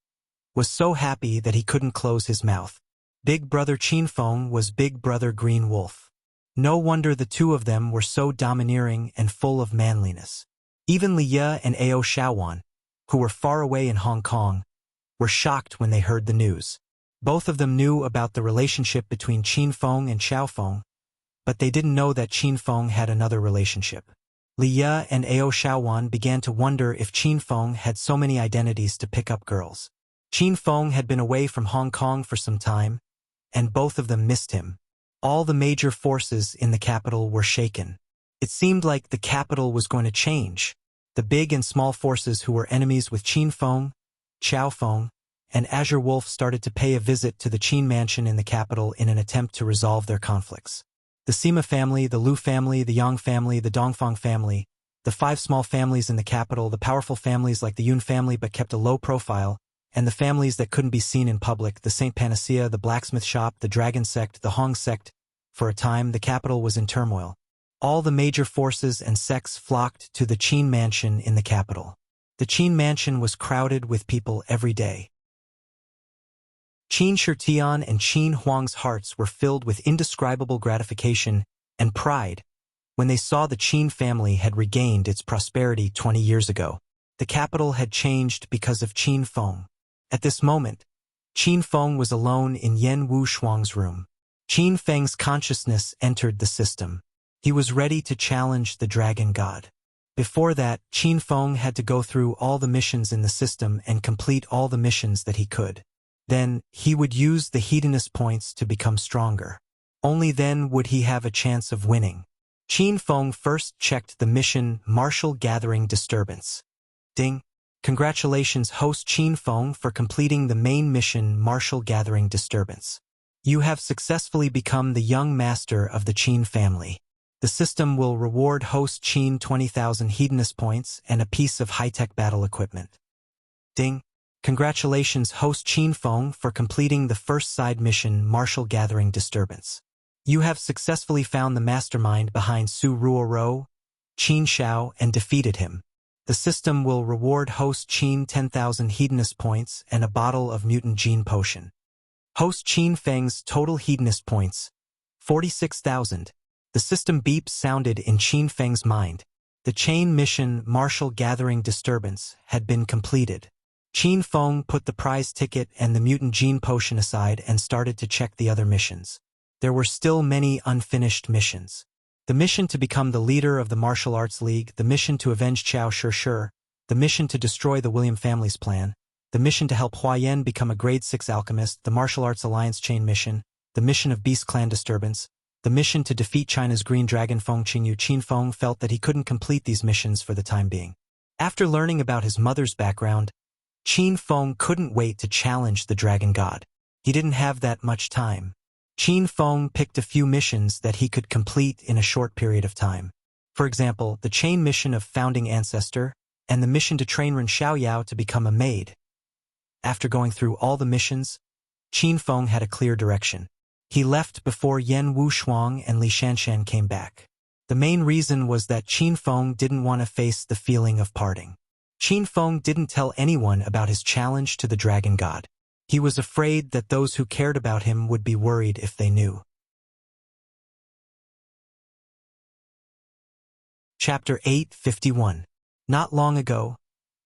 was so happy that he couldn't close his mouth. Big brother Qin Feng was big brother Green Wolf. No wonder the 2 of them were so domineering and full of manliness. Even Li Ye and Ao Shaowan, who were far away in Hong Kong, were shocked when they heard the news. Both of them knew about the relationship between Qin Feng and Qiao Feng, but they didn't know that Qin Feng had another relationship. Li Ye and Ao Shaowan began to wonder if Qin Feng had so many identities to pick up girls. Qin Feng had been away from Hong Kong for some time, and both of them missed him. All the major forces in the capital were shaken. It seemed like the capital was going to change. The big and small forces who were enemies with Qin Feng, Qiao Feng, and Azure Wolf started to pay a visit to the Qin mansion in the capital in an attempt to resolve their conflicts. The Sima family, the Lu family, the Yang family, the Dongfang family, the 5 small families in the capital, the powerful families like the Yun family but kept a low profile, and the families that couldn't be seen in public, the Saint Panacea, the blacksmith shop, the dragon sect, the Hong sect, For a time, the capital was in turmoil. All the major forces and sects flocked to the Qin mansion in the capital. The Qin mansion was crowded with people every day. Qin Shitian and Qin Huang's hearts were filled with indescribable gratification and pride when they saw the Qin family had regained its prosperity 20 years ago. The capital had changed because of Qin Feng. At this moment, Qin Feng was alone in Yan Wu Shuang's room. Qin Feng's consciousness entered the system. He was ready to challenge the dragon god. Before that, Qin Feng had to go through all the missions in the system and complete all the missions that he could. Then, he would use the Hedonist points to become stronger. Only then would he have a chance of winning. Qin Feng first checked the mission Martial Gathering Disturbance. Ding! Congratulations, host Qin Feng, for completing the main mission Martial Gathering Disturbance. You have successfully become the young master of the Qin family. The system will reward host Qin 20,000 Hedonist points and a piece of high-tech battle equipment. Ding! Congratulations, host Qin Feng, for completing the first side mission Martial Gathering Disturbance. You have successfully found the mastermind behind Su Ruoro, Qin Xiao, and defeated him. The system will reward host Qin 10,000 Hedonist points and a bottle of mutant gene potion. Host Qin Feng's total Hedonist points, 46,000. The system beep sounded in Qin Feng's mind. The chain mission Martial Gathering Disturbance had been completed. Qin Feng put the prize ticket and the mutant gene potion aside and started to check the other missions. There were still many unfinished missions. The mission to become the leader of the Martial Arts League, the mission to avenge Qiao Shi, the mission to destroy the William family's plan, the mission to help Huayan become a grade 6 alchemist, the Martial Arts Alliance chain mission, the mission of Beast Clan Disturbance, the mission to defeat China's Green Dragon Feng Qingyu. Qin Feng felt that he couldn't complete these missions for the time being. After learning about his mother's background, Qin Feng couldn't wait to challenge the dragon god. He didn't have that much time. Qin Feng picked a few missions that he could complete in a short period of time. For example, the chain mission of Founding Ancestor, and the mission to train Ren Xiaoyao to become a maid. After going through all the missions, Qin Feng had a clear direction. He left before Yan Wu Shuang and Li Shanshan came back. The main reason was that Qin Feng didn't want to face the feeling of parting. Qin Feng didn't tell anyone about his challenge to the dragon god. He was afraid that those who cared about him would be worried if they knew. Chapter 851. Not long ago,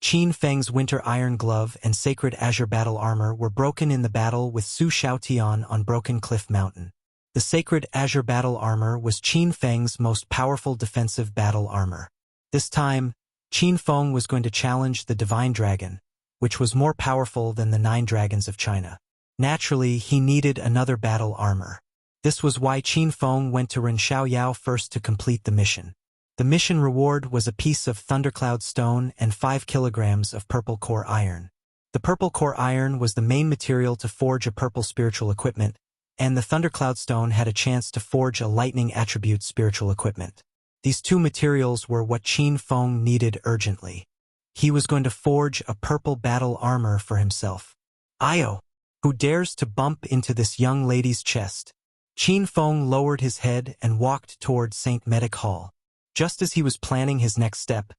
Qin Feng's Winter Iron Glove and Sacred Azure Battle Armor were broken in the battle with Su Xiaotian on Broken Cliff Mountain. The Sacred Azure Battle Armor was Qin Feng's most powerful defensive battle armor. This time, Qin Feng was going to challenge the Divine Dragon, which was more powerful than the 9 dragons of China. Naturally, he needed another battle armor. This was why Qin Feng went to Ren Xiaoyao first to complete the mission. The mission reward was a piece of Thundercloud Stone and 5 kilograms of Purple Core Iron. The Purple Core Iron was the main material to forge a purple spiritual equipment, and the Thundercloud Stone had a chance to forge a lightning attribute spiritual equipment. These two materials were what Qin Feng needed urgently. He was going to forge a purple battle armor for himself. Io! Who dares to bump into this young lady's chest? Qin Feng lowered his head and walked toward St. Medic Hall. Just as he was planning his next step,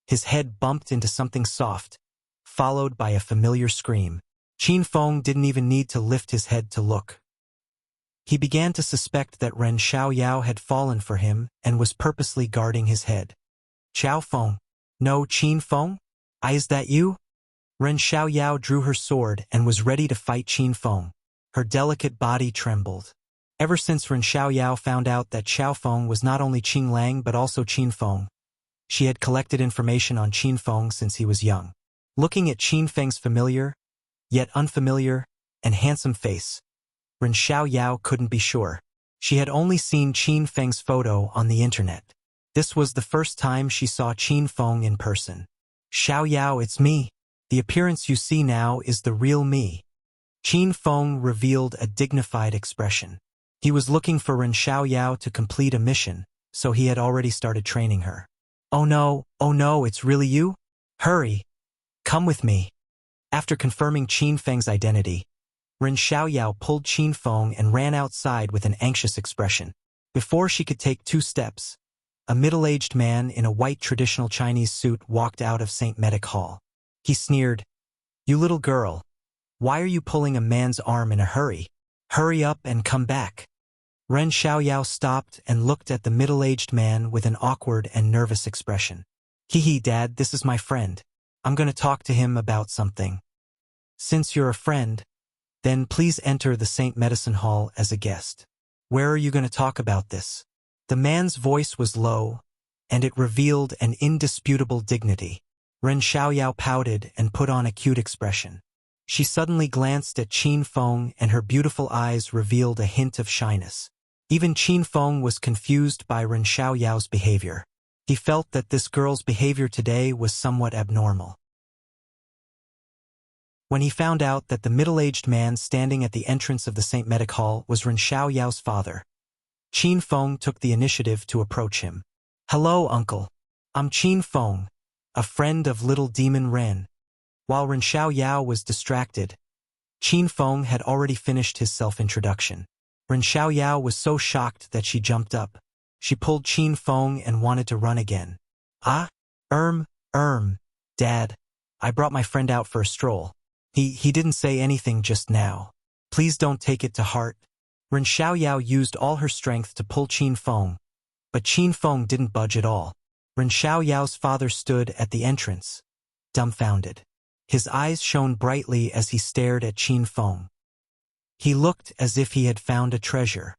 his head bumped into something soft, followed by a familiar scream. Qin Feng didn't even need to lift his head to look. He began to suspect that Ren Xiaoyao had fallen for him and was purposely guarding his head. Xiao Feng. No, Qin Feng? Is that you? Ren Xiaoyao drew her sword and was ready to fight Qin Feng. Her delicate body trembled. Ever since Ren Xiaoyao found out that Xiao Feng was not only Qing Lang but also Qin Feng, she had collected information on Qin Feng since he was young. Looking at Qin Feng's familiar, yet unfamiliar, and handsome face, Ren Xiaoyao couldn't be sure. She had only seen Qin Feng's photo on the internet. This was the first time she saw Qin Feng in person. Xiaoyao, it's me. The appearance you see now is the real me. Qin Feng revealed a dignified expression. He was looking for Ren Xiaoyao to complete a mission, so he had already started training her. Oh no, it's really you? Hurry! Come with me. After confirming Qin Feng's identity, Ren Xiaoyao pulled Qin Feng and ran outside with an anxious expression. Before she could take 2 steps, a middle-aged man in a white traditional Chinese suit walked out of St. Medic Hall. He sneered, "You little girl, why are you pulling a man's arm in a hurry? Hurry up and come back." Ren Xiaoyao stopped and looked at the middle-aged man with an awkward and nervous expression. "Hee, Dad, this is my friend. I'm going to talk to him about something." "Since you're a friend, then please enter the St. Medicine Hall as a guest." "Where are you going to talk about this?" The man's voice was low, and it revealed an indisputable dignity. Ren Xiaoyao pouted and put on a cute expression. She suddenly glanced at Qin Feng and her beautiful eyes revealed a hint of shyness. Even Qin Feng was confused by Ren Xiaoyao's behavior. He felt that this girl's behavior today was somewhat abnormal. When he found out that the middle-aged man standing at the entrance of the St. Medic Hall was Ren Xiaoyao's father, Qin Feng took the initiative to approach him. "Hello, uncle. I'm Qin Feng, a friend of little demon Ren." While Ren Xiaoyao was distracted, Qin Feng had already finished his self-introduction. Ren Xiaoyao was so shocked that she jumped up. She pulled Qin Feng and wanted to run again. "Ah? Dad. I brought my friend out for a stroll. He didn't say anything just now. Please don't take it to heart." Ren Xiaoyao used all her strength to pull Qin Feng, but Qin Feng didn't budge at all. Ren Xiaoyao's father stood at the entrance, dumbfounded. His eyes shone brightly as he stared at Qin Feng. He looked as if he had found a treasure.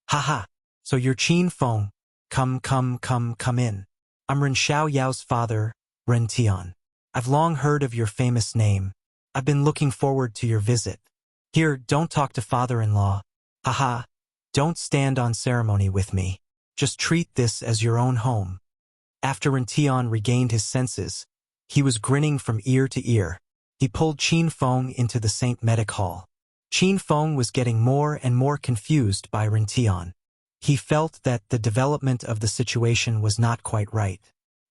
"Haha, so you're Qin Feng. Come in. I'm Ren Xiaoyao's father, Ren Tian. I've long heard of your famous name. I've been looking forward to your visit. Here, don't talk to father-in-law. Haha, don't stand on ceremony with me. Just treat this as your own home." After Ren Tian regained his senses, he was grinning from ear to ear. He pulled Qin Feng into the St. Medic Hall. Qin Feng was getting more and more confused by Ren Tian. He felt that the development of the situation was not quite right.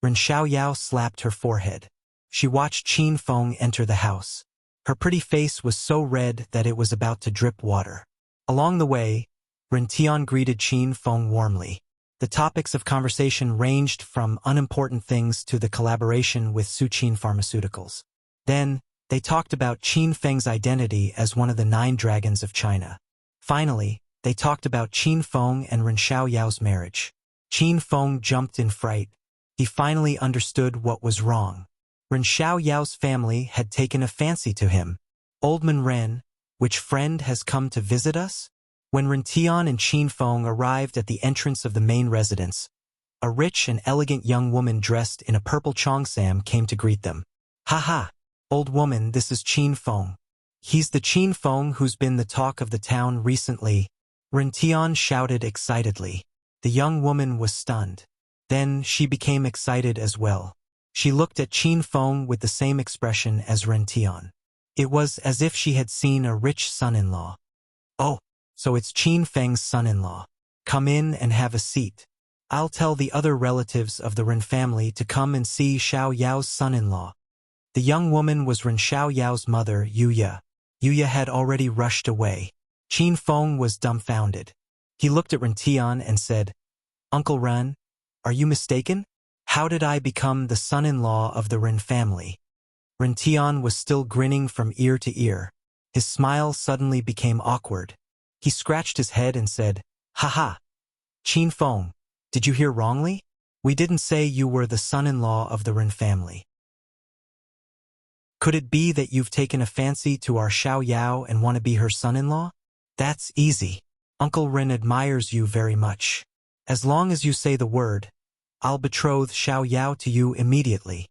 Ren Xiaoyao slapped her forehead. She watched Qin Feng enter the house. Her pretty face was so red that it was about to drip water. Along the way, Ren Tian greeted Qin Feng warmly. The topics of conversation ranged from unimportant things to the collaboration with Suqin Pharmaceuticals. Then, they talked about Qin Feng's identity as one of the 9 dragons of China. Finally, they talked about Qin Feng and Ren Xiaoyao's marriage. Qin Feng jumped in fright. He finally understood what was wrong. Ren Xiaoyao's family had taken a fancy to him. "Old man Ren, which friend has come to visit us?" When Ren Tian and Qin Feng arrived at the entrance of the main residence, a rich and elegant young woman dressed in a purple cheongsam came to greet them. "Haha, old woman, this is Qin Feng. He's the Qin Feng who's been the talk of the town recently," Ren Tian shouted excitedly. The young woman was stunned. Then she became excited as well. She looked at Qin Feng with the same expression as Ren Tian. It was as if she had seen a rich son-in-law. "Oh, so it's Qin Feng's son-in-law. Come in and have a seat. I'll tell the other relatives of the Ren family to come and see Xiaoyao's son-in-law." The young woman was Ren Xiaoyao's mother, Yuya. Yuya had already rushed away. Qin Feng was dumbfounded. He looked at Ren Tian and said, "Uncle Ren, are you mistaken? How did I become the son-in-law of the Ren family?" Ren Tian was still grinning from ear to ear. His smile suddenly became awkward. He scratched his head and said, "Haha. Qin Feng, did you hear wrongly? We didn't say you were the son-in-law of the Ren family. Could it be that you've taken a fancy to our Xiaoyao and want to be her son-in-law? That's easy. Uncle Ren admires you very much. As long as you say the word, I'll betroth Xiaoyao to you immediately."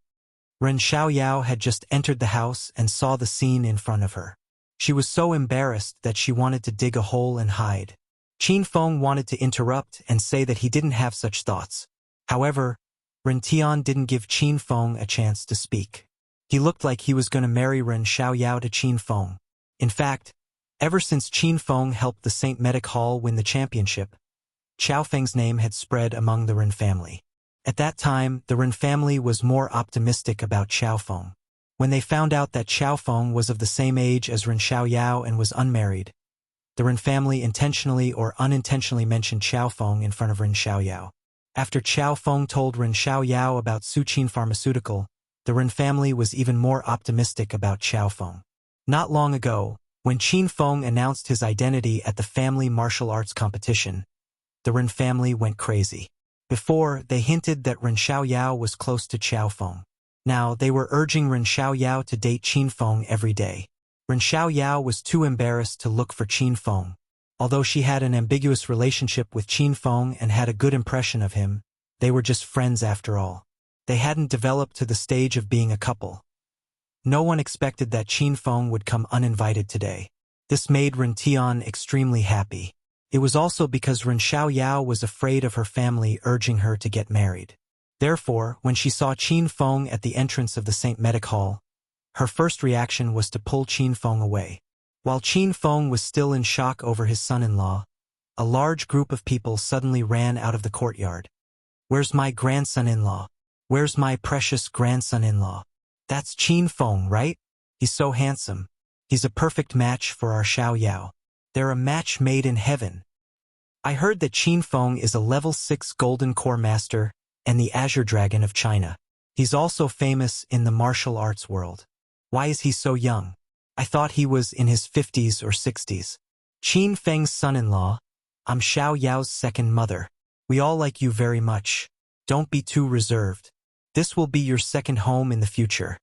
Ren Xiaoyao had just entered the house and saw the scene in front of her. She was so embarrassed that she wanted to dig a hole and hide. Qin Feng wanted to interrupt and say that he didn't have such thoughts. However, Ren Tian didn't give Qin Feng a chance to speak. He looked like he was going to marry Ren Xiaoyao to Qin Feng. In fact, ever since Qin Feng helped the St. Medic Hall win the championship, Qiao Feng's name had spread among the Ren family. At that time, the Ren family was more optimistic about Qiao Feng. When they found out that Xiao Feng was of the same age as Ren Xiaoyao and was unmarried, the Ren family intentionally or unintentionally mentioned Xiao Feng in front of Ren Xiaoyao. After Xiao Feng told Ren Xiaoyao about Suqin Pharmaceutical, the Ren family was even more optimistic about Xiao Feng. Not long ago, when Qin Feng announced his identity at the family martial arts competition, the Ren family went crazy. Before, they hinted that Ren Xiaoyao was close to Xiao Feng. Now, they were urging Ren Xiaoyao to date Qin Feng every day. Ren Xiaoyao was too embarrassed to look for Qin Feng. Although she had an ambiguous relationship with Qin Feng and had a good impression of him, they were just friends after all. They hadn't developed to the stage of being a couple. No one expected that Qin Feng would come uninvited today. This made Ren Tian extremely happy. It was also because Ren Xiaoyao was afraid of her family urging her to get married. Therefore, when she saw Qin Feng at the entrance of the St. Medic Hall, her first reaction was to pull Qin Feng away. While Qin Feng was still in shock over his son-in-law, a large group of people suddenly ran out of the courtyard. "Where's my grandson-in-law? Where's my precious grandson-in-law? That's Qin Feng, right? He's so handsome. He's a perfect match for our Xiaoyao. They're a match made in heaven. I heard that Qin Feng is a level 6 Golden Core Master and the Azure Dragon of China. He's also famous in the martial arts world. Why is he so young? I thought he was in his 50s or 60s. Qin Feng's son-in-law, I'm Xiaoyao's second mother. We all like you very much. Don't be too reserved. This will be your second home in the future."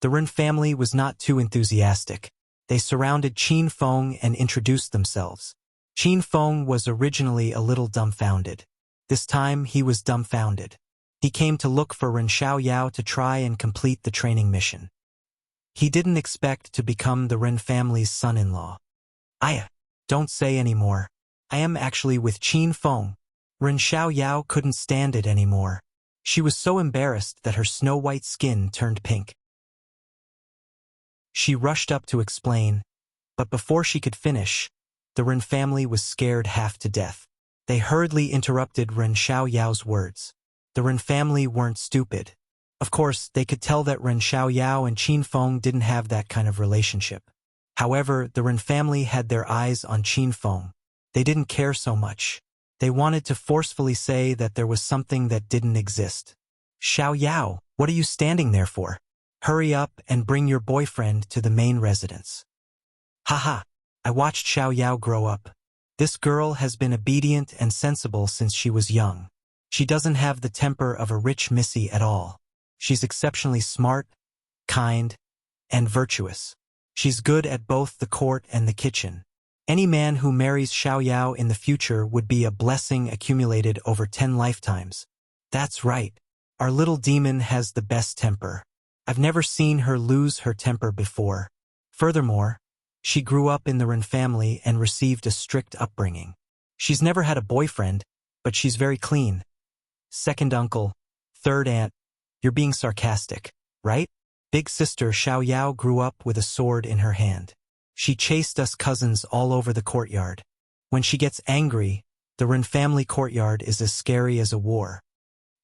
The Ren family was not too enthusiastic. They surrounded Qin Feng and introduced themselves. Qin Feng was originally a little dumbfounded. This time he was dumbfounded. He came to look for Ren Xiaoyao to try and complete the training mission. He didn't expect to become the Ren family's son-in-law. Don't say any more. I am actually with Qin Feng." Ren Xiaoyao couldn't stand it anymore. She was so embarrassed that her snow-white skin turned pink. She rushed up to explain, but before she could finish, the Ren family was scared half to death. They hurriedly interrupted Ren Xiaoyao's words. The Ren family weren't stupid. Of course, they could tell that Ren Xiaoyao and Qin Feng didn't have that kind of relationship. However, the Ren family had their eyes on Qin Feng. They didn't care so much. They wanted to forcefully say that there was something that didn't exist. "Xiaoyao, what are you standing there for? Hurry up and bring your boyfriend to the main residence." "Haha, I watched Xiaoyao grow up. This girl has been obedient and sensible since she was young. She doesn't have the temper of a rich missy at all. She's exceptionally smart, kind, and virtuous. She's good at both the court and the kitchen. Any man who marries Xiaoyao in the future would be a blessing accumulated over 10 lifetimes. That's right. Our little demon has the best temper. I've never seen her lose her temper before. Furthermore, she grew up in the Ren family and received a strict upbringing. She's never had a boyfriend, but she's very clean. Second uncle, third aunt, you're being sarcastic, right? Big sister Xiaoyao grew up with a sword in her hand. She chased us cousins all over the courtyard. When she gets angry, the Ren family courtyard is as scary as a war."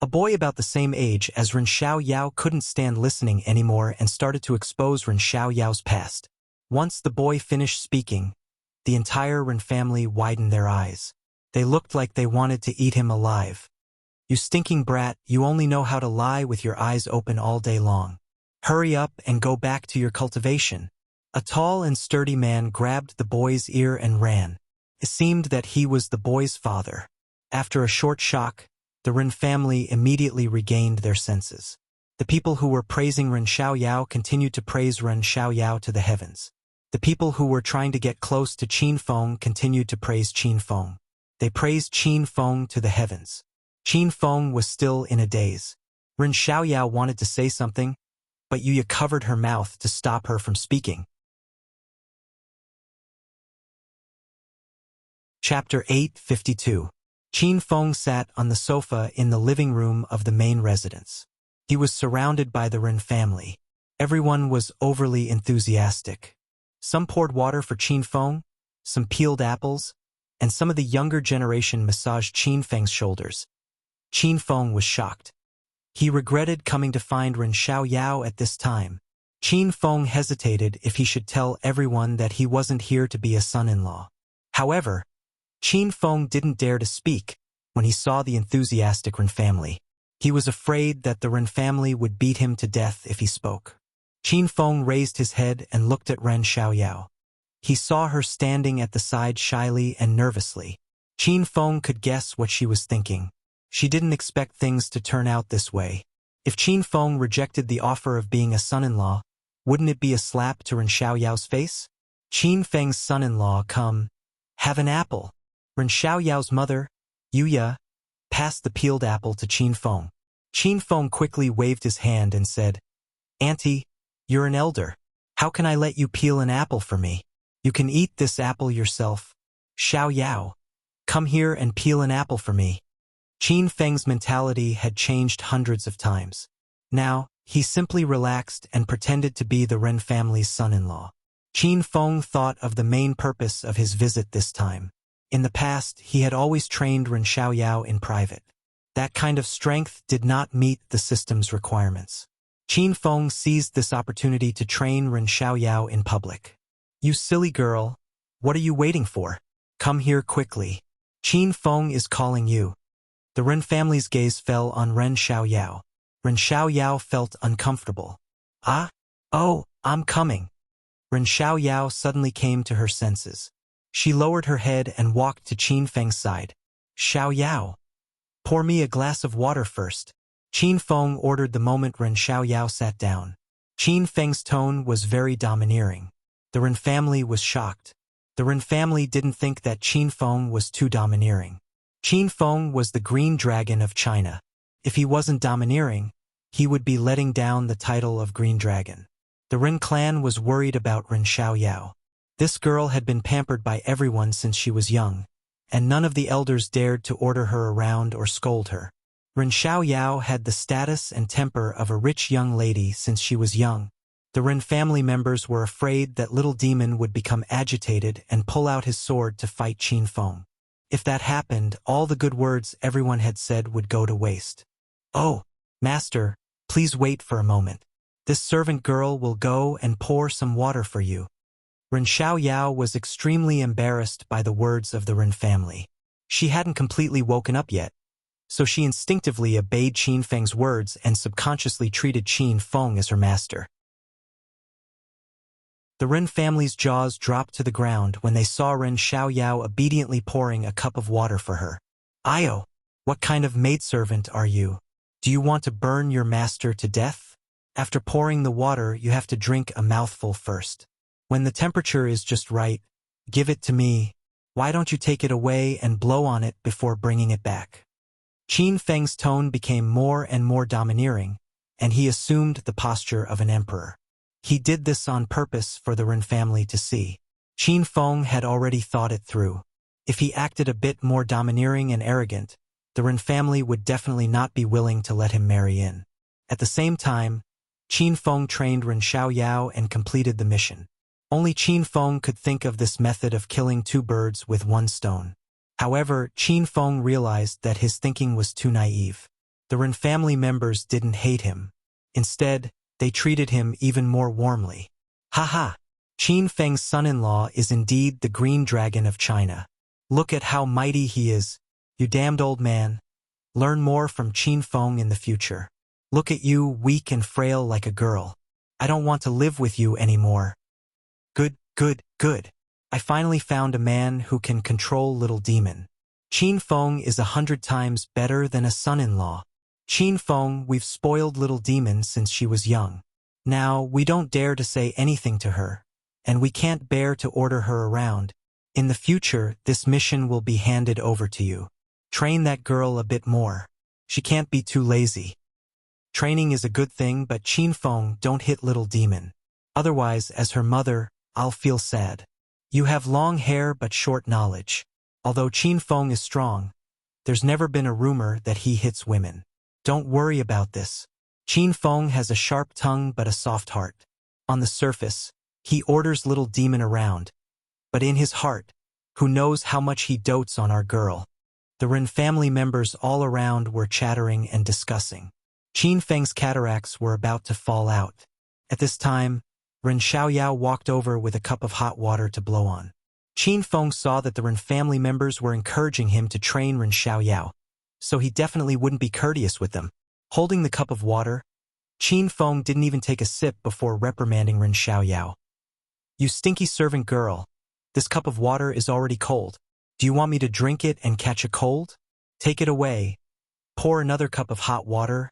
A boy about the same age as Ren Xiaoyao couldn't stand listening anymore and started to expose Ren Xiaoyao's past. Once the boy finished speaking, the entire Ren family widened their eyes. They looked like they wanted to eat him alive. "You stinking brat, you only know how to lie with your eyes open all day long. Hurry up and go back to your cultivation." A tall and sturdy man grabbed the boy's ear and ran. It seemed that he was the boy's father. After a short shock, the Ren family immediately regained their senses. The people who were praising Ren Xiaoyao continued to praise Ren Xiaoyao to the heavens. The people who were trying to get close to Qin Feng continued to praise Qin Feng. They praised Qin Feng to the heavens. Qin Feng was still in a daze. Ren Xiaoyao wanted to say something, but Yuya covered her mouth to stop her from speaking. Chapter 852. Qin Feng sat on the sofa in the living room of the main residence. He was surrounded by the Ren family. Everyone was overly enthusiastic. Some poured water for Qin Feng, some peeled apples, and some of the younger generation massaged Qin Feng's shoulders. Qin Feng was shocked. He regretted coming to find Ren Xiaoyao at this time. Qin Feng hesitated if he should tell everyone that he wasn't here to be a son-in-law. However, Qin Feng didn't dare to speak when he saw the enthusiastic Ren family. He was afraid that the Ren family would beat him to death if he spoke. Qin Feng raised his head and looked at Ren Xiaoyao. He saw her standing at the side shyly and nervously. Qin Feng could guess what she was thinking. She didn't expect things to turn out this way. If Qin Feng rejected the offer of being a son-in-law, wouldn't it be a slap to Ren Xiaoyao's face? Qin Feng's son-in-law, come, have an apple. Ren Xiaoyao's mother, Yuya, passed the peeled apple to Qin Feng. Qin Feng quickly waved his hand and said, Auntie, you're an elder. How can I let you peel an apple for me? You can eat this apple yourself. Xiaoyao, come here and peel an apple for me. Qin Feng's mentality had changed hundreds of times. Now, he simply relaxed and pretended to be the Ren family's son-in-law. Qin Feng thought of the main purpose of his visit this time. In the past, he had always trained Ren Xiaoyao in private. That kind of strength did not meet the system's requirements. Qin Feng seized this opportunity to train Ren Xiaoyao in public. You silly girl, what are you waiting for? Come here quickly. Qin Feng is calling you. The Ren family's gaze fell on Ren Xiaoyao. Ren Xiaoyao felt uncomfortable. Oh, I'm coming. Ren Xiaoyao suddenly came to her senses. She lowered her head and walked to Qin Feng's side. Xiaoyao, pour me a glass of water first. Qin Feng ordered the moment Ren Xiaoyao sat down. Qin Feng's tone was very domineering. The Ren family was shocked. The Ren family didn't think that Qin Feng was too domineering. Qin Feng was the green dragon of China. If he wasn't domineering, he would be letting down the title of Green Dragon. The Ren clan was worried about Ren Xiaoyao. This girl had been pampered by everyone since she was young, and none of the elders dared to order her around or scold her. Ren Xiaoyao had the status and temper of a rich young lady since she was young. The Ren family members were afraid that little demon would become agitated and pull out his sword to fight Qin Feng. If that happened, all the good words everyone had said would go to waste. Oh, master, please wait for a moment. This servant girl will go and pour some water for you. Ren Xiaoyao was extremely embarrassed by the words of the Ren family. She hadn't completely woken up yet, so she instinctively obeyed Qin Feng's words and subconsciously treated Qin Feng as her master. The Ren family's jaws dropped to the ground when they saw Ren Xiaoyao obediently pouring a cup of water for her. Io, what kind of maidservant are you? Do you want to burn your master to death? After pouring the water, you have to drink a mouthful first. When the temperature is just right, give it to me. Why don't you take it away and blow on it before bringing it back? Qin Feng's tone became more and more domineering, and he assumed the posture of an emperor. He did this on purpose for the Ren family to see. Qin Feng had already thought it through. If he acted a bit more domineering and arrogant, the Ren family would definitely not be willing to let him marry in. At the same time, Qin Feng trained Ren Xiaoyao and completed the mission. Only Qin Feng could think of this method of killing two birds with one stone. However, Qin Feng realized that his thinking was too naive. The Ren family members didn't hate him. Instead, they treated him even more warmly. Haha! Qin Feng's son-in-law is indeed the Green Dragon of China. Look at how mighty he is, you damned old man. Learn more from Qin Feng in the future. Look at you, weak and frail like a girl. I don't want to live with you anymore. Good. I finally found a man who can control little demon. Qin Feng is 100 times better than a son-in-law. Qin Feng, we've spoiled little demon since she was young. Now, we don't dare to say anything to her, and we can't bear to order her around. In the future, this mission will be handed over to you. Train that girl a bit more. She can't be too lazy. Training is a good thing, but Qin Feng, don't hit little demon. Otherwise, as her mother, I'll feel sad. You have long hair but short knowledge. Although Qin Feng is strong, there's never been a rumor that he hits women. Don't worry about this. Qin Feng has a sharp tongue but a soft heart. On the surface, he orders little demon around. But in his heart, who knows how much he dotes on our girl. The Ren family members all around were chattering and discussing. Qin Feng's cataracts were about to fall out. At this time, Ren Xiaoyao walked over with a cup of hot water to blow on. Qin Feng saw that the Ren family members were encouraging him to train Ren Xiaoyao, so he definitely wouldn't be courteous with them. Holding the cup of water, Qin Feng didn't even take a sip before reprimanding Ren Xiaoyao. "You stinky servant girl, this cup of water is already cold. Do you want me to drink it and catch a cold? Take it away, pour another cup of hot water,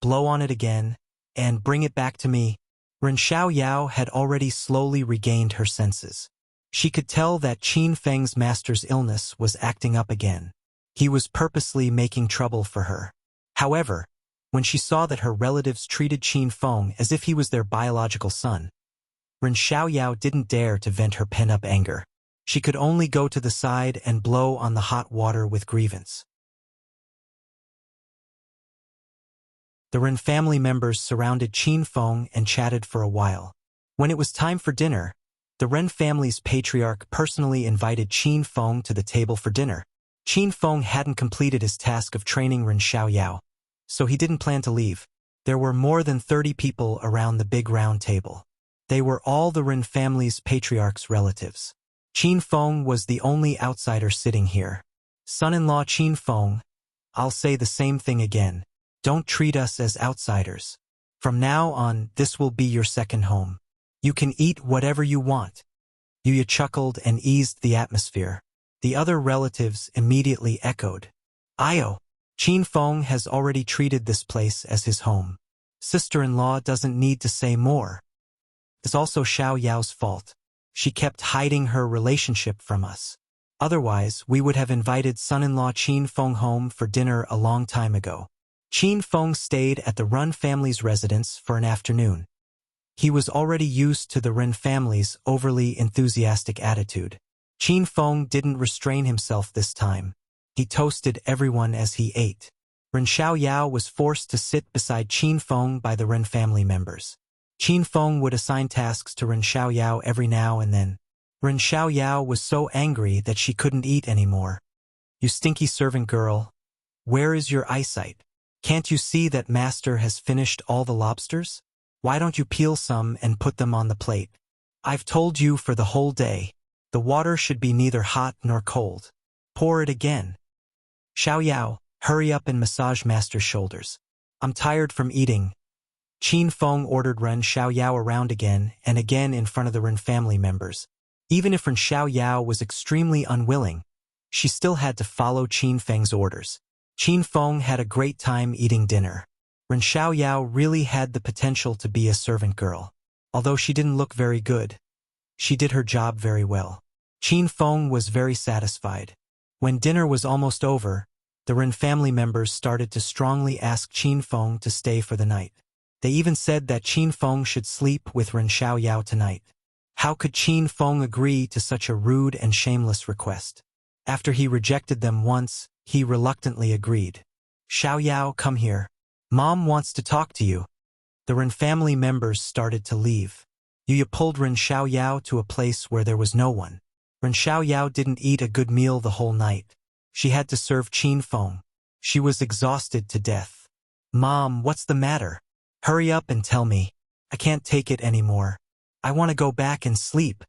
blow on it again, and bring it back to me." Ren Xiaoyao had already slowly regained her senses. She could tell that Qin Feng's master's illness was acting up again. He was purposely making trouble for her. However, when she saw that her relatives treated Qin Feng as if he was their biological son, Ren Xiaoyao didn't dare to vent her pent-up anger. She could only go to the side and blow on the hot water with grievance. The Ren family members surrounded Qin Feng and chatted for a while. When it was time for dinner, the Ren family's patriarch personally invited Qin Feng to the table for dinner. Qin Feng hadn't completed his task of training Ren Xiaoyao, so he didn't plan to leave. There were more than 30 people around the big round table. They were all the Ren family's patriarch's relatives. Qin Feng was the only outsider sitting here. "Son-in-law Qin Feng, I'll say the same thing again. Don't treat us as outsiders. From now on, this will be your second home. You can eat whatever you want." Yuya chuckled and eased the atmosphere. The other relatives immediately echoed, "Ayo, Qin Feng has already treated this place as his home. Sister-in-law doesn't need to say more. It's also Xiao Yao's fault. She kept hiding her relationship from us. Otherwise, we would have invited son-in-law Qin Feng home for dinner a long time ago." Qin Feng stayed at the Ren family's residence for an afternoon. He was already used to the Ren family's overly enthusiastic attitude. Qin Feng didn't restrain himself this time. He toasted everyone as he ate. Ren Xiaoyao was forced to sit beside Qin Feng by the Ren family members. Qin Feng would assign tasks to Ren Xiaoyao every now and then. Ren Xiaoyao was so angry that she couldn't eat anymore. "You stinky servant girl, where is your eyesight? Can't you see that master has finished all the lobsters? Why don't you peel some and put them on the plate? I've told you for the whole day. The water should be neither hot nor cold. Pour it again. Xiaoyao, hurry up and massage master's shoulders. I'm tired from eating." Qin Feng ordered Ren Xiaoyao around again and again in front of the Ren family members. Even if Ren Xiaoyao was extremely unwilling, she still had to follow Qin Feng's orders. Qin Feng had a great time eating dinner. Ren Xiaoyao really had the potential to be a servant girl. Although she didn't look very good, she did her job very well. Qin Feng was very satisfied. When dinner was almost over, the Ren family members started to strongly ask Qin Feng to stay for the night. They even said that Qin Feng should sleep with Ren Xiaoyao tonight. How could Qin Feng agree to such a rude and shameless request? After he rejected them once, he reluctantly agreed. "Xiaoyao, come here. Mom wants to talk to you." The Ren family members started to leave. Yuya pulled Ren Xiaoyao to a place where there was no one. Ren Xiaoyao didn't eat a good meal the whole night. She had to serve Qin Feng. She was exhausted to death. "Mom, what's the matter? Hurry up and tell me. I can't take it anymore. I want to go back and sleep."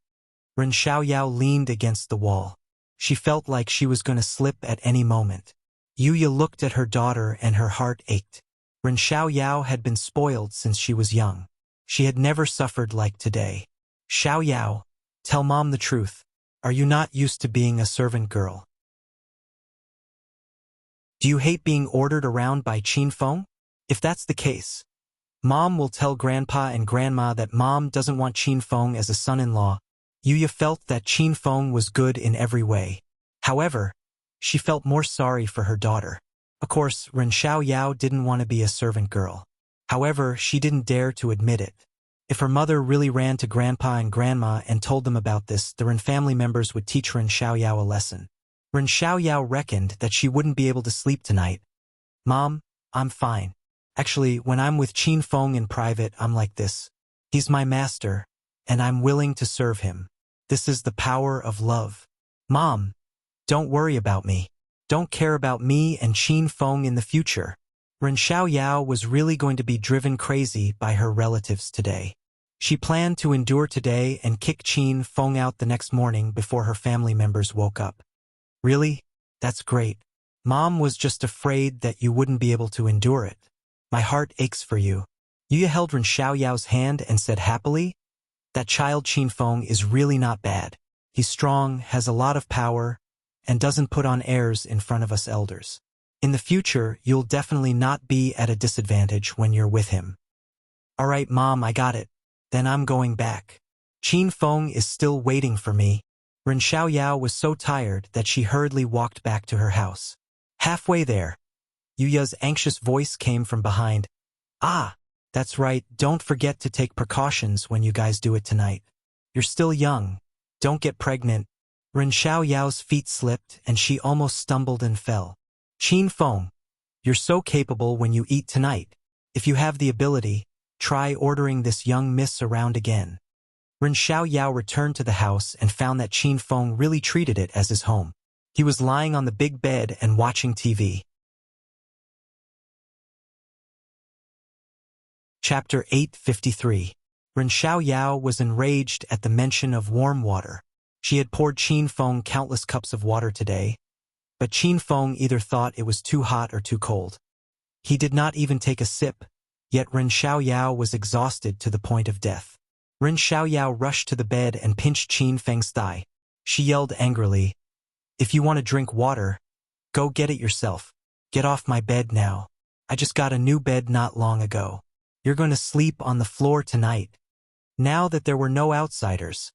Ren Xiaoyao leaned against the wall. She felt like she was going to slip at any moment. Yuya looked at her daughter and her heart ached. Ren Xiaoyao had been spoiled since she was young. She had never suffered like today. "Xiaoyao, tell Mom the truth. Are you not used to being a servant girl? Do you hate being ordered around by Qin Feng? If that's the case, Mom will tell Grandpa and Grandma that Mom doesn't want Qin Feng as a son-in-law." Yuya felt that Qin Feng was good in every way. However, she felt more sorry for her daughter. Of course, Ren Xiaoyao didn't want to be a servant girl. However, she didn't dare to admit it. If her mother really ran to Grandpa and Grandma and told them about this, the Ren family members would teach Ren Xiaoyao a lesson. Ren Xiaoyao reckoned that she wouldn't be able to sleep tonight. "Mom, I'm fine. Actually, when I'm with Qin Feng in private, I'm like this. He's my master, and I'm willing to serve him. This is the power of love. Mom, don't worry about me. Don't care about me and Qin Feng in the future. Ren Xiaoyao was really going to be driven crazy by her relatives today. She planned to endure today and kick Qin Feng out the next morning before her family members woke up. Really? That's great. Mom was just afraid that you wouldn't be able to endure it. My heart aches for you. Yu held Ren Xiaoyao's hand and said happily, "That child Qin Feng is really not bad. He's strong, has a lot of power, and doesn't put on airs in front of us elders. In the future, you'll definitely not be at a disadvantage when you're with him." "All right, Mom, I got it. Then I'm going back. Qin Feng is still waiting for me." Ren Xiaoyao was so tired that she hurriedly walked back to her house. Halfway there, Yuya's anxious voice came from behind. "Ah, that's right, don't forget to take precautions when you guys do it tonight. You're still young. Don't get pregnant." Ren Xiaoyao's feet slipped and she almost stumbled and fell. "Qin Feng, you're so capable when you eat tonight. If you have the ability, try ordering this young miss around again." Ren Xiaoyao returned to the house and found that Qin Feng really treated it as his home. He was lying on the big bed and watching TV. Chapter 853. Ren Xiaoyao was enraged at the mention of warm water. She had poured Qin Feng countless cups of water today, but Qin Feng either thought it was too hot or too cold. He did not even take a sip, yet Ren Xiaoyao was exhausted to the point of death. Ren Xiaoyao rushed to the bed and pinched Qin Feng's thigh. She yelled angrily, "If you want to drink water, go get it yourself. Get off my bed now. I just got a new bed not long ago. You're going to sleep on the floor tonight." Now that there were no outsiders,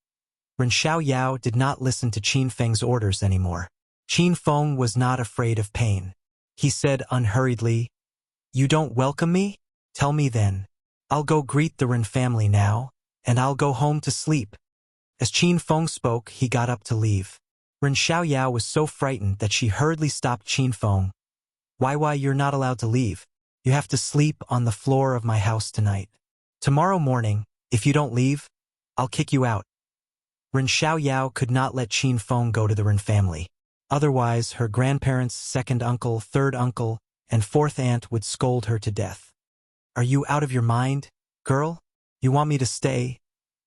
Ren Xiaoyao did not listen to Qin Feng's orders anymore. Qin Feng was not afraid of pain. He said unhurriedly, "You don't welcome me? Tell me then. I'll go greet the Ren family now, and I'll go home to sleep." As Qin Feng spoke, he got up to leave. Ren Xiaoyao was so frightened that she hurriedly stopped Qin Feng. Why, you're not allowed to leave. You have to sleep on the floor of my house tonight. Tomorrow morning, if you don't leave, I'll kick you out." Ren Xiaoyao could not let Qin Feng go to the Ren family. Otherwise, her grandparents, second uncle, third uncle, and fourth aunt would scold her to death. "Are you out of your mind, girl? You want me to stay,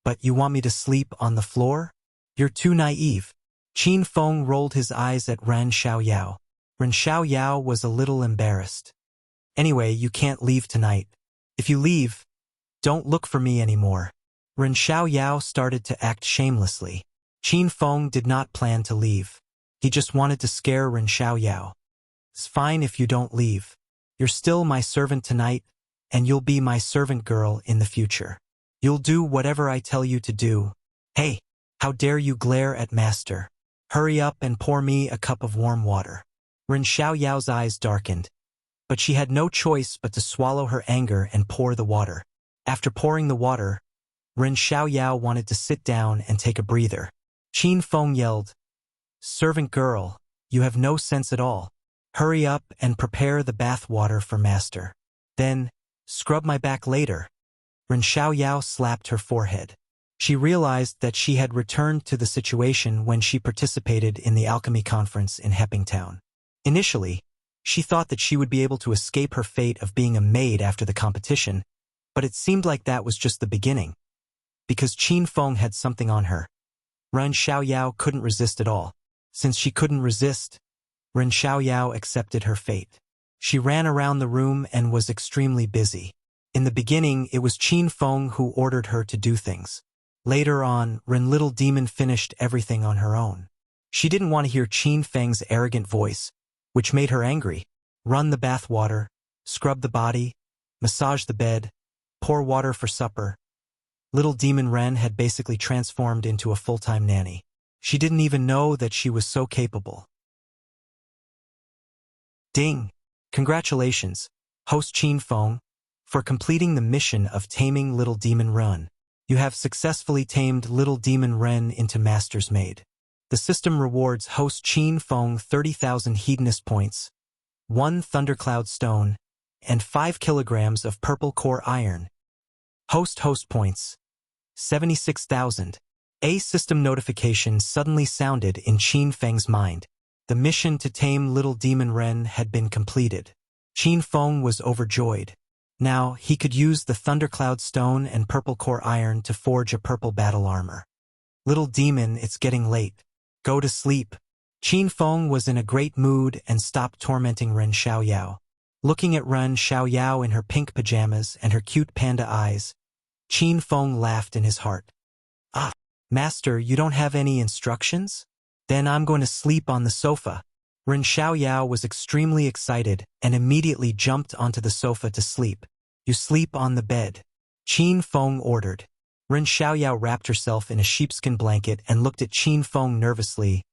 but you want me to sleep on the floor? You're too naive." Qin Feng rolled his eyes at Ren Xiaoyao. Ren Xiaoyao was a little embarrassed. "Anyway, you can't leave tonight. If you leave, don't look for me anymore." Ren Xiaoyao started to act shamelessly. Qin Feng did not plan to leave. He just wanted to scare Ren Xiaoyao. "It's fine if you don't leave. You're still my servant tonight, and you'll be my servant girl in the future. You'll do whatever I tell you to do. Hey, how dare you glare at master? Hurry up and pour me a cup of warm water." Ren Xiaoyao's eyes darkened, but she had no choice but to swallow her anger and pour the water. After pouring the water, Ren Xiaoyao wanted to sit down and take a breather. Qin Feng yelled, "Servant girl, you have no sense at all. Hurry up and prepare the bath water for master. Then, scrub my back later." Ren Xiaoyao slapped her forehead. She realized that she had returned to the situation when she participated in the alchemy conference in Heppingtown. Initially, she thought that she would be able to escape her fate of being a maid after the competition, but it seemed like that was just the beginning. Because Qin Feng had something on her, Ren Xiaoyao couldn't resist at all. Since she couldn't resist, Ren Xiaoyao accepted her fate. She ran around the room and was extremely busy. In the beginning, it was Qin Feng who ordered her to do things. Later on, Ren Little Demon finished everything on her own. She didn't want to hear Qin Feng's arrogant voice, which made her angry. Run the bath water, scrub the body, massage the bed, pour water for supper. Little Demon Ren had basically transformed into a full-time nanny. She didn't even know that she was so capable. Ding! Congratulations, host Qin Feng, for completing the mission of taming Little Demon Ren. You have successfully tamed Little Demon Ren into Master's Maid. The system rewards host Qin Feng 30,000 Hedonist points, 1 Thundercloud stone, and 5 kilograms of purple core iron. Host points, 76,000. A system notification suddenly sounded in Qin Feng's mind. The mission to tame Little Demon Ren had been completed. Qin Feng was overjoyed. Now, he could use the Thundercloud Stone and Purple Core Iron to forge a purple battle armor. Little demon, it's getting late. Go to sleep. Qin Feng was in a great mood and stopped tormenting Ren Xiaoyao. Looking at Ren Xiaoyao in her pink pajamas and her cute panda eyes, Qin Feng laughed in his heart. Ah, master, you don't have any instructions? Then I'm going to sleep on the sofa. Ren Xiaoyao was extremely excited and immediately jumped onto the sofa to sleep. You sleep on the bed. Qin Feng ordered. Ren Xiaoyao wrapped herself in a sheepskin blanket and looked at Qin Feng nervously.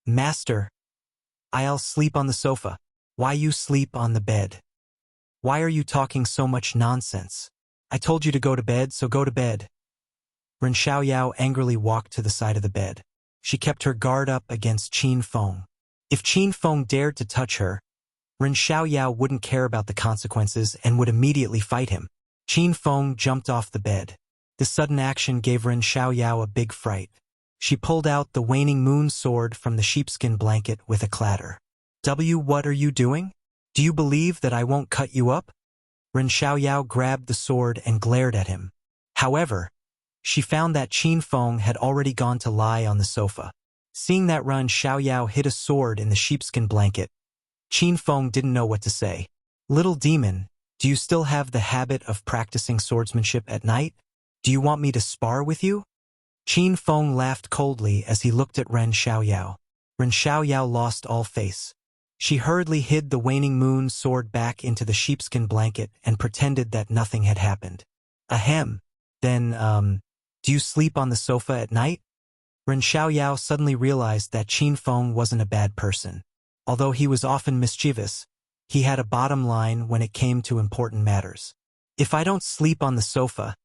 Master, I'll sleep on the sofa. Why you sleep on the bed? Why are you talking so much nonsense? I told you to go to bed, so go to bed. Ren Xiaoyao angrily walked to the side of the bed. She kept her guard up against Qin Feng. If Qin Feng dared to touch her, Ren Xiaoyao wouldn't care about the consequences and would immediately fight him. Qin Feng jumped off the bed. This sudden action gave Ren Xiaoyao a big fright. She pulled out the waning moon sword from the sheepskin blanket with a clatter. What are you doing? Do you believe that I won't cut you up? Ren Xiaoyao grabbed the sword and glared at him. However, she found that Qin Feng had already gone to lie on the sofa. Seeing that Ren Xiaoyao hid a sword in the sheepskin blanket, Qin Feng didn't know what to say. Little demon, do you still have the habit of practicing swordsmanship at night? Do you want me to spar with you? Qin Feng laughed coldly as he looked at Ren Xiaoyao. Ren Xiaoyao lost all face. She hurriedly hid the waning moon sword back into the sheepskin blanket and pretended that nothing had happened. Ahem. Then, do you sleep on the sofa at night? Ren Xiaoyao suddenly realized that Qin Feng wasn't a bad person. Although he was often mischievous, he had a bottom line when it came to important matters. If I don't sleep on the sofa,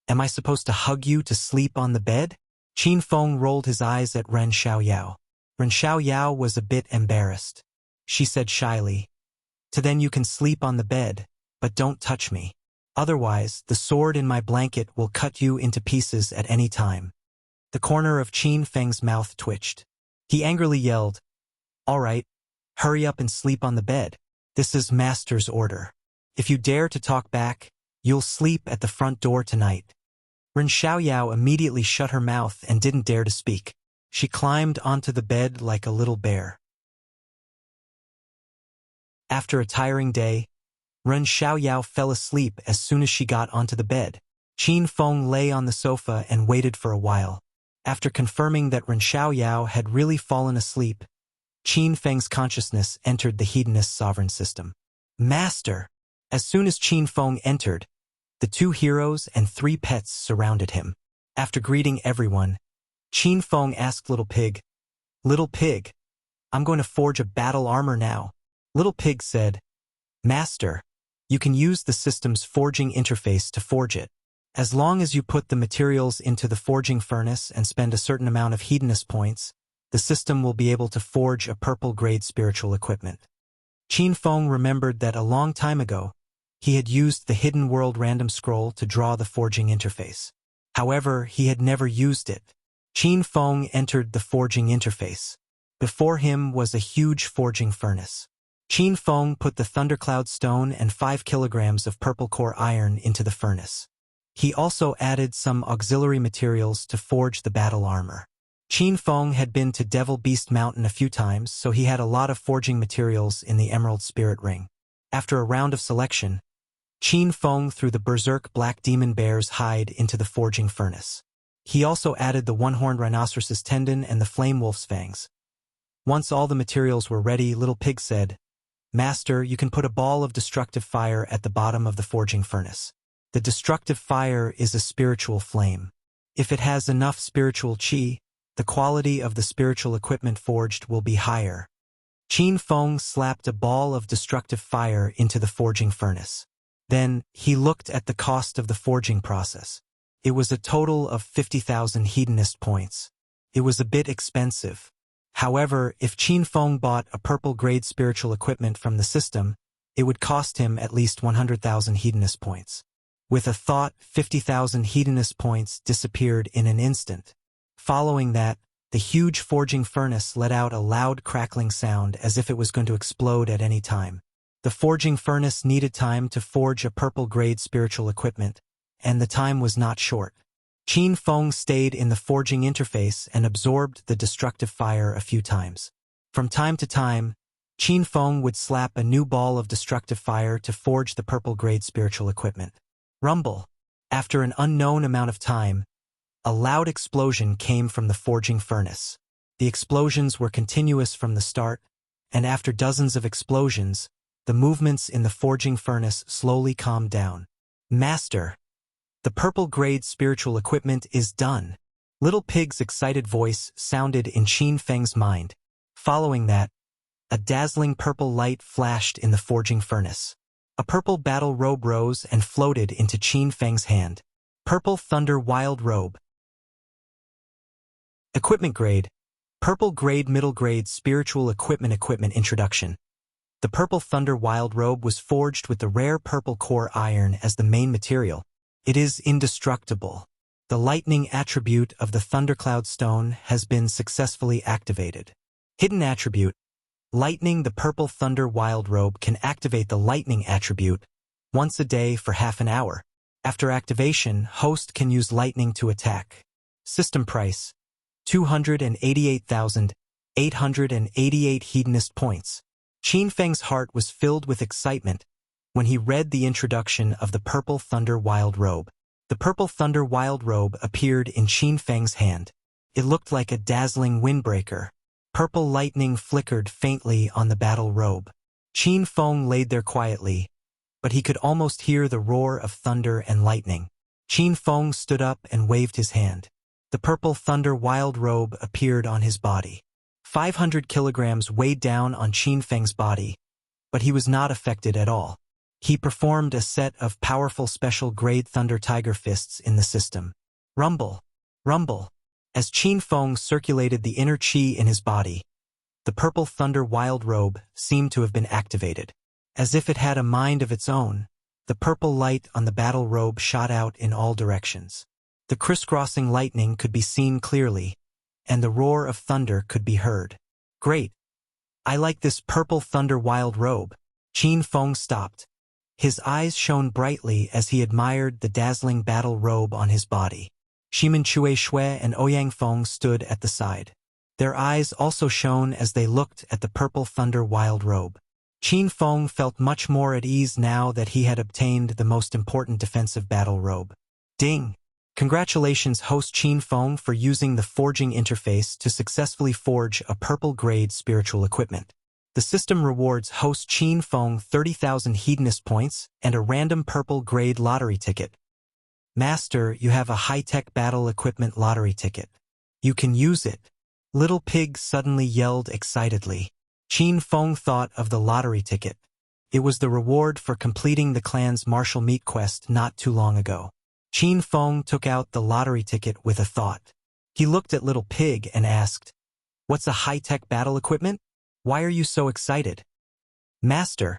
am I supposed to hug you to sleep on the bed? Qin Feng rolled his eyes at Ren Xiaoyao. Ren Xiaoyao was a bit embarrassed. She said shyly, then you can sleep on the bed, but don't touch me. Otherwise, the sword in my blanket will cut you into pieces at any time. The corner of Qin Feng's mouth twitched. He angrily yelled, All right, hurry up and sleep on the bed. This is master's order. If you dare to talk back, you'll sleep at the front door tonight. Ren Xiaoyao immediately shut her mouth and didn't dare to speak. She climbed onto the bed like a little bear. After a tiring day, Ren Xiaoyao fell asleep as soon as she got onto the bed. Qin Feng lay on the sofa and waited for a while. After confirming that Ren Xiaoyao had really fallen asleep, Qin Feng's consciousness entered the Hedonist sovereign system. Master! As soon as Qin Feng entered, the two heroes and three pets surrounded him. After greeting everyone, Qin Feng asked Little Pig, Little Pig, I'm going to forge a battle armor now. Little Pig said, Master, you can use the system's forging interface to forge it. As long as you put the materials into the forging furnace and spend a certain amount of Hedonist points, the system will be able to forge a purple-grade spiritual equipment. Qin Feng remembered that a long time ago, he had used the Hidden World random scroll to draw the forging interface. However, he had never used it. Qin Feng entered the forging interface. Before him was a huge forging furnace. Qin Feng put the Thundercloud Stone and 5 kilograms of Purple Core Iron into the furnace. He also added some auxiliary materials to forge the battle armor. Qin Feng had been to Devil Beast Mountain a few times, so he had a lot of forging materials in the Emerald Spirit Ring. After a round of selection, Qin Feng threw the Berserk Black Demon Bear's hide into the forging furnace. He also added the One-Horned Rhinoceros's tendon and the Flame Wolf's fangs. Once all the materials were ready, Little Pig said, Master, you can put a ball of destructive fire at the bottom of the forging furnace. The destructive fire is a spiritual flame. If it has enough spiritual qi, the quality of the spiritual equipment forged will be higher. Qin Feng slapped a ball of destructive fire into the forging furnace. Then, he looked at the cost of the forging process. It was a total of 50,000 hedonist points. It was a bit expensive. However, if Qin Feng bought a purple-grade spiritual equipment from the system, it would cost him at least 100,000 hedonist points. With a thought, 50,000 hedonist points disappeared in an instant. Following that, the huge forging furnace let out a loud crackling sound as if it was going to explode at any time. The forging furnace needed time to forge a purple-grade spiritual equipment, and the time was not short. Qin Feng stayed in the forging interface and absorbed the destructive fire a few times. From time to time, Qin Feng would slap a new ball of destructive fire to forge the purple-grade spiritual equipment. Rumble. After an unknown amount of time, a loud explosion came from the forging furnace. The explosions were continuous from the start, and after dozens of explosions, the movements in the forging furnace slowly calmed down. Master, the purple-grade spiritual equipment is done. Little Pig's excited voice sounded in Qin Feng's mind. Following that, a dazzling purple light flashed in the forging furnace. A purple battle robe rose and floated into Qin Feng's hand. Purple Thunder Wild Robe. Equipment Grade. Purple Grade Middle Grade Spiritual Equipment Introduction. The Purple Thunder Wild Robe was forged with the rare purple core iron as the main material. It is indestructible. The lightning attribute of the Thundercloud Stone has been successfully activated. Hidden Attribute. Lightning. The Purple Thunder Wild Robe can activate the lightning attribute once a day for half an hour. After activation, host can use lightning to attack. System price: 288,888 hedonist points. Qin Feng's heart was filled with excitement when he read the introduction of the Purple Thunder Wild Robe. The Purple Thunder Wild Robe appeared in Qin Feng's hand. It looked like a dazzling windbreaker. Purple lightning flickered faintly on the battle robe. Qin Feng laid there quietly, but he could almost hear the roar of thunder and lightning. Qin Feng stood up and waved his hand. The Purple Thunder Wild Robe appeared on his body. 500 kilograms weighed down on Qin Feng's body, but he was not affected at all. He performed a set of powerful special grade Thunder Tiger Fists in the system. Rumble. Rumble. As Qin Feng circulated the inner qi in his body, the Purple Thunder Wild Robe seemed to have been activated. As if it had a mind of its own, the purple light on the battle robe shot out in all directions. The crisscrossing lightning could be seen clearly, and the roar of thunder could be heard. Great! I like this Purple Thunder Wild Robe. Qin Feng stopped. His eyes shone brightly as he admired the dazzling battle robe on his body. Shimen Chue Shui and Ouyang Feng stood at the side. Their eyes also shone as they looked at the Purple Thunder Wild Robe. Qin Feng felt much more at ease now that he had obtained the most important defensive battle robe. Ding! Congratulations, host Qin Feng, for using the forging interface to successfully forge a purple-grade spiritual equipment. The system rewards host Qin Feng 30,000 hedonist points and a random purple-grade lottery ticket. Master, you have a high-tech battle equipment lottery ticket. You can use it. Little Pig suddenly yelled excitedly. Qin Feng thought of the lottery ticket. It was the reward for completing the clan's martial meat quest not too long ago. Qin Feng took out the lottery ticket with a thought. He looked at Little Pig and asked, "What's a high-tech battle equipment? Why are you so excited?" Master,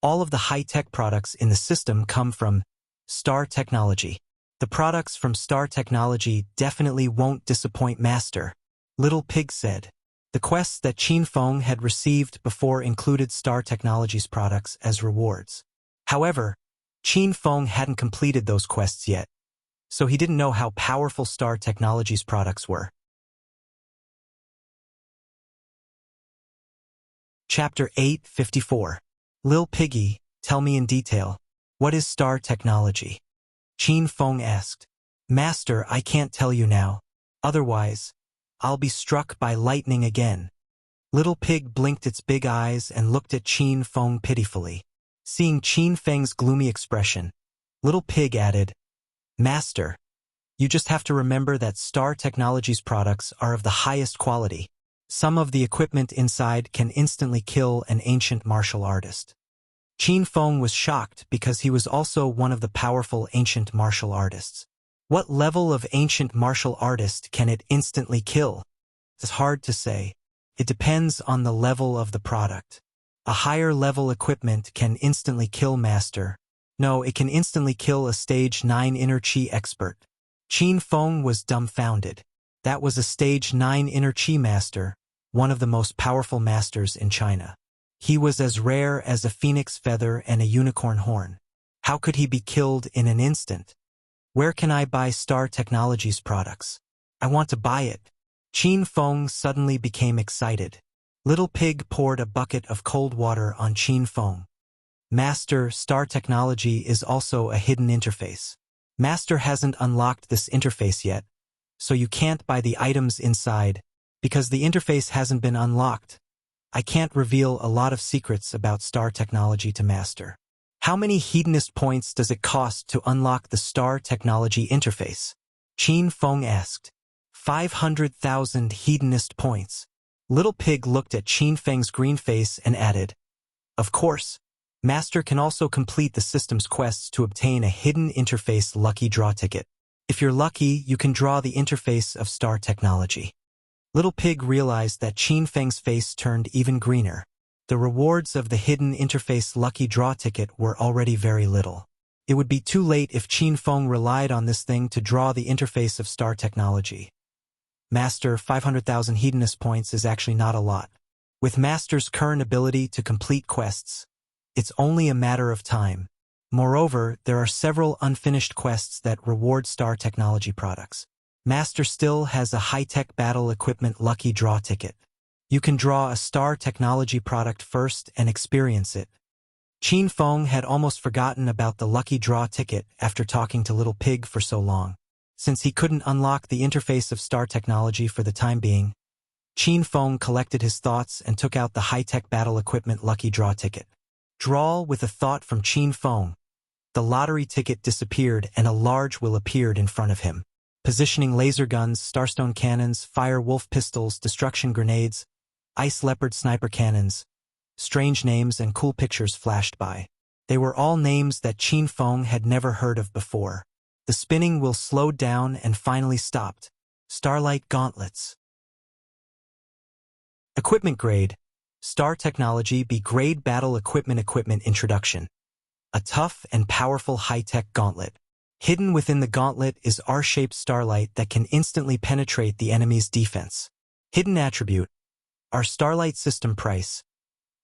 all of the high-tech products in the system come from Star Technology. The products from Star Technology definitely won't disappoint Master, Little Pig said. The quests that Qin Feng had received before included Star Technology's products as rewards. However, Qin Feng hadn't completed those quests yet, so he didn't know how powerful Star Technology's products were. Chapter 854. Lil Piggy, tell me in detail, what is Star Technology? Qin Feng asked. Master, I can't tell you now. Otherwise, I'll be struck by lightning again. Little Pig blinked its big eyes and looked at Qin Feng pitifully. Seeing Qin Feng's gloomy expression, Little Pig added, Master, you just have to remember that Star Technology's products are of the highest quality. Some of the equipment inside can instantly kill an ancient martial artist. Qin Feng was shocked because he was also one of the powerful ancient martial artists. What level of ancient martial artist can it instantly kill? It's hard to say. It depends on the level of the product. A higher level equipment can instantly kill Master. No, it can instantly kill a stage 9 inner chi expert. Qin Feng was dumbfounded. That was a stage 9 inner chi master, one of the most powerful masters in China. He was as rare as a phoenix feather and a unicorn horn. How could he be killed in an instant? Where can I buy Star Technologies products? I want to buy it. Qin Feng suddenly became excited. Little Pig poured a bucket of cold water on Qin Feng. Master, Star Technology is also a hidden interface. Master hasn't unlocked this interface yet, so you can't buy the items inside, because the interface hasn't been unlocked. I can't reveal a lot of secrets about Star Technology to Master. How many hedonist points does it cost to unlock the Star Technology interface? Qin Feng asked. 500,000 hedonist points. Little Pig looked at Qin Feng's green face and added, "Of course. Master can also complete the system's quests to obtain a hidden interface lucky draw ticket. If you're lucky, you can draw the interface of Star Technology." Little Pig realized that Qin Feng's face turned even greener. The rewards of the hidden interface lucky draw ticket were already very little. It would be too late if Qin Feng relied on this thing to draw the interface of Star Technology. Master, 500,000 hedonist points is actually not a lot. With Master's current ability to complete quests, it's only a matter of time. Moreover, there are several unfinished quests that reward Star Technology products. Master still has a high-tech battle equipment lucky draw ticket. You can draw a Star Technology product first and experience it. Qin Feng had almost forgotten about the lucky draw ticket after talking to Little Pig for so long. Since he couldn't unlock the interface of Star Technology for the time being, Qin Feng collected his thoughts and took out the high-tech battle equipment lucky draw ticket. Draw with a thought from Qin Feng. The lottery ticket disappeared and a large wheel appeared in front of him. Positioning laser guns, starstone cannons, fire wolf pistols, destruction grenades, ice leopard sniper cannons. Strange names and cool pictures flashed by. They were all names that Qin Feng had never heard of before. The spinning wheel slowed down and finally stopped. Starlight gauntlets. Equipment grade. Star Technology B grade battle equipment introduction. A tough and powerful high-tech gauntlet. Hidden within the gauntlet is R-shaped starlight that can instantly penetrate the enemy's defense. Hidden attribute. Our starlight system price.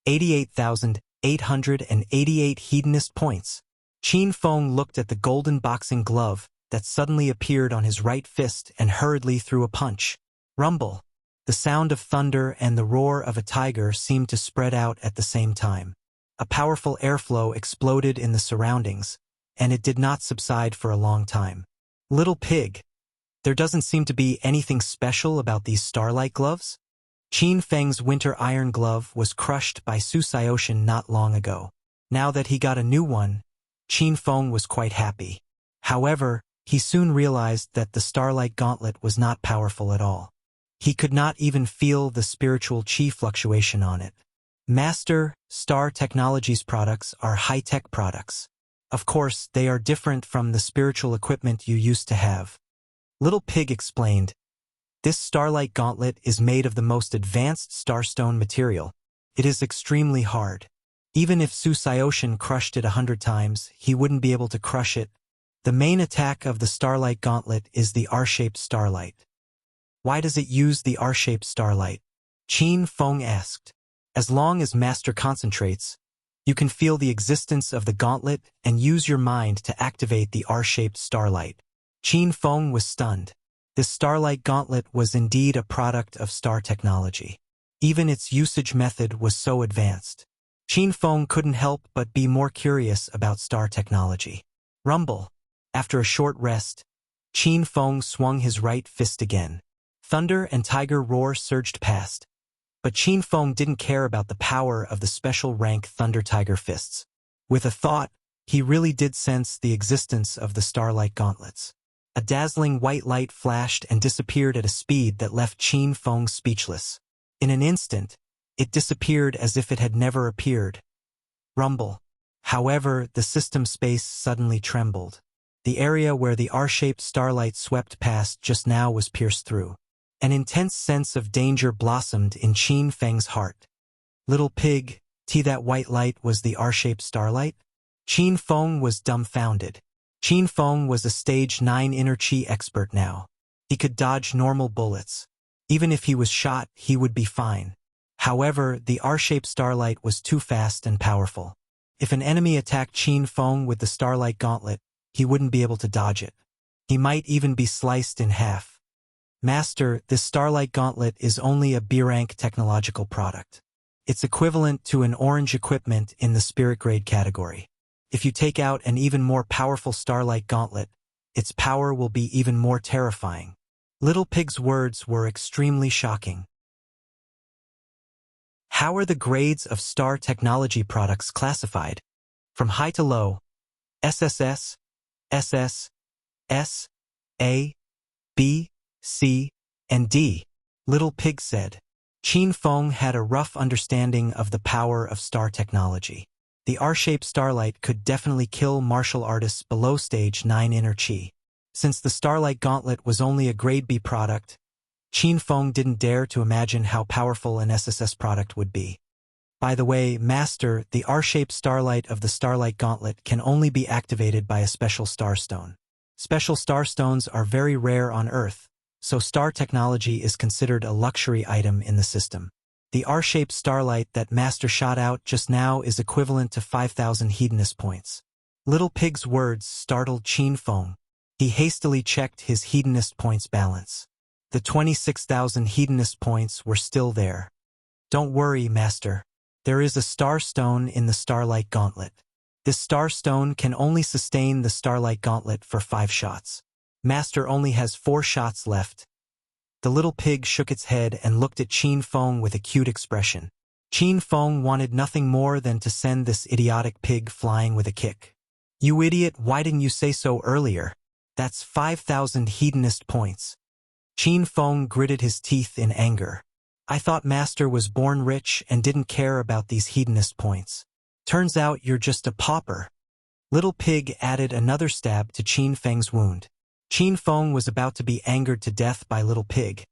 88,888 hedonist points. Qin Feng looked at the golden boxing glove that suddenly appeared on his right fist and hurriedly threw a punch. Rumble. The sound of thunder and the roar of a tiger seemed to spread out at the same time. A powerful airflow exploded in the surroundings, and it did not subside for a long time. Little Pig. There doesn't seem to be anything special about these starlight gloves? Qin Feng's winter iron glove was crushed by Su Xiaoshan not long ago. Now that he got a new one, Qin Feng was quite happy. However, he soon realized that the starlight gauntlet was not powerful at all. He could not even feel the spiritual qi fluctuation on it. Master, Star Technologies products are high-tech products. Of course, they are different from the spiritual equipment you used to have. Little Pig explained, "This starlight gauntlet is made of the most advanced starstone material. It is extremely hard. Even if Su Xiaoshan crushed it 100 times, he wouldn't be able to crush it. The main attack of the starlight gauntlet is the R-shaped starlight." "Why does it use the R-shaped starlight?" Qin Feng asked. "As long as Master concentrates, you can feel the existence of the gauntlet and use your mind to activate the R-shaped starlight." Qin Feng was stunned. This starlight gauntlet was indeed a product of Star Technology. Even its usage method was so advanced. Qin Feng couldn't help but be more curious about Star Technology. Rumble. After a short rest, Qin Feng swung his right fist again. Thunder and tiger roar surged past. But Qin Feng didn't care about the power of the special rank Thunder Tiger fists. With a thought, he really did sense the existence of the starlight gauntlets. A dazzling white light flashed and disappeared at a speed that left Qin Feng speechless. In an instant, it disappeared as if it had never appeared. Rumble. However, the system space suddenly trembled. The area where the R-shaped starlight swept past just now was pierced through. An intense sense of danger blossomed in Qin Feng's heart. Little Pig, that white light was the R-shaped starlight? Qin Feng was dumbfounded. Qin Feng was a stage 9 inner chi expert now. He could dodge normal bullets. Even if he was shot, he would be fine. However, the R-shaped starlight was too fast and powerful. If an enemy attacked Qin Feng with the starlight gauntlet, he wouldn't be able to dodge it. He might even be sliced in half. Master, this starlight gauntlet is only a B-rank technological product. It's equivalent to an orange equipment in the spirit grade category. If you take out an even more powerful starlight gauntlet, its power will be even more terrifying. Little Pig's words were extremely shocking. How are the grades of star technology products classified? From high to low: SSS, SS, S, A, B, C, and D. Little Pig said. Qin Feng had a rough understanding of the power of star technology. The R-shaped starlight could definitely kill martial artists below stage 9 inner chi. Since the starlight gauntlet was only a grade B product, Qin Feng didn't dare to imagine how powerful an SSS product would be. By the way, Master, the R-shaped starlight of the starlight gauntlet can only be activated by a special starstone. Special starstones are very rare on Earth, so star technology is considered a luxury item in the system. The R-shaped starlight that Master shot out just now is equivalent to 5,000 Hedonist points. Little Pig's words startled Qin Feng. He hastily checked his Hedonist points balance. The 26,000 Hedonist points were still there. Don't worry, Master. There is a starstone in the starlight gauntlet. This starstone can only sustain the starlight gauntlet for 5 shots. Master only has 4 shots left. The little pig shook its head and looked at Qin Feng with a cute expression. Qin Feng wanted nothing more than to send this idiotic pig flying with a kick. You idiot, why didn't you say so earlier? That's 5,000 Hedonist points. Qin Feng gritted his teeth in anger. I thought Master was born rich and didn't care about these Hedonist points. Turns out you're just a pauper. Little Pig added another stab to Qin Feng's wound. Qin Feng was about to be angered to death by Little Pig,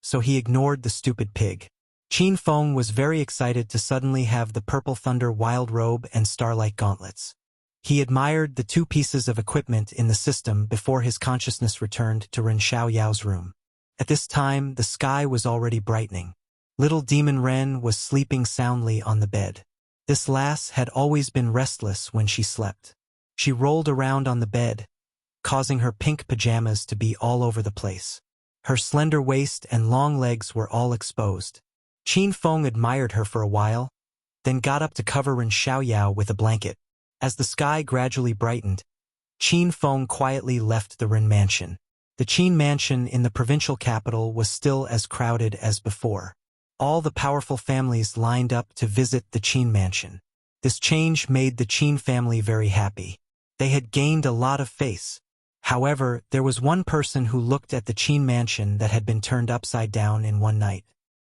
so he ignored the stupid pig. Qin Feng was very excited to suddenly have the Purple Thunder Wild Robe and Starlight Gauntlets. He admired the 2 pieces of equipment in the system before his consciousness returned to Ren Xiaoyao's room. At this time, the sky was already brightening. Little Demon Ren was sleeping soundly on the bed. This lass had always been restless when she slept. She rolled around on the bed, causing her pink pajamas to be all over the place. Her slender waist and long legs were all exposed. Qin Feng admired her for a while, then got up to cover Ren Xiaoyao with a blanket. As the sky gradually brightened, Qin Feng quietly left the Ren mansion. The Qin mansion in the provincial capital was still as crowded as before. All the powerful families lined up to visit the Qin mansion. This change made the Qin family very happy. They had gained a lot of face. However, there was one person who looked at the Qin mansion that had been turned upside down in one night.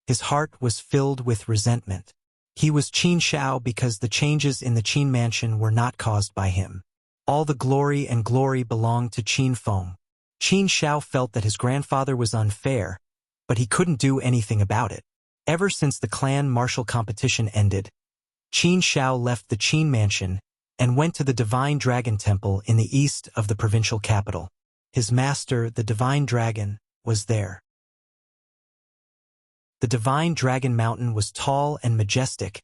His heart was filled with resentment. He was Qin Shao because the changes in the Qin mansion were not caused by him. All the glory belonged to Qin Feng. Qin Shao felt that his grandfather was unfair, but he couldn't do anything about it. Ever since the clan martial competition ended, Qin Shao left the Qin mansion and went to the Divine Dragon Temple in the east of the provincial capital. His master, the Divine Dragon, was there. The Divine Dragon Mountain was tall and majestic,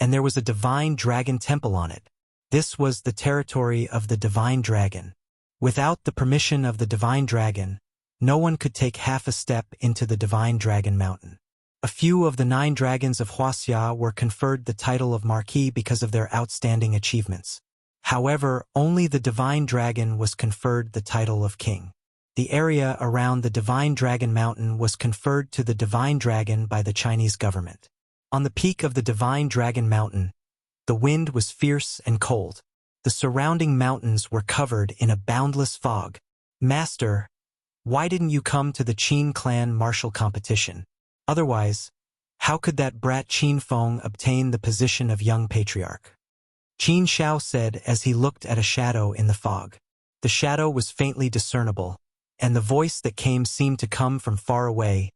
and there was a Divine Dragon Temple on it. This was the territory of the Divine Dragon. Without the permission of the Divine Dragon, no one could take half a step into the Divine Dragon Mountain. A few of the 9 dragons of Huaxia were conferred the title of Marquis because of their outstanding achievements. However, only the Divine Dragon was conferred the title of King. The area around the Divine Dragon Mountain was conferred to the Divine Dragon by the Chinese government. On the peak of the Divine Dragon Mountain, the wind was fierce and cold. The surrounding mountains were covered in a boundless fog. Master, why didn't you come to the Qin clan martial competition? Otherwise, how could that brat Qin Feng obtain the position of young patriarch? Qin Shao said as he looked at a shadow in the fog. The shadow was faintly discernible, and the voice that came seemed to come from far away.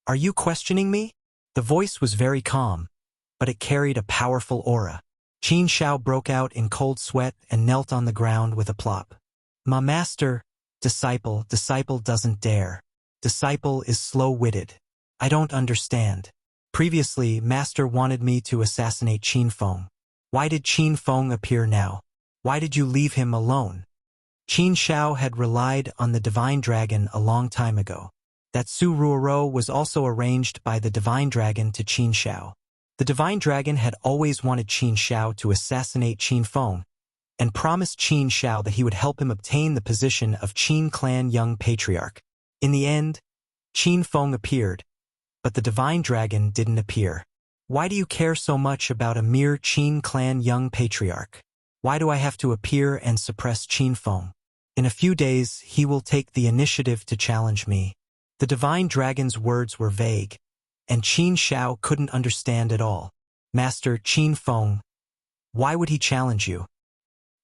Are you questioning me? The voice was very calm, but it carried a powerful aura. Qin Shao broke out in cold sweat and knelt on the ground with a plop. My master, disciple doesn't dare. Disciple is slow-witted. I don't understand. Previously, Master wanted me to assassinate Qin Feng. Why did Qin Feng appear now? Why did you leave him alone? Qin Shao had relied on the Divine Dragon a long time ago. That Su Ruoro was also arranged by the Divine Dragon to Qin Shao. The Divine Dragon had always wanted Qin Shao to assassinate Qin Feng, and promised Qin Shao that he would help him obtain the position of Qin Clan Young Patriarch. In the end, Qin Feng appeared, but the Divine Dragon didn't appear. Why do you care so much about a mere Qin Clan Young Patriarch? Why do I have to appear and suppress Qin Feng? In a few days, he will take the initiative to challenge me. The Divine Dragon's words were vague, and Qin Shao couldn't understand at all. Master Qin Feng, why would he challenge you?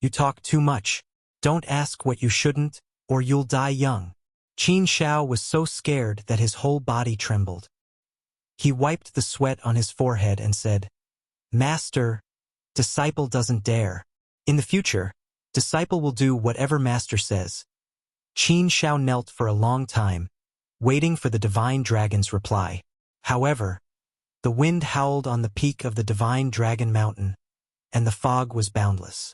You talk too much. Don't ask what you shouldn't, or you'll die young. Qin Shao was so scared that his whole body trembled. He wiped the sweat on his forehead and said, Master, disciple doesn't dare. In the future, disciple will do whatever Master says. Qin Shao knelt for a long time, waiting for the Divine Dragon's reply. However, the wind howled on the peak of the Divine Dragon Mountain, and the fog was boundless.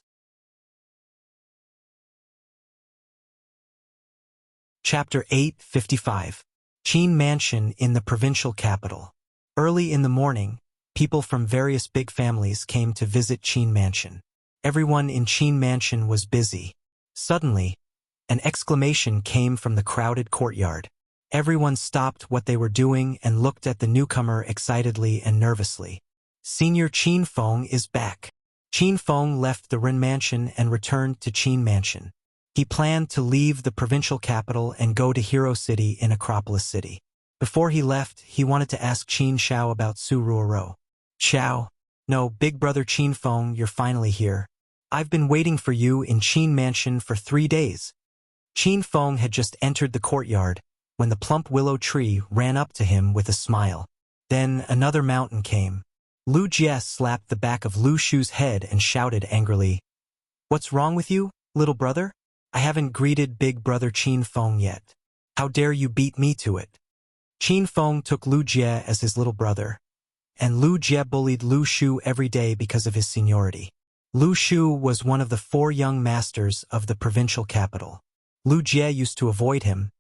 Chapter 855. Qin Mansion in the provincial capital. Early in the morning, people from various big families came to visit Qin Mansion. Everyone in Qin Mansion was busy. Suddenly, an exclamation came from the crowded courtyard. Everyone stopped what they were doing and looked at the newcomer excitedly and nervously. Senior Qin Feng is back. Qin Feng left the Ren Mansion and returned to Qin Mansion. He planned to leave the provincial capital and go to Hero City in Acropolis City. Before he left, he wanted to ask Qin Shao about Su Ruoro. Shao, no, big brother Qin Feng, you're finally here. I've been waiting for you in Qin Mansion for 3 days. Qin Feng had just entered the courtyard when the plump willow tree ran up to him with a smile. Then another mountain came. Lu Jie slapped the back of Lu Shu's head and shouted angrily, What's wrong with you, little brother? I haven't greeted big brother Qin Feng yet. How dare you beat me to it? Qin Feng took Lu Jie as his little brother, and Lu Jie bullied Lu Shu every day because of his seniority. Lu Shu was one of the 4 young masters of the provincial capital. Lu Jie used to avoid him,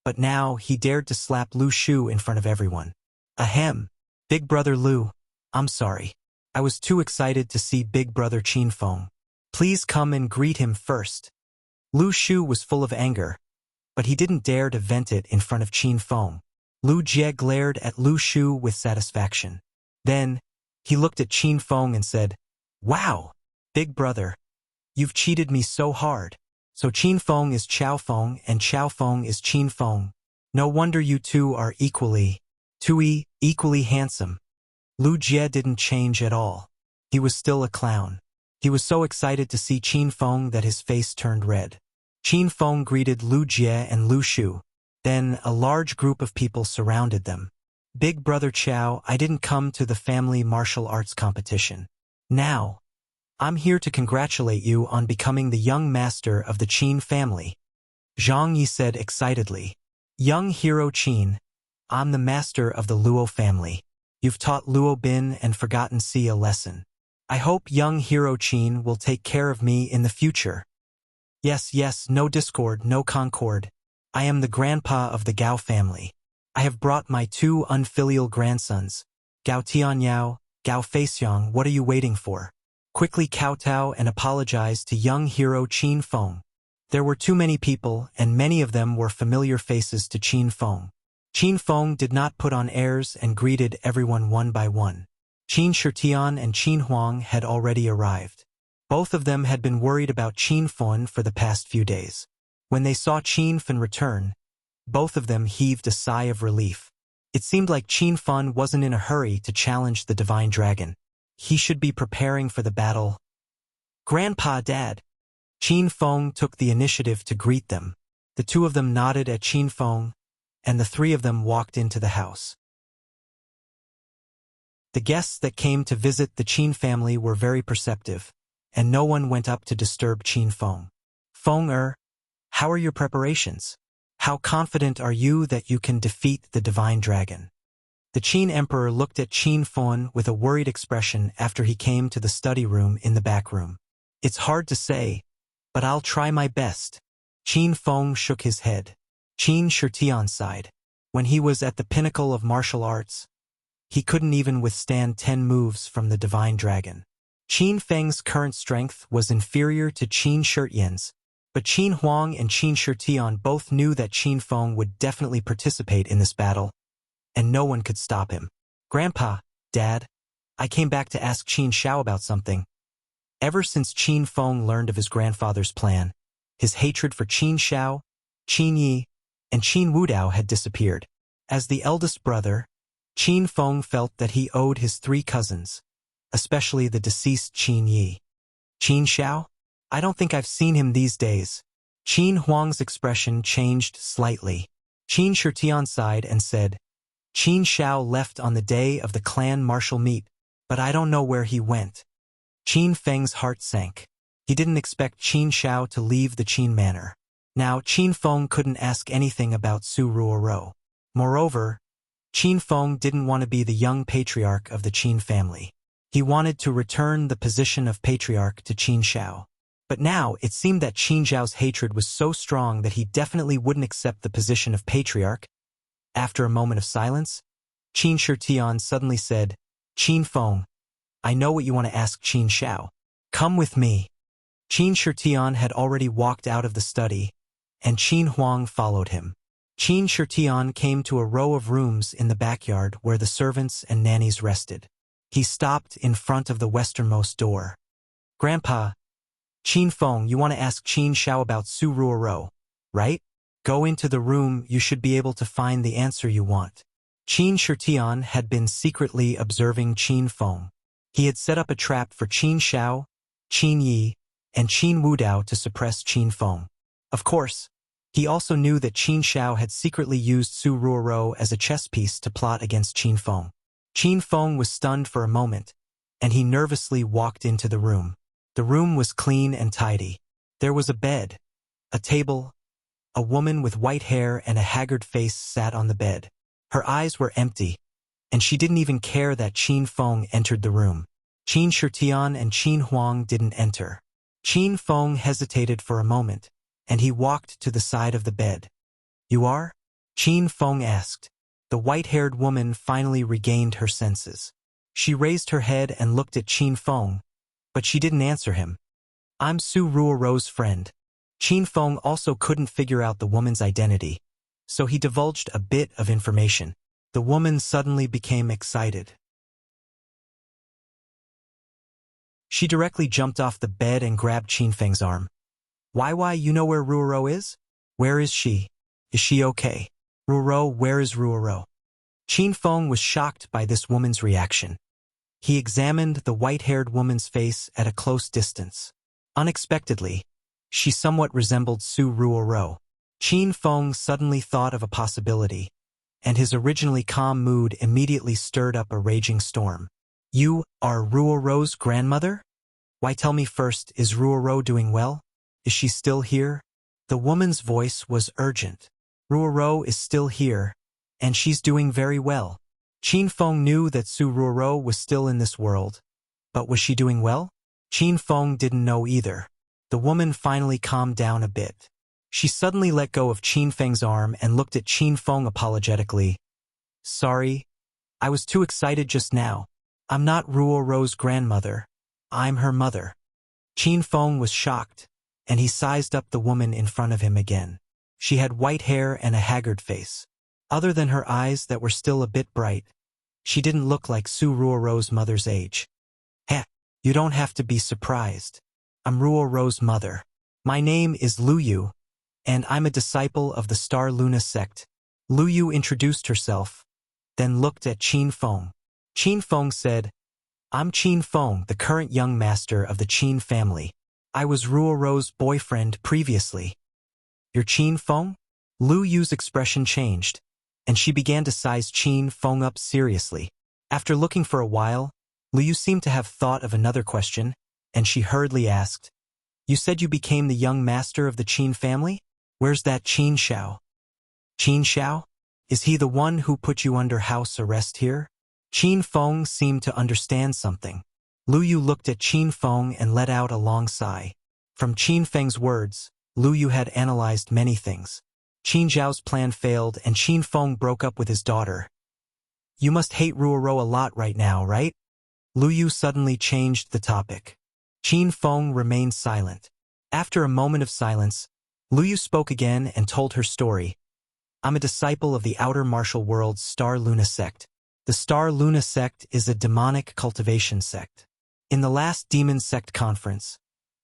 but now he dared to slap Lu Shu in front of everyone. Ahem, big brother Lu, I'm sorry. I was too excited to see big brother Qin Feng. Please come and greet him first. Lu Shu was full of anger, but he didn't dare to vent it in front of Qin Feng. Lu Jie glared at Lu Shu with satisfaction. Then, he looked at Qin Feng and said, Wow, big brother, you've cheated me so hard. So Qin Feng is Chao Feng and Chao Feng is Qin Feng. No wonder you two are equally handsome. Lu Jie didn't change at all. He was still a clown. He was so excited to see Qin Feng that his face turned red. Qin Feng greeted Lu Jie and Lu Shu. Then a large group of people surrounded them. Big brother Chao, I didn't come to the family martial arts competition. Now, I'm here to congratulate you on becoming the young master of the Qin family. Zhang Yi said excitedly. Young hero Qin, I'm the master of the Luo family. You've taught Luo Bin and forgotten Si a lesson. I hope young hero Qin will take care of me in the future. Yes, no discord, no concord. I am the grandpa of the Gao family. I have brought my 2 unfilial grandsons. Gao Tianyao, Gao Feixiang, what are you waiting for? Quickly kowtow and apologize to young hero Qin Feng. There were too many people, and many of them were familiar faces to Qin Feng. Qin Feng did not put on airs and greeted everyone one by one. Qin Shitian and Qin Huang had already arrived. Both of them had been worried about Qin Feng for the past few days. When they saw Qin Feng return, both of them heaved a sigh of relief. It seemed like Qin Feng wasn't in a hurry to challenge the Divine Dragon. He should be preparing for the battle. Grandpa, Dad. Qin Feng took the initiative to greet them. The 2 of them nodded at Qin Feng, and the 3 of them walked into the house. The guests that came to visit the Qin family were very perceptive, and no one went up to disturb Qin Feng. Feng, how are your preparations? How confident are you that you can defeat the Divine Dragon? The Qin Emperor looked at Qin Feng with a worried expression after he came to the study room in the back room. It's hard to say, but I'll try my best. Qin Feng shook his head. Qin Shitian sighed. When he was at the pinnacle of martial arts, he couldn't even withstand 10 moves from the divine dragon. Qin Feng's current strength was inferior to Qin Shitian's, but Qin Huang and Qin Shitian both knew that Qin Feng would definitely participate in this battle, and no one could stop him. Grandpa, Dad, I came back to ask Qin Xiao about something. Ever since Qin Feng learned of his grandfather's plan, his hatred for Qin Xiao, Qin Yi, and Qin Wudao had disappeared. As the eldest brother, Qin Feng felt that he owed his 3 cousins, especially the deceased Qin Yi. Qin Xiao? I don't think I've seen him these days. Qin Huang's expression changed slightly. Qin Shitian sighed and said, Qin Xiao left on the day of the clan martial meet, but I don't know where he went. Qin Feng's heart sank. He didn't expect Qin Xiao to leave the Qin manor. Now, Qin Feng couldn't ask anything about Su Ruoro. Moreover, Qin Feng didn't want to be the young patriarch of the Qin family. He wanted to return the position of patriarch to Qin Xiao. But now, it seemed that Qin Xiao's hatred was so strong that he definitely wouldn't accept the position of patriarch. After a moment of silence, Qin Shitian suddenly said, Qin Feng, I know what you want to ask Qin Xiao. Come with me. Qin Shitian had already walked out of the study, and Qin Huang followed him. Qin Shitian came to a row of rooms in the backyard where the servants and nannies rested. He stopped in front of the westernmost door. Grandpa, Qin Feng, you want to ask Qin Xiao about Su Ruoro, right? Go into the room, you should be able to find the answer you want. Qin Shitian had been secretly observing Qin Feng. He had set up a trap for Qin Xiao, Qin Yi, and Qin Wudao to suppress Qin Feng. Of course, he also knew that Qin Xiao had secretly used Su Ruoro as a chess piece to plot against Qin Feng. Qin Feng was stunned for a moment, and he nervously walked into the room. The room was clean and tidy. There was a bed, a table. A woman with white hair and a haggard face sat on the bed. Her eyes were empty, and she didn't even care that Qin Feng entered the room. Qin Shitian and Qin Huang didn't enter. Qin Feng hesitated for a moment, and he walked to the side of the bed. You are? Qin Feng asked. The white-haired woman finally regained her senses. She raised her head and looked at Qin Feng, but she didn't answer him. I'm Su Ruoro's friend. Qin Feng also couldn't figure out the woman's identity, so he divulged a bit of information. The woman suddenly became excited. She directly jumped off the bed and grabbed Qin Feng's arm. Why, you know where Ruoro is? Where is she? Is she okay? Ruoro, where is Ruoro? Qin Feng was shocked by this woman's reaction. He examined the white-haired woman's face at a close distance. Unexpectedly, she somewhat resembled Su Ruoro. Qin Feng suddenly thought of a possibility, and his originally calm mood immediately stirred up a raging storm. You are Ruoro's grandmother? Why, tell me first, is Ruoro doing well? Is she still here? The woman's voice was urgent. Ruoro is still here, and she's doing very well. Qin Feng knew that Su Ruoro was still in this world, but was she doing well? Qin Feng didn't know either. The woman finally calmed down a bit. She suddenly let go of Qin Feng's arm and looked at Qin Feng apologetically. Sorry, I was too excited just now. I'm not Ruoro's grandmother. I'm her mother. Qin Feng was shocked, and he sized up the woman in front of him again. She had white hair and a haggard face. Other than her eyes that were still a bit bright, she didn't look like Su Ruoro's mother's age. Heh, you don't have to be surprised. I'm Ruoro's mother. My name is Lu Yu, and I'm a disciple of the Star Luna sect. Lu Yu introduced herself, then looked at Qin Feng. Qin Feng said, I'm Qin Feng, the current young master of the Qin family. I was Ruoro's boyfriend previously. You're Qin Feng? Lu Yu's expression changed, and she began to size Qin Feng up seriously. After looking for a while, Lu Yu seemed to have thought of another question, and she hurriedly asked, You said you became the young master of the Qin family? Where's that Qin Xiao? Qin Xiao? Is he the one who put you under house arrest here? Qin Feng seemed to understand something. Lu Yu looked at Qin Feng and let out a long sigh. From Qin Feng's words, Lu Yu had analyzed many things. Qin Zhao's plan failed and Qin Feng broke up with his daughter. You must hate Ruoro a lot right now, right? Lu Yu suddenly changed the topic. Qin Feng remained silent. After a moment of silence, Lu Yu spoke again and told her story. I'm a disciple of the outer martial world's Star Luna sect. The Star Luna sect is a demonic cultivation sect. In the last Demon Sect conference,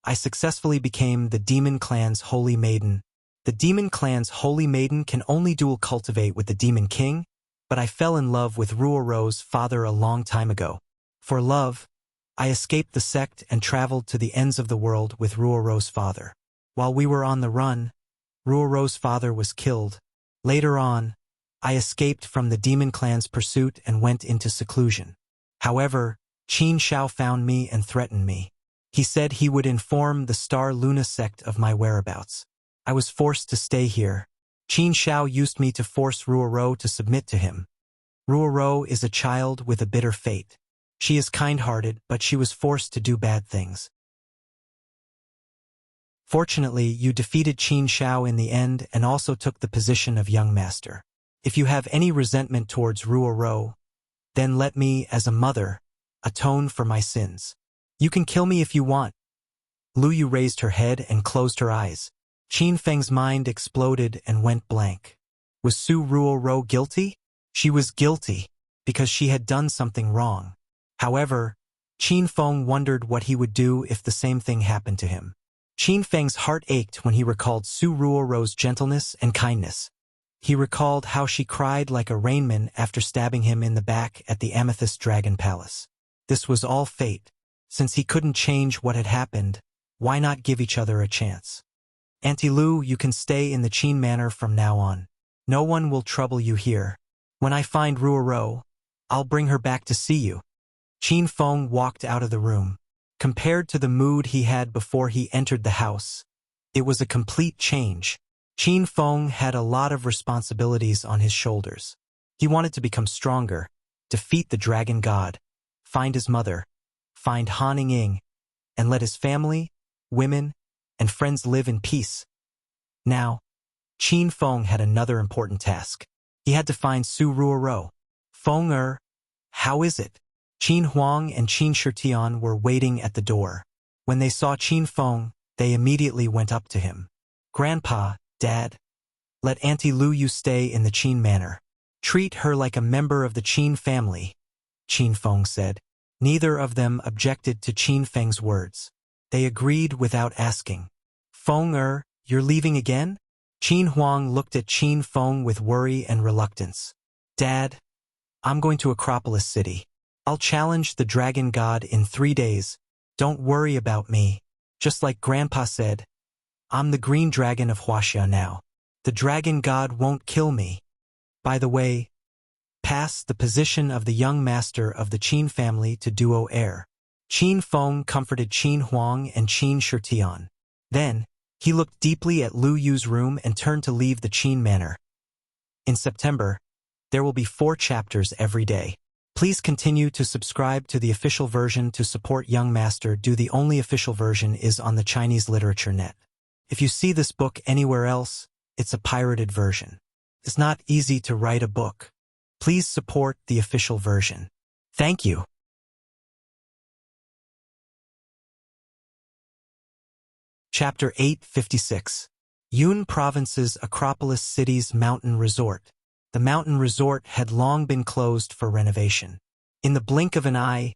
I successfully became the Demon Clan's Holy Maiden. The Demon Clan's Holy Maiden can only dual cultivate with the Demon King, but I fell in love with Ruoro's father a long time ago. For love, I escaped the sect and traveled to the ends of the world with Ruoro's father. While we were on the run, Ruoro's father was killed. Later on, I escaped from the Demon Clan's pursuit and went into seclusion. However, Qin Xiao found me and threatened me. He said he would inform the Star Luna sect of my whereabouts. I was forced to stay here. Qin Xiao used me to force Ruoro to submit to him. Ruoro is a child with a bitter fate. She is kind-hearted, but she was forced to do bad things. Fortunately, you defeated Qin Xiao in the end and also took the position of young master. If you have any resentment towards Ruoro, then let me, as a mother, atone for my sins. You can kill me if you want. Lu Yu raised her head and closed her eyes. Qin Feng's mind exploded and went blank. Was Su Ruoro guilty? She was guilty, because she had done something wrong. However, Qin Feng wondered what he would do if the same thing happened to him. Qin Feng's heart ached when he recalled Su Ruoro's gentleness and kindness. He recalled how she cried like a rainman after stabbing him in the back at the Amethyst Dragon Palace. This was all fate. Since he couldn't change what had happened, why not give each other a chance? Auntie Lu, you can stay in the Qin Manor from now on. No one will trouble you here. When I find Ruoro, I'll bring her back to see you. Qin Feng walked out of the room. Compared to the mood he had before he entered the house, it was a complete change. Qin Feng had a lot of responsibilities on his shoulders. He wanted to become stronger, defeat the dragon god, find his mother, find Han Ying, and let his family, women, and friends live in peace. Now, Qin Feng had another important task. He had to find Su Ruoro. Feng how is it? Qin Huang and Qin Shitian were waiting at the door. When they saw Qin Feng, they immediately went up to him. Grandpa, Dad, let Auntie Lu Yu stay in the Qin Manor. Treat her like a member of the Qin family, Qin Feng said. Neither of them objected to Qin Feng's words. They agreed without asking. Feng you're leaving again? Qin Huang looked at Qin Feng with worry and reluctance. Dad, I'm going to Acropolis City. I'll challenge the dragon god in 3 days. Don't worry about me. Just like Grandpa said, I'm the green dragon of Huaxia now. The dragon god won't kill me. By the way, pass the position of the young master of the Qin family to duo heir. Qin Feng comforted Qin Huang and Qin Shitian. Then, he looked deeply at Lu Yu's room and turned to leave the Qin Manor. In September, there will be 4 chapters every day. Please continue to subscribe to the official version to support Young Master. The only official version is on the Chinese Literature Net. If you see this book anywhere else, it's a pirated version. It's not easy to write a book. Please support the official version. Thank you. Chapter 856. Yun Province's Acropolis City's Mountain Resort. The mountain resort had long been closed for renovation. In the blink of an eye,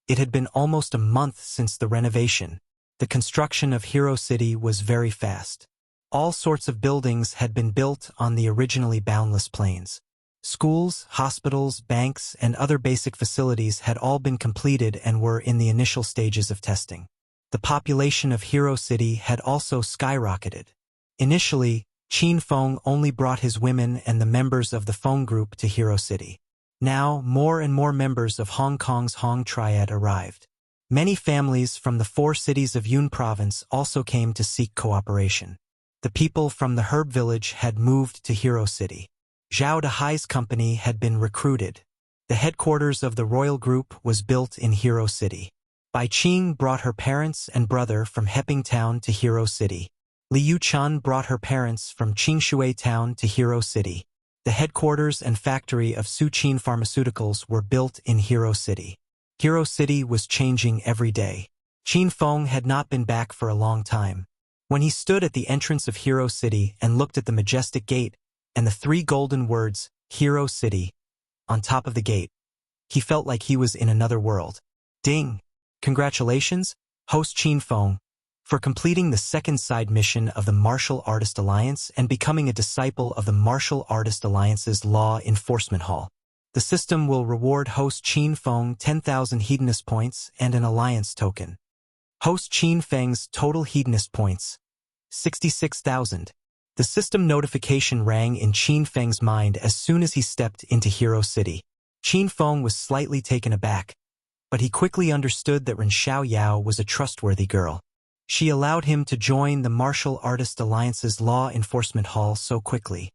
it had been almost a month since the renovation. The construction of Hero City was very fast. All sorts of buildings had been built on the originally boundless plains. Schools, hospitals, banks, and other basic facilities had all been completed and were in the initial stages of testing. The population of Hero City had also skyrocketed. Initially, Qin Feng only brought his women and the members of the Feng group to Hero City. Now, more and more members of Hong Kong's Hong Triad arrived. Many families from the 4 cities of Yun Province also came to seek cooperation. The people from the Herb Village had moved to Hero City. Zhao Dahai's company had been recruited. The headquarters of the royal group was built in Hero City. Bai Qing brought her parents and brother from Heping Town to Hero City. Liu Chun brought her parents from Qingshui Town to Hero City. The headquarters and factory of Suqin Pharmaceuticals were built in Hero City. Hero City was changing every day. Qin Feng had not been back for a long time. When he stood at the entrance of Hero City and looked at the majestic gate and the 3 golden words, Hero City, on top of the gate, he felt like he was in another world. Ding! Congratulations, host Qin Feng, for completing the second side mission of the Martial Artist Alliance and becoming a disciple of the Martial Artist Alliance's Law Enforcement Hall. The system will reward host Qin Feng 10,000 Hedonist points and an Alliance token. Host Qin Feng's total Hedonist points, 66,000. The system notification rang in Qin Feng's mind as soon as he stepped into Hero City. Qin Feng was slightly taken aback, but he quickly understood that Ren Xiaoyao was a trustworthy girl. She allowed him to join the Martial Artist Alliance's Law Enforcement Hall so quickly.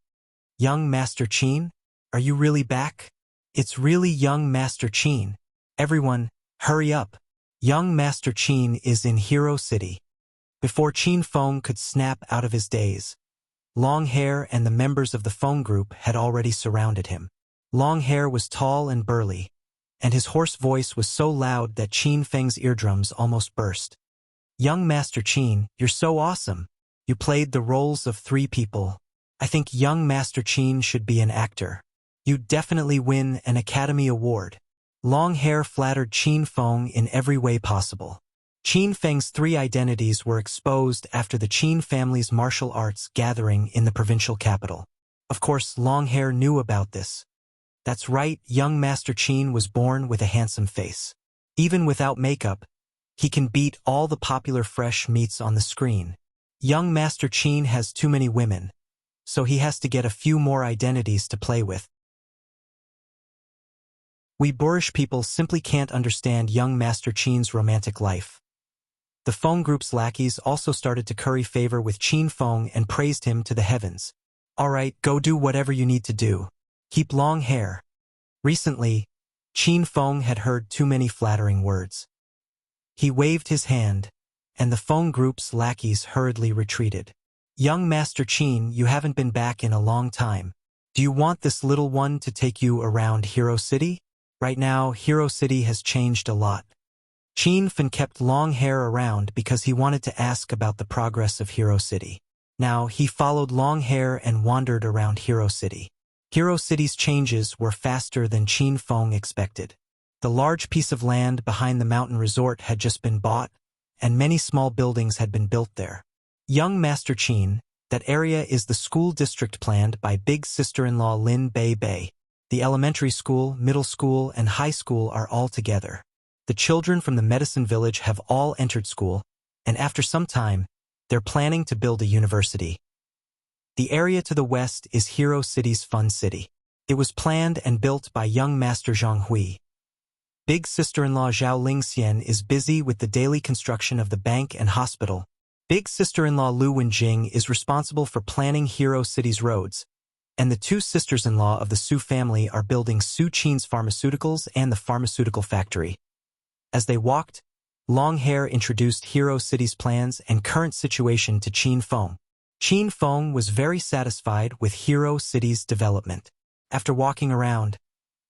Young Master Qin, are you really back? It's really young Master Qin. Everyone, hurry up. Young Master Qin is in Hero City. Before Qin Feng could snap out of his daze, Long Hair and the members of the Feng group had already surrounded him. Long Hair was tall and burly, and his hoarse voice was so loud that Qin Feng's eardrums almost burst. Young Master Qin, you're so awesome. You played the roles of 3 people. I think young Master Qin should be an actor. You'd definitely win an Academy Award. Long Hair flattered Qin Feng in every way possible. Qin Feng's 3 identities were exposed after the Qin family's martial arts gathering in the provincial capital. Of course, Long Hair knew about this. That's right, young Master Qin was born with a handsome face. Even without makeup, he can beat all the popular fresh meats on the screen. Young Master Qin has too many women, so he has to get a few more identities to play with. We boorish people simply can't understand young Master Qin's romantic life. The Feng group's lackeys also started to curry favor with Qin Feng and praised him to the heavens. All right, go do whatever you need to do. Keep Long Hair. Recently, Qin Feng had heard too many flattering words. He waved his hand, and the Feng group's lackeys hurriedly retreated. Young Master Qin, you haven't been back in a long time. Do you want this little one to take you around Hero City? Right now, Hero City has changed a lot. Qin Feng kept Long Hair around because he wanted to ask about the progress of Hero City. Now, he followed Long Hair and wandered around Hero City. Hero City's changes were faster than Qin Feng expected. The large piece of land behind the mountain resort had just been bought, and many small buildings had been built there. Young Master Qin, that area is the school district planned by big sister-in-law Lin Bei Bei. The elementary school, middle school, and high school are all together. The children from the medicine village have all entered school, and after some time, they're planning to build a university. The area to the west is Hero City's Fun City. It was planned and built by young Master Zhang Hui. Big sister-in-law Zhao Lingxian is busy with the daily construction of the bank and hospital. Big sister-in-law Lu Wenjing is responsible for planning Hero City's roads, and the 2 sisters-in-law of the Su family are building Su Qin's pharmaceuticals and the pharmaceutical factory. As they walked, Long Hair introduced Hero City's plans and current situation to Qin Feng. Qin Feng was very satisfied with Hero City's development. After walking around,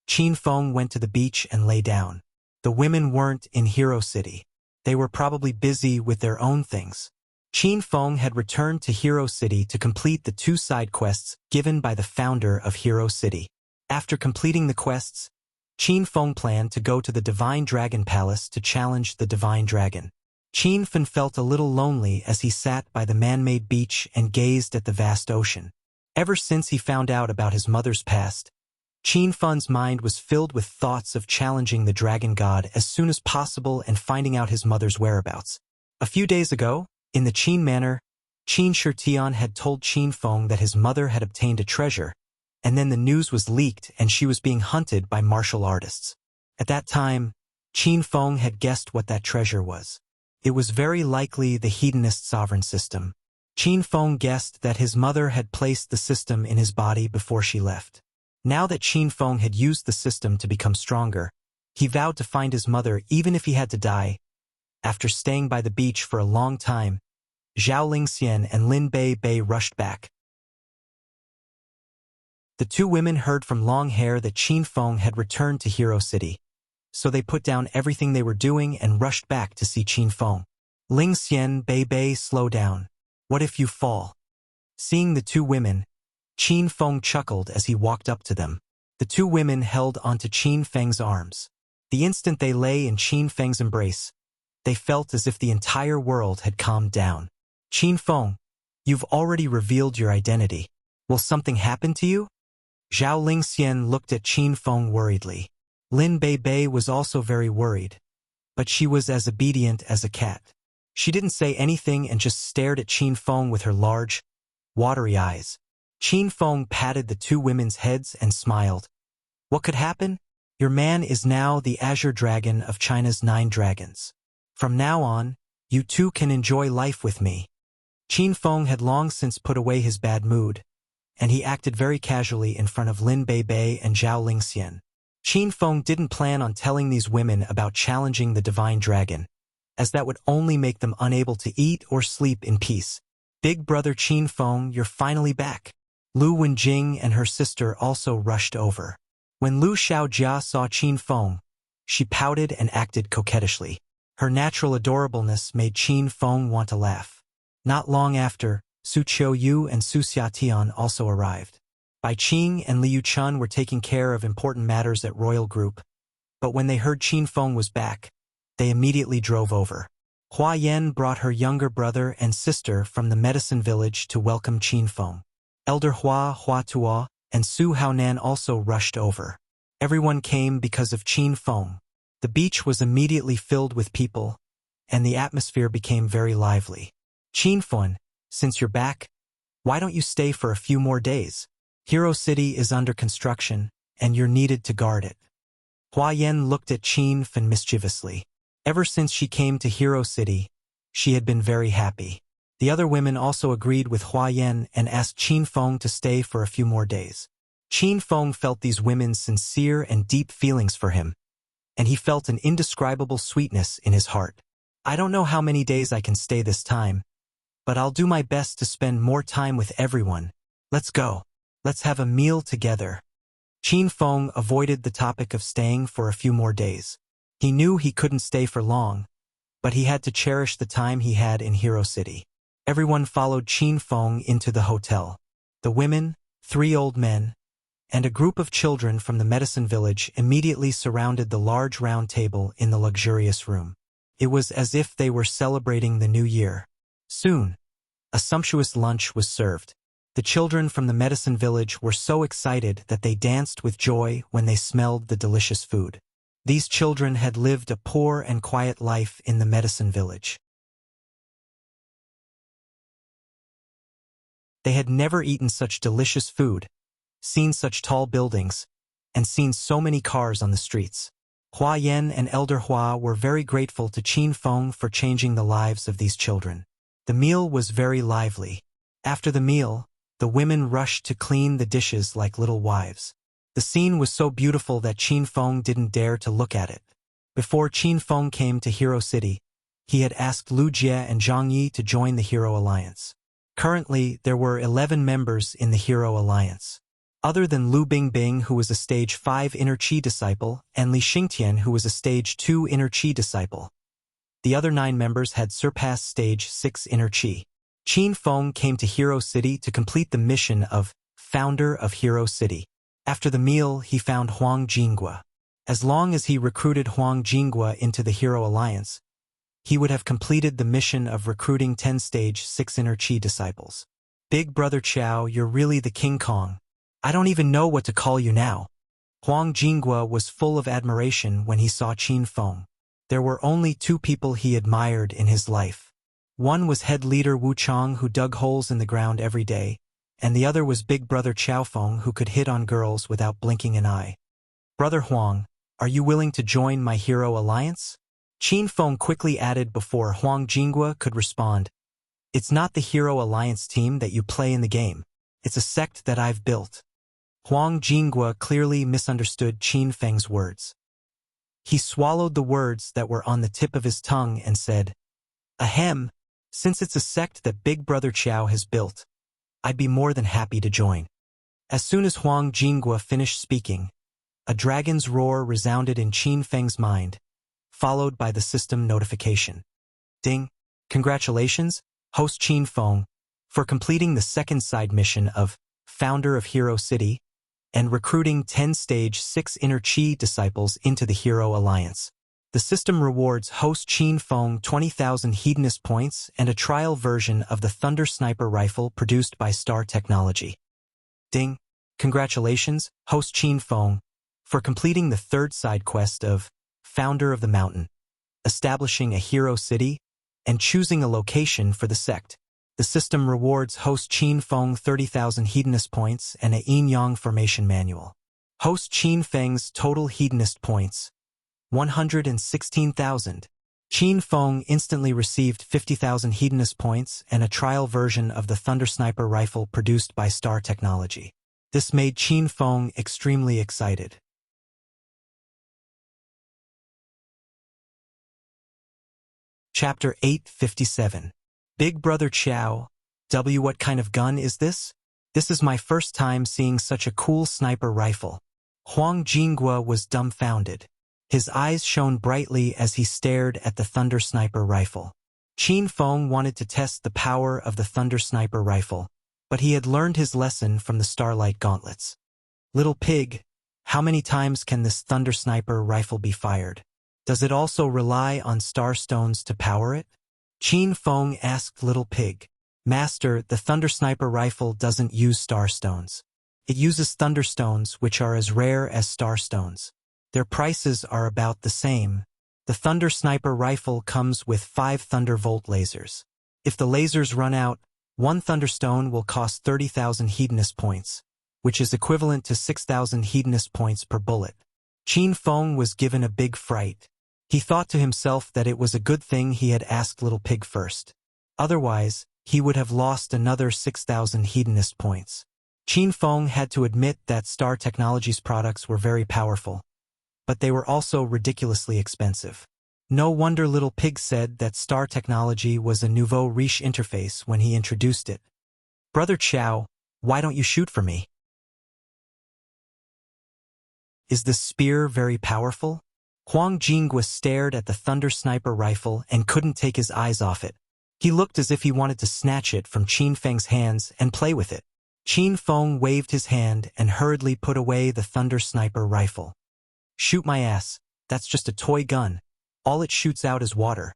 Qin Feng went to the beach and lay down. The women weren't in Hero City. They were probably busy with their own things. Qin Feng had returned to Hero City to complete the 2 side quests given by the founder of Hero City. After completing the quests, Qin Feng planned to go to the Divine Dragon Palace to challenge the Divine Dragon. Qin Feng felt a little lonely as he sat by the man-made beach and gazed at the vast ocean. Ever since he found out about his mother's past, Qin Feng's mind was filled with thoughts of challenging the dragon god as soon as possible and finding out his mother's whereabouts. A few days ago, in the Qin Manor, Qin Shitian had told Qin Feng that his mother had obtained a treasure, and then the news was leaked and she was being hunted by martial artists. At that time, Qin Feng had guessed what that treasure was. It was very likely the hedonist sovereign system. Qin Feng guessed that his mother had placed the system in his body before she left. Now that Qin Feng had used the system to become stronger, he vowed to find his mother even if he had to die. After staying by the beach for a long time, Zhao Lingxian and Lin Bei rushed back. The two women heard from Long Hair that Qin Feng had returned to Hero City, so they put down everything they were doing and rushed back to see Qin Feng. Lingxian, Bei, slow down. What if you fall? Seeing the two women, Qin Feng chuckled as he walked up to them. The two women held onto Qin Feng's arms. The instant they lay in Qin Feng's embrace, they felt as if the entire world had calmed down. Qin Feng, you've already revealed your identity. Will something happen to you? Zhao Lingxian looked at Qin Feng worriedly. Lin Bei was also very worried, but she was as obedient as a cat. She didn't say anything and just stared at Qin Feng with her large, watery eyes. Qin Feng patted the two women's heads and smiled. What could happen? Your man is now the Azure Dragon of China's 9 dragons. From now on, you two can enjoy life with me. Qin Feng had long since put away his bad mood, and he acted very casually in front of Lin Bei and Zhao Lingxian. Qin Feng didn't plan on telling these women about challenging the divine dragon, as that would only make them unable to eat or sleep in peace. Big brother Qin Feng, you're finally back. Lu Wenjing and her sister also rushed over. When Lu Xiaojia saw Qin Feng, she pouted and acted coquettishly. Her natural adorableness made Qin Feng want to laugh. Not long after, Su Qiuyu and Su Xiatian also arrived. Bai Qing and Liu Chun were taking care of important matters at Royal Group, but when they heard Qin Feng was back, they immediately drove over. Hua Yan brought her younger brother and sister from the medicine village to welcome Qin Feng. Elder Hua Tuo, and Su Haonan also rushed over. Everyone came because of Qin Feng. The beach was immediately filled with people, and the atmosphere became very lively. Qin Feng, since you're back, why don't you stay for a few more days? Hero City is under construction, and you're needed to guard it. Hua Yan looked at Qin Feng mischievously. Ever since she came to Hero City, she had been very happy. The other women also agreed with Hua Yan and asked Qin Feng to stay for a few more days. Qin Feng felt these women's sincere and deep feelings for him, and he felt an indescribable sweetness in his heart. I don't know how many days I can stay this time, but I'll do my best to spend more time with everyone. Let's go. Let's have a meal together. Qin Feng avoided the topic of staying for a few more days. He knew he couldn't stay for long, but he had to cherish the time he had in Hero City. Everyone followed Qin Feng into the hotel. The women, 3 old men, and a group of children from the medicine village immediately surrounded the large round table in the luxurious room. It was as if they were celebrating the new year. Soon, a sumptuous lunch was served. The children from the medicine village were so excited that they danced with joy when they smelled the delicious food. These children had lived a poor and quiet life in the medicine village. They had never eaten such delicious food, seen such tall buildings, and seen so many cars on the streets. Hua Yan and Elder Hua were very grateful to Qin Feng for changing the lives of these children. The meal was very lively. After the meal, the women rushed to clean the dishes like little wives. The scene was so beautiful that Qin Feng didn't dare to look at it. Before Qin Feng came to Hero City, he had asked Lu Jie and Zhang Yi to join the Hero Alliance. Currently, there were 11 members in the Hero Alliance. Other than Lu Bingbing, who was a Stage 5 Inner Qi disciple, and Li Xingtian, who was a Stage 2 Inner Qi disciple. The other 9 members had surpassed Stage 6 Inner Qi. Qin Feng came to Hero City to complete the mission of Founder of Hero City. After the meal, he found Huang Jinghua. As long as he recruited Huang Jinghua into the Hero Alliance, he would have completed the mission of recruiting 10 Stage 6 Inner Qi disciples. Big Brother Chow, you're really the King Kong. I don't even know what to call you now. Huang Jinghua was full of admiration when he saw Qin Feng. There were only 2 people he admired in his life. One was head leader Wu Chong, who dug holes in the ground every day, and the other was Big Brother Chow Feng, who could hit on girls without blinking an eye. Brother Huang, are you willing to join my Hero Alliance? Qin Feng quickly added before Huang Jinghua could respond. It's not the Hero Alliance team that you play in the game. It's a sect that I've built. Huang Jinghua clearly misunderstood Qin Feng's words. He swallowed the words that were on the tip of his tongue and said, Ahem, since it's a sect that Big Brother Qiao has built, I'd be more than happy to join. As soon as Huang Jinghua finished speaking, a dragon's roar resounded in Qin Feng's mind, followed by the system notification. Ding! Congratulations, host Qin Feng, for completing the second side mission of Founder of Hero City and recruiting 10 Stage 6 Inner Qi disciples into the Hero Alliance. The system rewards host Qin Feng 20,000 Hedonist points and a trial version of the Thunder Sniper rifle produced by Star Technology. Ding! Congratulations, host Qin Feng, for completing the third side quest of Founder of the Mountain, establishing a hero city, and choosing a location for the sect. The system rewards host Qin Feng 30,000 Hedonist points and a Yin-Yang formation manual. Host Qin Feng's total Hedonist points, 116,000. Qin Feng instantly received 50,000 Hedonist points and a trial version of the Thunder Sniper rifle produced by Star Technology. This made Qin Feng extremely excited. Chapter 857. Big Brother Qiao. What kind of gun is this? This is my first time seeing such a cool sniper rifle. Huang Jinghua was dumbfounded. His eyes shone brightly as he stared at the Thunder Sniper rifle. Qin Feng wanted to test the power of the Thunder Sniper rifle, but he had learned his lesson from the Starlight Gauntlets. Little pig, how many times can this Thunder Sniper rifle be fired? Does it also rely on starstones to power it? Qin Feng asked Little Pig. Master, the Thunder Sniper rifle doesn't use starstones. It uses thunderstones, which are as rare as starstones. Their prices are about the same. The Thunder Sniper rifle comes with 5 Thundervolt lasers. If the lasers run out, one thunderstone will cost 30,000 Hedonist points, which is equivalent to 6,000 Hedonist points per bullet. Qin Feng was given a big fright. He thought to himself that it was a good thing he had asked Little Pig first. Otherwise, he would have lost another 6,000 Hedonist points. Qin Feng had to admit that Star Technology's products were very powerful, but they were also ridiculously expensive. No wonder Little Pig said that Star Technology was a nouveau riche interface when he introduced it. Brother Qiao, why don't you shoot for me? Is this spear very powerful? Huang Jinghua stared at the Thunder Sniper rifle and couldn't take his eyes off it. He looked as if he wanted to snatch it from Qin Feng's hands and play with it. Qin Feng waved his hand and hurriedly put away the Thunder Sniper rifle. Shoot my ass, that's just a toy gun. All it shoots out is water.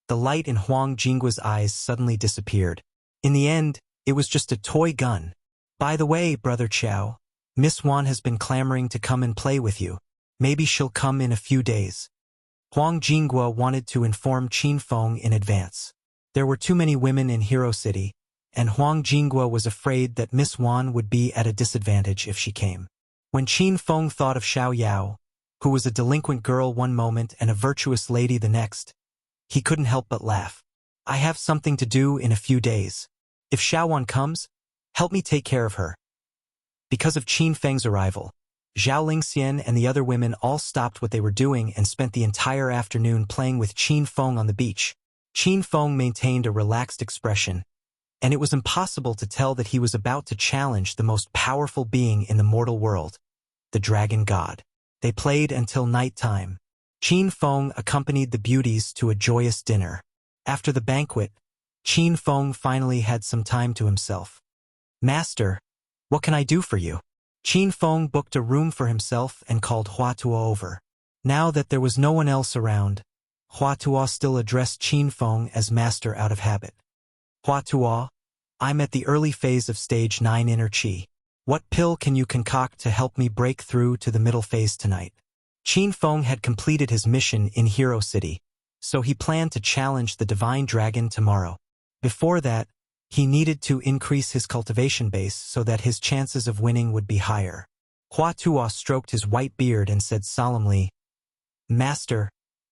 The light in Huang Jinghua's eyes suddenly disappeared. In the end, it was just a toy gun. By the way, Brother Qiao, Miss Wan has been clamoring to come and play with you. Maybe she'll come in a few days. Huang Jinghua wanted to inform Qin Feng in advance. There were too many women in Hero City, and Huang Jinghua was afraid that Miss Wan would be at a disadvantage if she came. When Qin Feng thought of Xiao Yao, who was a delinquent girl one moment and a virtuous lady the next, he couldn't help but laugh. I have something to do in a few days. If Xiao Wan comes, help me take care of her. Because of Qin Feng's arrival, Zhao Lingxian and the other women all stopped what they were doing and spent the entire afternoon playing with Qin Feng on the beach. Qin Feng maintained a relaxed expression, and it was impossible to tell that he was about to challenge the most powerful being in the mortal world, the Dragon God. They played until nighttime. Qin Feng accompanied the beauties to a joyous dinner. After the banquet, Qin Feng finally had some time to himself. Master, what can I do for you? Qin Feng booked a room for himself and called Hua Tuo over. Now that there was no one else around, Hua Tuo still addressed Qin Feng as master out of habit. Hua Tuo, I'm at the early phase of stage 9 inner Qi. What pill can you concoct to help me break through to the middle phase tonight? Qin Feng had completed his mission in Hero City, so he planned to challenge the Divine Dragon tomorrow. Before that, he needed to increase his cultivation base so that his chances of winning would be higher. Hua Tuo stroked his white beard and said solemnly, Master,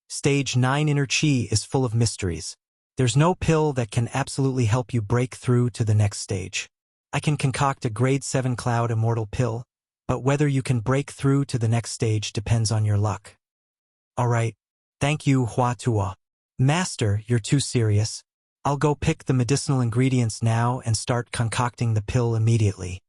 Stage 9 inner Qi is full of mysteries. There's no pill that can absolutely help you break through to the next stage. I can concoct a grade 7 cloud immortal pill, but whether you can break through to the next stage depends on your luck. Alright, thank you, Hua Tuo. Master, you're too serious. I'll go pick the medicinal ingredients now and start concocting the pill immediately.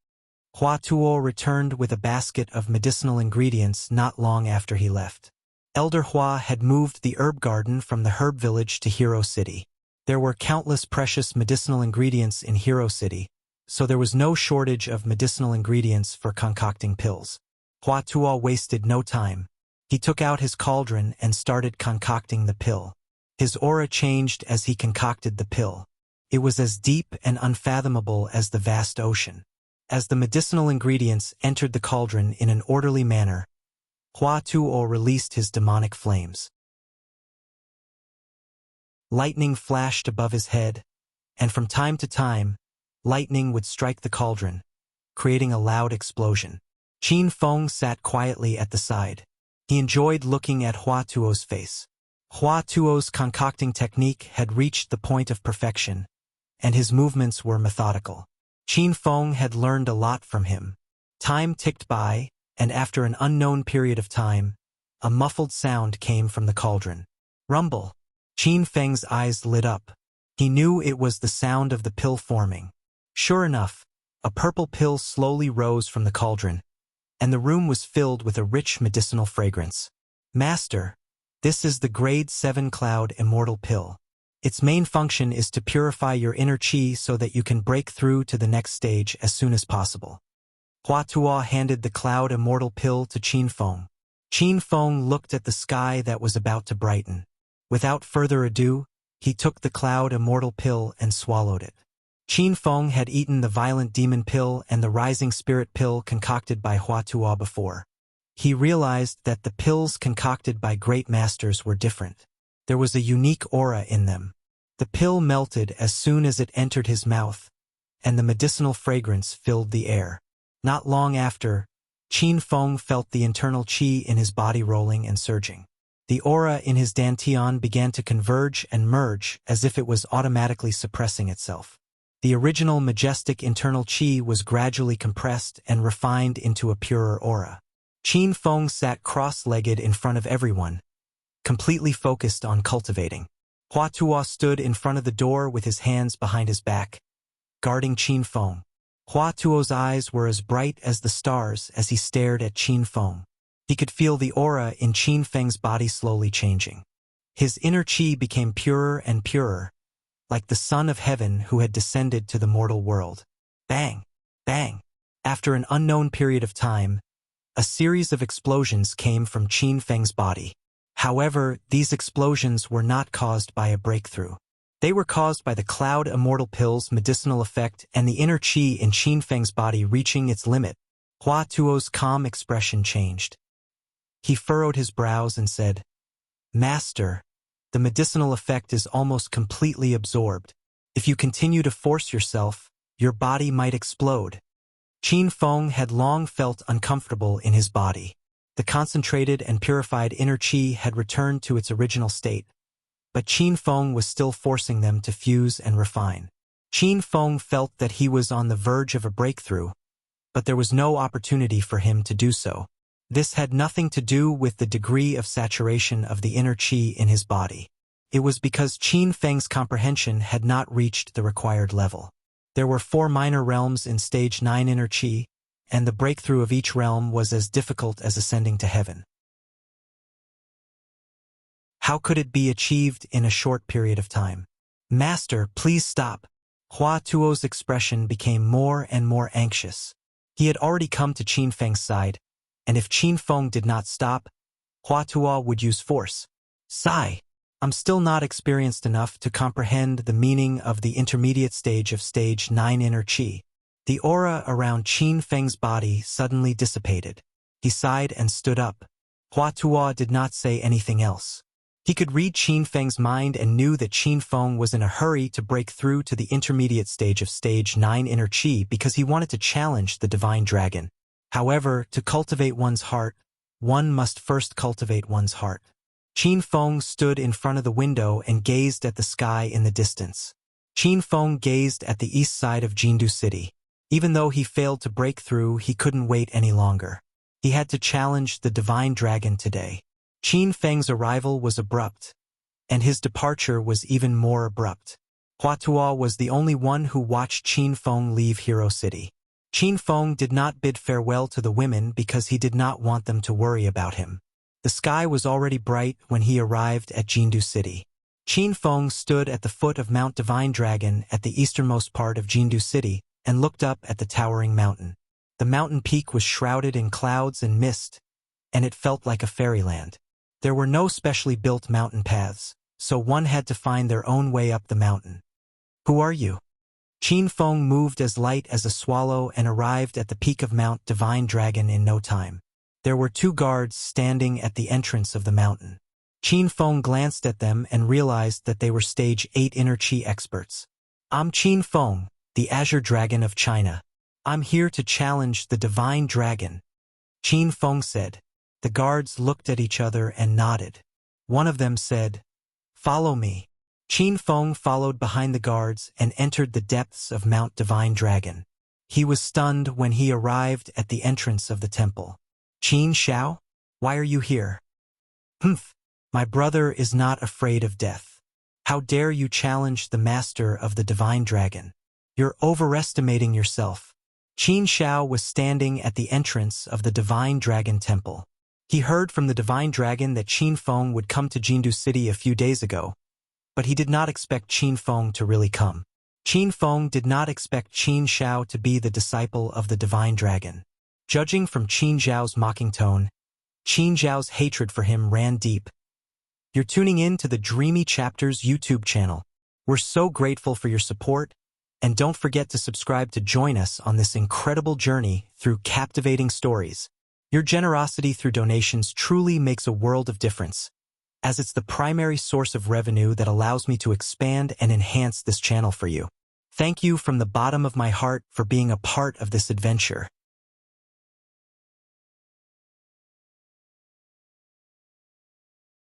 Hua Tuo returned with a basket of medicinal ingredients not long after he left. Elder Hua had moved the herb garden from the herb village to Hero City. There were countless precious medicinal ingredients in Hero City, so there was no shortage of medicinal ingredients for concocting pills. Hua Tuo wasted no time. He took out his cauldron and started concocting the pill. His aura changed as he concocted the pill. It was as deep and unfathomable as the vast ocean. As the medicinal ingredients entered the cauldron in an orderly manner, Hua Tuo released his demonic flames. Lightning flashed above his head, and from time to time, lightning would strike the cauldron, creating a loud explosion. Qin Feng sat quietly at the side. He enjoyed looking at Hua Tuo's face. Hua Tuo's concocting technique had reached the point of perfection, and his movements were methodical. Qin Feng had learned a lot from him. Time ticked by, and after an unknown period of time, a muffled sound came from the cauldron. Rumble! Qin Feng's eyes lit up. He knew it was the sound of the pill forming. Sure enough, a purple pill slowly rose from the cauldron, and the room was filled with a rich medicinal fragrance. Master, this is the grade 7 cloud immortal pill. Its main function is to purify your inner qi so that you can break through to the next stage as soon as possible. Hua Tuo handed the cloud immortal pill to Qin Feng. Qin Feng looked at the sky that was about to brighten. Without further ado, he took the cloud immortal pill and swallowed it. Qin Feng had eaten the violent demon pill and the rising spirit pill concocted by Hua Tuo before. He realized that the pills concocted by great masters were different. There was a unique aura in them. The pill melted as soon as it entered his mouth, and the medicinal fragrance filled the air. Not long after, Qin Feng felt the internal qi in his body rolling and surging. The aura in his dantian began to converge and merge as if it was automatically suppressing itself. The original majestic internal qi was gradually compressed and refined into a purer aura. Qin Feng sat cross-legged in front of everyone, completely focused on cultivating. Hua Tuo stood in front of the door with his hands behind his back, guarding Qin Feng. Hua Tuo's eyes were as bright as the stars as he stared at Qin Feng. He could feel the aura in Qin Feng's body slowly changing. His inner qi became purer and purer, like the son of heaven who had descended to the mortal world. Bang! Bang! After an unknown period of time, a series of explosions came from Qin Feng's body. However, these explosions were not caused by a breakthrough. They were caused by the cloud immortal pill's medicinal effect and the inner qi in Qin Feng's body reaching its limit. Hua Tuo's calm expression changed. He furrowed his brows and said, Master, the medicinal effect is almost completely absorbed. If you continue to force yourself, your body might explode. Qin Feng had long felt uncomfortable in his body. The concentrated and purified inner qi had returned to its original state, but Qin Feng was still forcing them to fuse and refine. Qin Feng felt that he was on the verge of a breakthrough, but there was no opportunity for him to do so. This had nothing to do with the degree of saturation of the inner qi in his body. It was because Qin Feng's comprehension had not reached the required level. There were 4 minor realms in stage 9 inner qi, and the breakthrough of each realm was as difficult as ascending to heaven. How could it be achieved in a short period of time? Master, please stop. Hua Tuo's expression became more and more anxious. He had already come to Qin Feng's side, and if Qin Feng did not stop, Hua Tuo would use force. Sigh. I'm still not experienced enough to comprehend the meaning of the intermediate stage of stage 9 inner qi. The aura around Qin Feng's body suddenly dissipated. He sighed and stood up. Hua Tuo did not say anything else. He could read Qin Feng's mind and knew that Qin Feng was in a hurry to break through to the intermediate stage of stage 9 inner qi because he wanted to challenge the divine dragon. However, to cultivate one's heart, one must first cultivate one's heart. Qin Feng stood in front of the window and gazed at the sky in the distance. Qin Feng gazed at the east side of Jindu City. Even though he failed to break through, he couldn't wait any longer. He had to challenge the divine dragon today. Qin Feng's arrival was abrupt, and his departure was even more abrupt. Hua Tuo was the only one who watched Qin Feng leave Hero City. Qin Feng did not bid farewell to the women because he did not want them to worry about him. The sky was already bright when he arrived at Jindu City. Qin Feng stood at the foot of Mount Divine Dragon at the easternmost part of Jindu City and looked up at the towering mountain. The mountain peak was shrouded in clouds and mist, and it felt like a fairyland. There were no specially built mountain paths, so one had to find their own way up the mountain. Who are you? Qin Feng moved as light as a swallow and arrived at the peak of Mount Divine Dragon in no time. There were 2 guards standing at the entrance of the mountain. Qin Feng glanced at them and realized that they were Stage 8 Inner Chi experts. I'm Qin Feng, the Azure Dragon of China. I'm here to challenge the Divine Dragon, Qin Feng said. The guards looked at each other and nodded. One of them said, "Follow me." Qin Feng followed behind the guards and entered the depths of Mount Divine Dragon. He was stunned when he arrived at the entrance of the temple. "Qin Xiao? Why are you here?" "Humph, my brother is not afraid of death. How dare you challenge the master of the Divine Dragon? You're overestimating yourself." Qin Xiao was standing at the entrance of the Divine Dragon Temple. He heard from the Divine Dragon that Qin Feng would come to Jindu City a few days ago, but he did not expect Qin Feng to really come. Qin Feng did not expect Qin Xiao to be the disciple of the Divine Dragon. Judging from Qin Xiao's mocking tone, Qin Xiao's hatred for him ran deep. You're tuning in to the Dreamy Chapters YouTube channel. We're so grateful for your support, and don't forget to subscribe to join us on this incredible journey through captivating stories. Your generosity through donations truly makes a world of difference, as it's the primary source of revenue that allows me to expand and enhance this channel for you. Thank you from the bottom of my heart for being a part of this adventure.